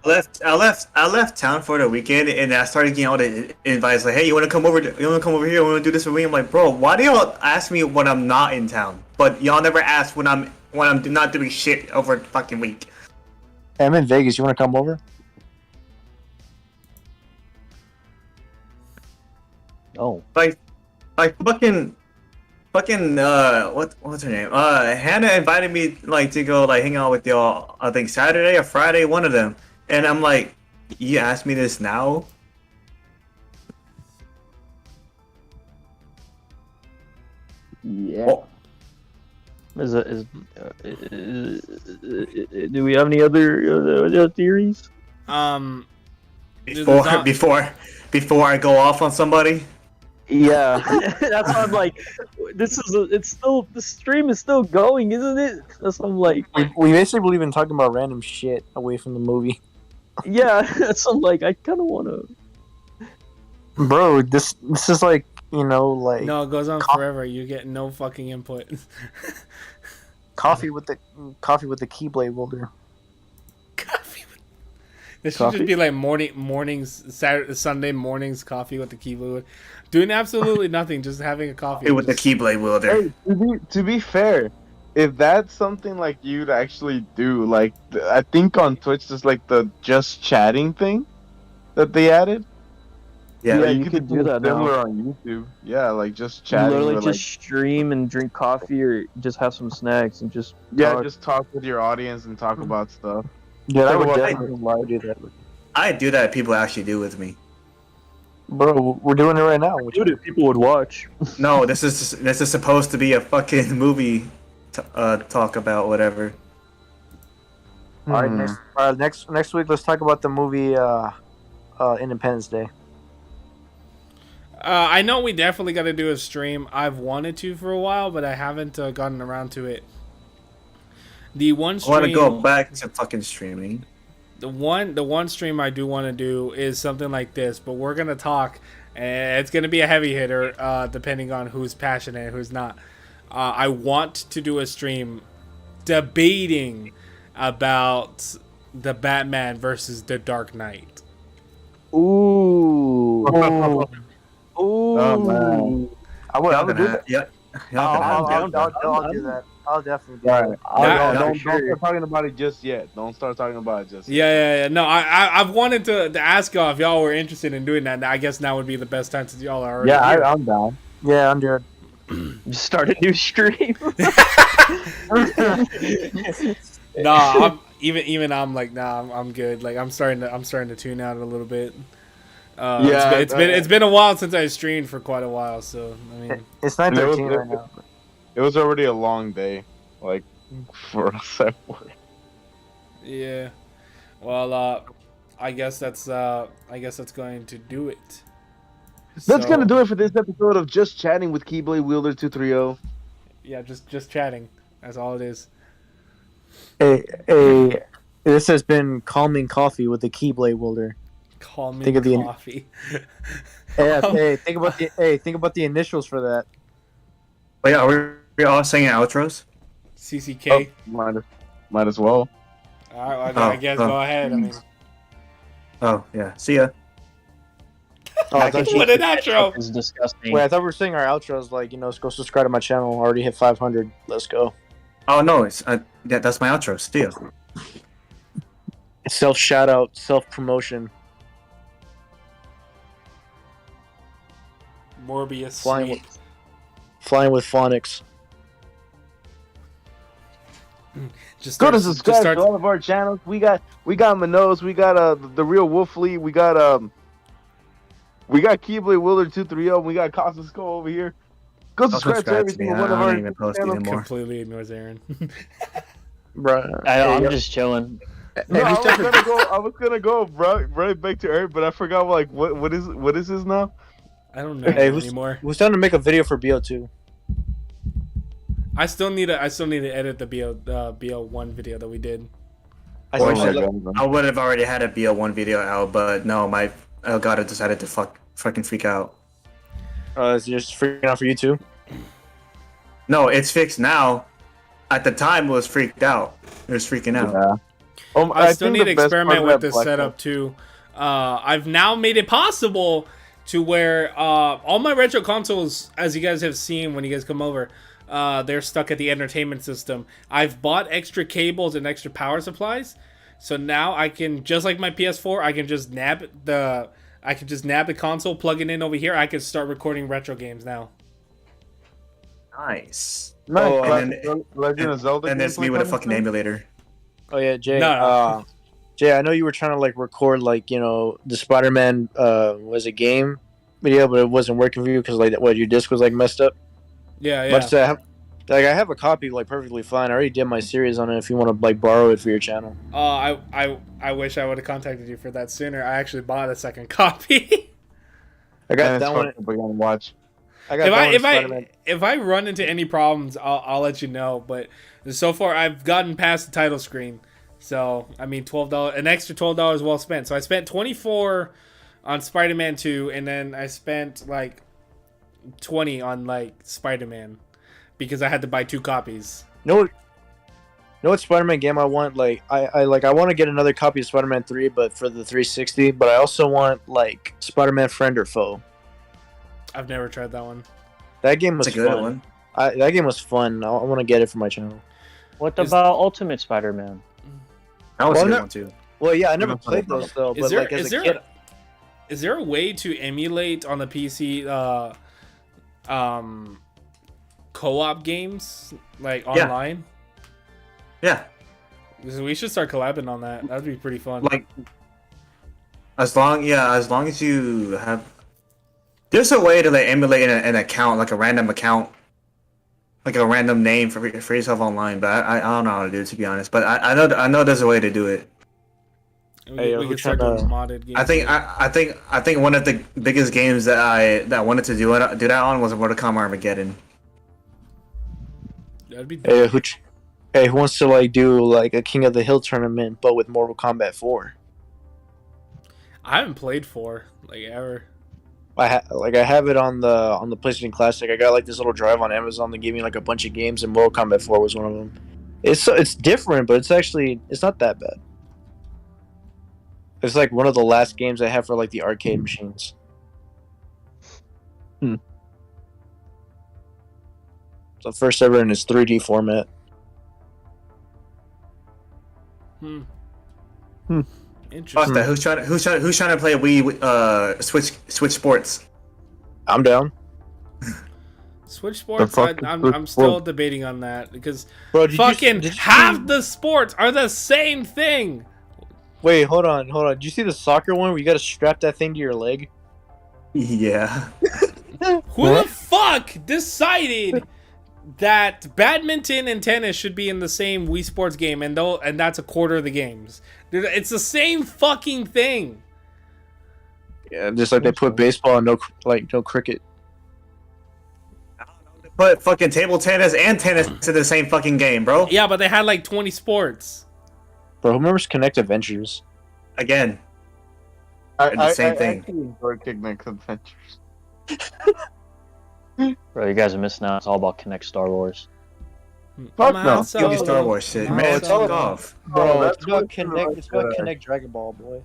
I left town for the weekend, and I started getting all the invites like, "Hey, you want to come over? You want to come over here? You want to do this with me?" I'm like, "Bro, why do y'all ask me when I'm not in town, but y'all never ask when I'm not doing shit over a fucking week?" Hey, I'm in Vegas. You want to come over? Oh, Like fucking what's her name? Hannah invited me like to go like hang out with y'all. I think Saturday or Friday, one of them. And I'm like, you asked me this now? yeah. Oh. Do we have any other theories? Before I go off on somebody. Yeah, that's why I'm like, the stream is still going, isn't it? That's why I'm like, We basically believe in talking about random shit away from the movie. yeah, that's why I'm like, I kind of want to. Bro, this is like, like No, it goes on forever. You get no fucking input. coffee with the Keyblade wielder. This should just be like mornings, Sunday mornings coffee with the keyboard, doing absolutely nothing, just having a coffee With the Keyblade wielder. Hey, to be fair, if that's something like you'd actually do, like I think on Twitch there's like the just chatting thing that they added. Yeah, you could do that now. similar on YouTube. Yeah, like just You chatting. literally or, just stream and drink coffee or just have some snacks and just talk. just talk with your audience and talk about stuff. Yeah, I would Well, definitely lie to do that. I do that. People actually do with me. Bro, we're doing it right now. Dude, if people would watch. No, this is supposed to be a fucking movie. Talk about whatever. All right, next week let's talk about the movie Independence Day. I know we definitely got to do a stream. I've wanted to for a while, but I haven't gotten around to it. The one I want to go stream, back to fucking streaming. the one stream I do want to do is something like this, but we're gonna talk. And it's gonna be a heavy hitter, depending on who's passionate and who's not. I want to do a stream debating about the Batman versus the Dark Knight. Ooh. Ooh. Oh, man. I would do that. Yeah. I'll do that. I'll definitely do Right. that. Don't Sure. start talking about it just yet. Don't start talking about it just yet. Yeah. No, I've wanted to ask y'all if y'all were interested in doing that. I guess now would be the best time since y'all are already here. I'm down. Yeah, I'm doing. Just start a new stream. No, I'm even I'm like, nah, I'm good. Like I'm starting to tune out a little bit. It's been a while since I streamed for quite a while, so I mean, It's 9:13 right now. It was already a long day, like for us at work. yeah. Well, I guess that's going to do it. That's So, gonna do it for this episode of Just Chatting with Keyblade Wielder 230. Yeah, just chatting. That's all it is. This has been Calming Coffee with the Keyblade Wielder. Call me Think of the- coffee. Think about the initials for that. But yeah, are we all singing outros? CCK. Might as well. All right, well, I guess go ahead. I mean, Oh yeah. See ya. Oh, I thought what an outro! It's disgusting. Wait, I thought we were saying our outros. Like, go subscribe to my channel. Already hit 500. Let's go. Oh no, it's that's my outro. See ya. Self shout out, self promotion. Morbius. Flying Sweet. with phonics. Just Go to start- subscribe just start- to all of our channels. We got Manos, we got the Real Wolf Fleet, we got Keyblade Wielder 230, and we got Cosmic Skull over here. Go Don't subscribe to every to me. single I one of don't our even post channels. anymore. completely ignores Aaron. Bruh. I'm just chilling. No, I was gonna go right back to Eric, but I forgot what is this now? I don't know Hey, anymore. Who's down to make a video for BO2? I still need to edit the BL1 video that we did. I Or still should- like- I would have already had a BL1 video out, but no, my Elgato decided to fucking freak out. it's just freaking out for you too. No, it's fixed now. At the time, it was freaked out. It was freaking out. Yeah. I still think need the to best experiment part with of that this Black setup too. I've now made it possible to where all my retro consoles, as you guys have seen when you guys come over, they're stuck at the entertainment system. I've bought extra cables and extra power supplies, so now I can, just like my PS4, I can just nab the console, plug it in over here. I can start recording retro games now. Nice. Nice. and then- Legend of Zelda. And that's me gameplay with a coming fucking soon? emulator. Oh yeah, Jay. No. Jay, I know you were trying to record the Spider-Man was a game video, but it wasn't working for you because your disc was messed up. Yeah. But I have a copy perfectly fine. I already did my series on it. If you want to borrow it for your channel. I wish I would have contacted you for that sooner. I actually bought a second copy. I got And that it's one. fucking- we're gonna watch. I got that one. Spider-Man. If I run into any problems, I'll let you know. But so far, I've gotten past the title screen. So I mean, an extra $12 well spent. So I spent $24 on Spider-Man 2, and then I spent $20 on Spider-Man because I had to buy 2 copies. Know what Spider-Man game I want? I want to get another copy of Spider-Man 3, but for the 360. But I also want Spider-Man Friend or Foe. I've never tried that one. That game was That's a good fun. one. That game was fun. I want to get it for my channel. What Is- about Ultimate Spider-Man? That was Well, a good no- one too. Well, yeah, I never No, played no, those though. Is But there as is a there kid, is there a way to emulate on the PC co-op games online? Yeah, We should start collabing on that. That'd be pretty fun. as long as you have. There's a way to emulate an account, a random account, a random name for yourself online. But I don't know how to do it, to be honest. But I know there's a way to do it. we could start doing modded games. I think one of the biggest games that I wanted to do that on was Mortal Kombat Armageddon. That'd be Hey, Hey, who wants to like do like a King of the Hill tournament, but with Mortal Kombat 4? I haven't played 4 like ever. I have it on the PlayStation Classic. I got like this little drive on Amazon that gave me like a bunch of games, and Mortal Kombat 4 was one of them. It's different, but it's not that bad. It's like one of the last games I have for like the arcade machines. So first ever in its 3D format. Interesting. Fuck that. Who's trying to play Wii Switch Sports? I'm down. Switch sports, fucking I'm Switch still Sports. debating on that because Bro, fucking half the sports are the same thing. Wait, hold on. Did you see the soccer one where you gotta strap that thing to your leg? Yeah. Who the fuck decided that badminton and tennis should be in the same Wii Sports game, and that's a quarter of the games? Dude, it's the same fucking thing. Yeah, just like they put baseball and no cricket. Put fucking table tennis and tennis to the same fucking game, bro. Yeah, but they had like 20 sports. Bro, who remembers Connect Adventures? Again. I, the same thing. I actually enjoyed Kingdom Adventures. Bro, you guys are missing out. It's all about Connect Star Wars. Fuck Come no. on, Give me Solo. Star Wars shit, Come man. on, Fuck Solo. off. Bro, that's it's about what- Connect. It's about Connect Dragon Ball, boy.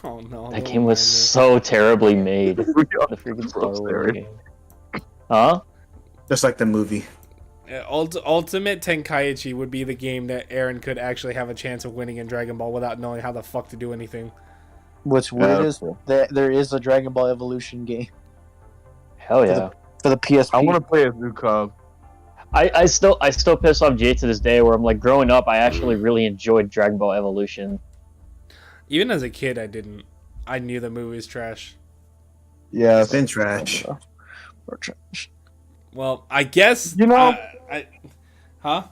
Oh no. That don't game was remind so terribly made. The freaking Star Gross, Wars Aaron. game. Huh? Just like the movie. me. Ultimate Tenkaichi would be the game that Aaron could actually have a chance of winning in Dragon Ball without knowing how the fuck to do anything. What's weird Yeah. is that there is a Dragon Ball Evolution game Hell yeah. for the PSP. I want to play as Zukov. I still piss off Jay to this day where I'm like, growing up I actually really enjoyed Dragon Ball Evolution. Even as a kid, I didn't. I knew the movie was trash. Yeah, It's been trash. Or trash. Well, I guess You know- huh?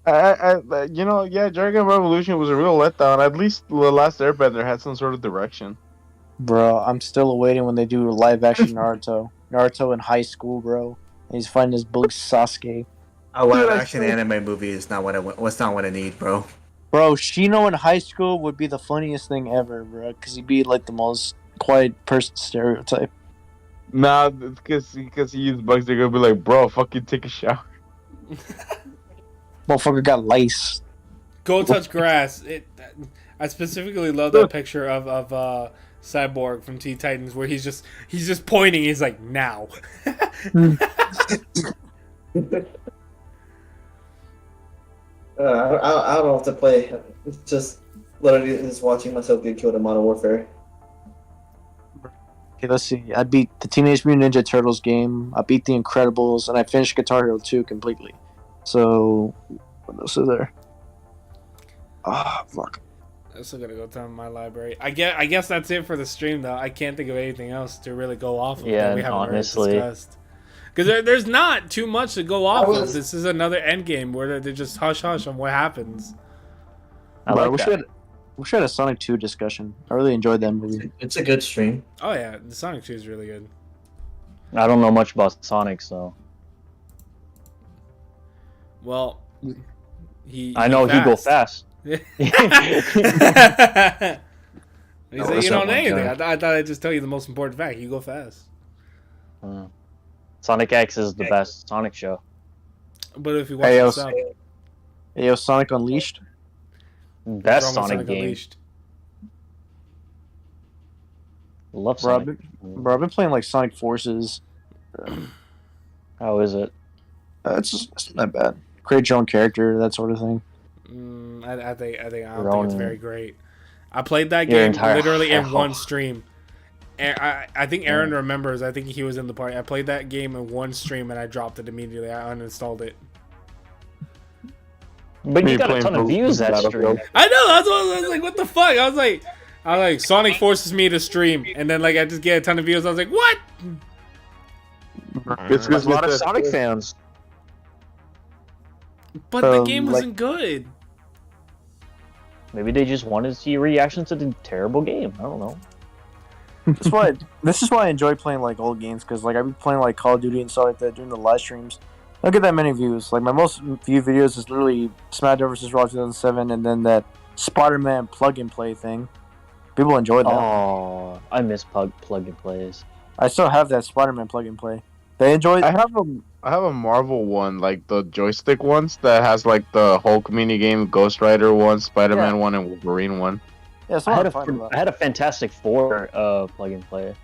yeah, Dragon Revolution was a real letdown. At least the last Airbender had some sort of direction. Bro, I'm still awaiting when they do a live action Naruto. Naruto in high school, bro. And he's fighting his bug Sasuke. A live Dude, I action still- anime movie is not what I need, bro. Bro, Shino in high school would be the funniest thing ever, bro. Because he'd be like the most quiet person stereotype. Nah, because he used bugs. They're gonna be like, bro, fucking take a shower. Motherfucker got lice. Go touch grass. I specifically love that picture of Cyborg from Teen Titans where he's just pointing. He's like, now. I don't know what to play. It's just literally just watching myself get killed in Modern Warfare. Okay, let's see. I beat the Teenage Mutant Ninja Turtles game. I beat the Incredibles, and I finished Guitar Hero 2 completely. So, what else is there? Ah, fuck. I'm still gonna go down my library. I guess that's it for the stream, though. I can't think of anything else to really go off of Yeah, that we haven't honestly. already discussed. Because there's not too much to go off of. was- This is another end game where they're just hush hush on what happens. I Bro, like we that. should have a Sonic 2 discussion. I really enjoyed that movie. It's a good stream. Oh yeah, the Sonic 2 is really good. I don't know much about Sonic, so Well, he I know he go fast. he No, said you that's don't know not my anything. guy. I thought I'd just tell you the most important fact. You go fast. Sonic X is the best Sonic show. But if you watch Hey, this yo, up, Hey, yo, Sonic Unleashed. Best wrong with Sonic game. Unleashed? Love Bro, Sonic. I've been playing like Sonic Forces. How is it? It's not bad. Create your own character, that sort of thing. I think I don't Your think it's own- very great. I played that Your game entire- literally in one stream. And I think Aaron remembers. I think he was in the party. I played that game in one stream and I dropped it immediately. I uninstalled it. But Me you got a playing ton of views that Battlefield. stream. I know. That's what I was like. What the fuck? I was like, Sonic forces me to stream, and then like I just get a ton of views. I was like, what? It's There's a lot of the- Sonic fans. But the Um, game like- wasn't good. Maybe they just wanted to see reactions to the terrible game. I don't know. This is why I enjoy playing like old games, because like I've been playing like Call of Duty and stuff like that during the live streams, I don't get that many views. Like my most viewed videos is literally SmackDown vs. Raw 2007, and then that Spider-Man plug and play thing. People enjoyed that. Oh, I miss plug and plays. I still have that Spider-Man plug and play. They enjoyed. I have a Marvel one, like the joystick ones that has like the Hulk mini game, Ghost Rider one, Spider-Man one, and Wolverine one. Yeah, so I had a Fantastic Four plug and play.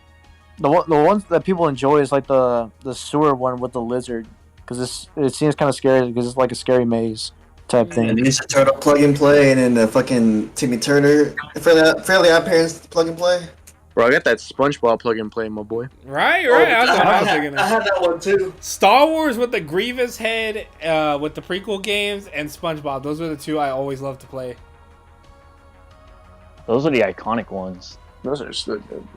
the ones that people enjoy is like the sewer one with the lizard, because it seems kind of scary because it's like a scary maze type And thing. Ninja Turtle plug and play, and then the fucking Timmy Turner Fairly Odd Parents plug and play. Bro, I got that SpongeBob plug and play, my boy. Right. Oh, I was thinking I that. had that one too. Star Wars with the Grievous head, with the prequel games, and SpongeBob. Those are the two I always love to play. Those are the iconic ones. Those are so good,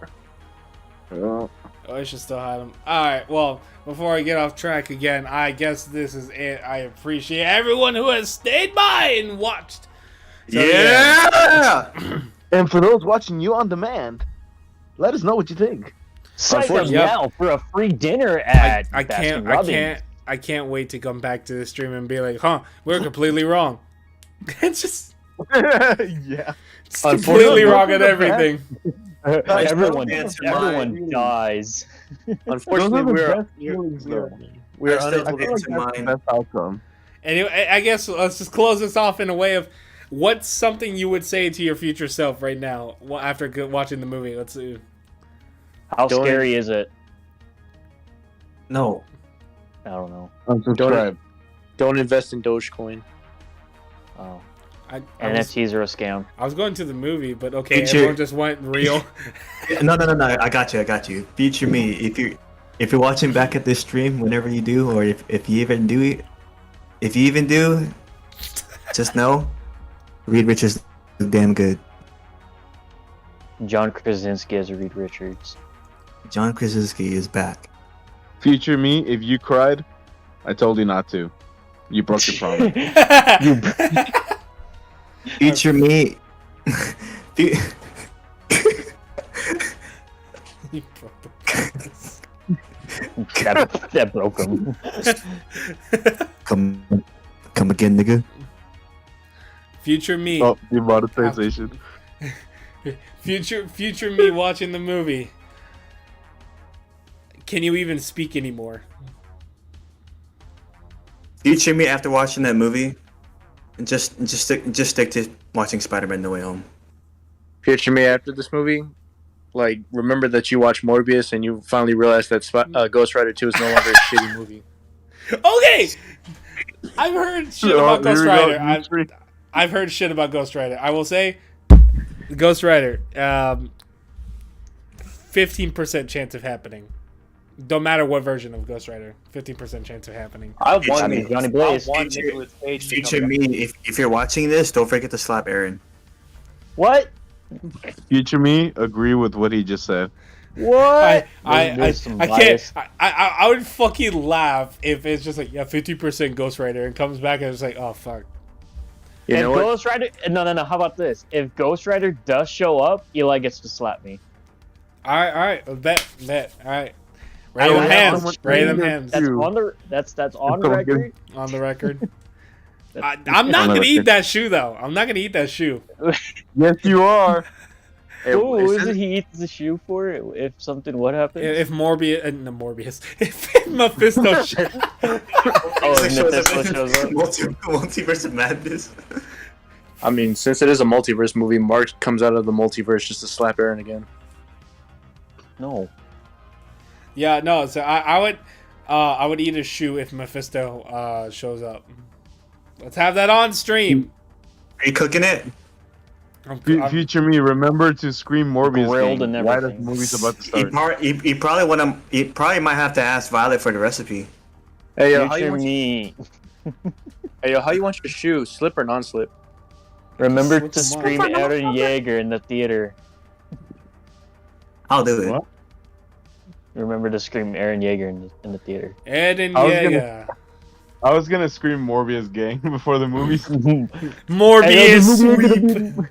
bro. Oh, I should still have them. Alright, well, before I get off track again, I guess this is it. I appreciate everyone who has stayed by and watched. So, And for those watching you on demand, let us know what you think. Sign up Unfortunately- now for a free dinner at I can't wait to come back to the stream and be like, huh, we're completely wrong. It's just Yeah. it's completely wrong at everything. Everyone mine. dies. Unfortunately, Those are the we're best feelings, though. we're I still unable get to to mine. Best outcome. Anyway, I guess let's just close this off in a way of what's something you would say to your future self right now after watching the movie. Let's see. How Don't- scary is it? No. I don't know. Unsubscribe. Don't invest in Dogecoin. Oh, I was, NFTs are a scam. I was going to the movie, but okay, Future- everyone just went real. No. I got you. Future me, if you're watching back at this stream, whenever you do, or if you even do, just know, Reed Richards is damn good. John Krasinski as Reed Richards. John Krasinski is back. Future me, if you cried, I told you not to. You broke your promise. Future me. Fu- You broke the promise. that broke him. come again, nigga. Future me. Oh, demonetization. Future me watching the movie. Can you even speak anymore? Future me after watching that movie, and just stick to watching Spider-Man: No Way Home. Future me after this movie, like remember that you watched Morbius and you finally realized that Ghost Rider 2 is no longer a shitty movie. Okay, I've heard shit about Ghost Here we go. Rider. I've heard shit about Ghost Rider. I will say, Ghost Rider, 15% chance of happening. Don't matter what version of Ghost Rider, 15% chance of happening. I Future want me. Johnny Blaze. Nicolas Cage to Future come back. me, if you're watching this, don't forget to slap Aaron. What? Future me, agree with what he just said. What? I There's some can't. bias. I would fucking laugh if it's just like 50% Ghost Rider and comes back and it's like, oh fuck. You if know what? Ghost Rider, no. How about this? If Ghost Rider does show up, Eli gets to slap me. All right, bet. All right, raise them hands. Raise them hands That's on the. That's on Someone record. on the record. I'm not gonna eat that shoe though. I'm not gonna eat that shoe. Yes, you are. Who is it he eats the shoe for? If something what happens? If Morbius, no Morbius, if Mephisto, Oh, if Mephisto shows up. Multiverse of Madness. I mean, since it is a multiverse movie, Mark comes out of the multiverse just to slap Aaron again. No. yeah, no. So I would eat a shoe if Mephisto shows up. Let's have that on stream. Are you cooking it? Future me, remember to scream Morbius Grilled game and right as everything. the movie's about to start. You probably might have to ask Violet for the recipe. Hey, yo, how you Future want me. how you want your shoe? Slip or non-slip? Remember Slip to them on. scream Aaron Yeager in the theater. I'll do it. What? Remember to scream Aaron Yeager in the theater. Ed and I was yeah. I was gonna scream Morbius gang before the movie. Morbius sweep.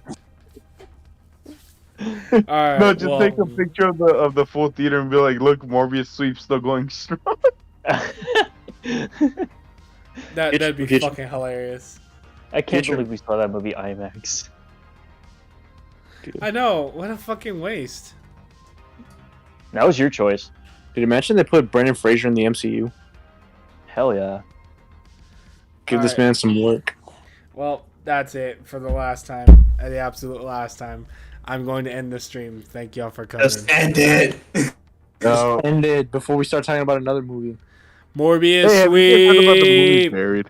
All right. No, just well, take a picture of the full theater and be like, "Look, Morbius sweep still going strong." That'd be Get- fucking hilarious. I can't Get your- believe we saw that movie IMAX. I know. What a fucking waste. That was your choice. Did you mention they put Brendan Fraser in the MCU? Hell yeah. Give this Alright. man some work. Well, that's it for the last time. The absolute last time. I'm going to end the stream. Thank y'all for coming. Just end it. Ended before we start talking about another movie. Morbius Hey, we can't talk about the movies sweep. buried.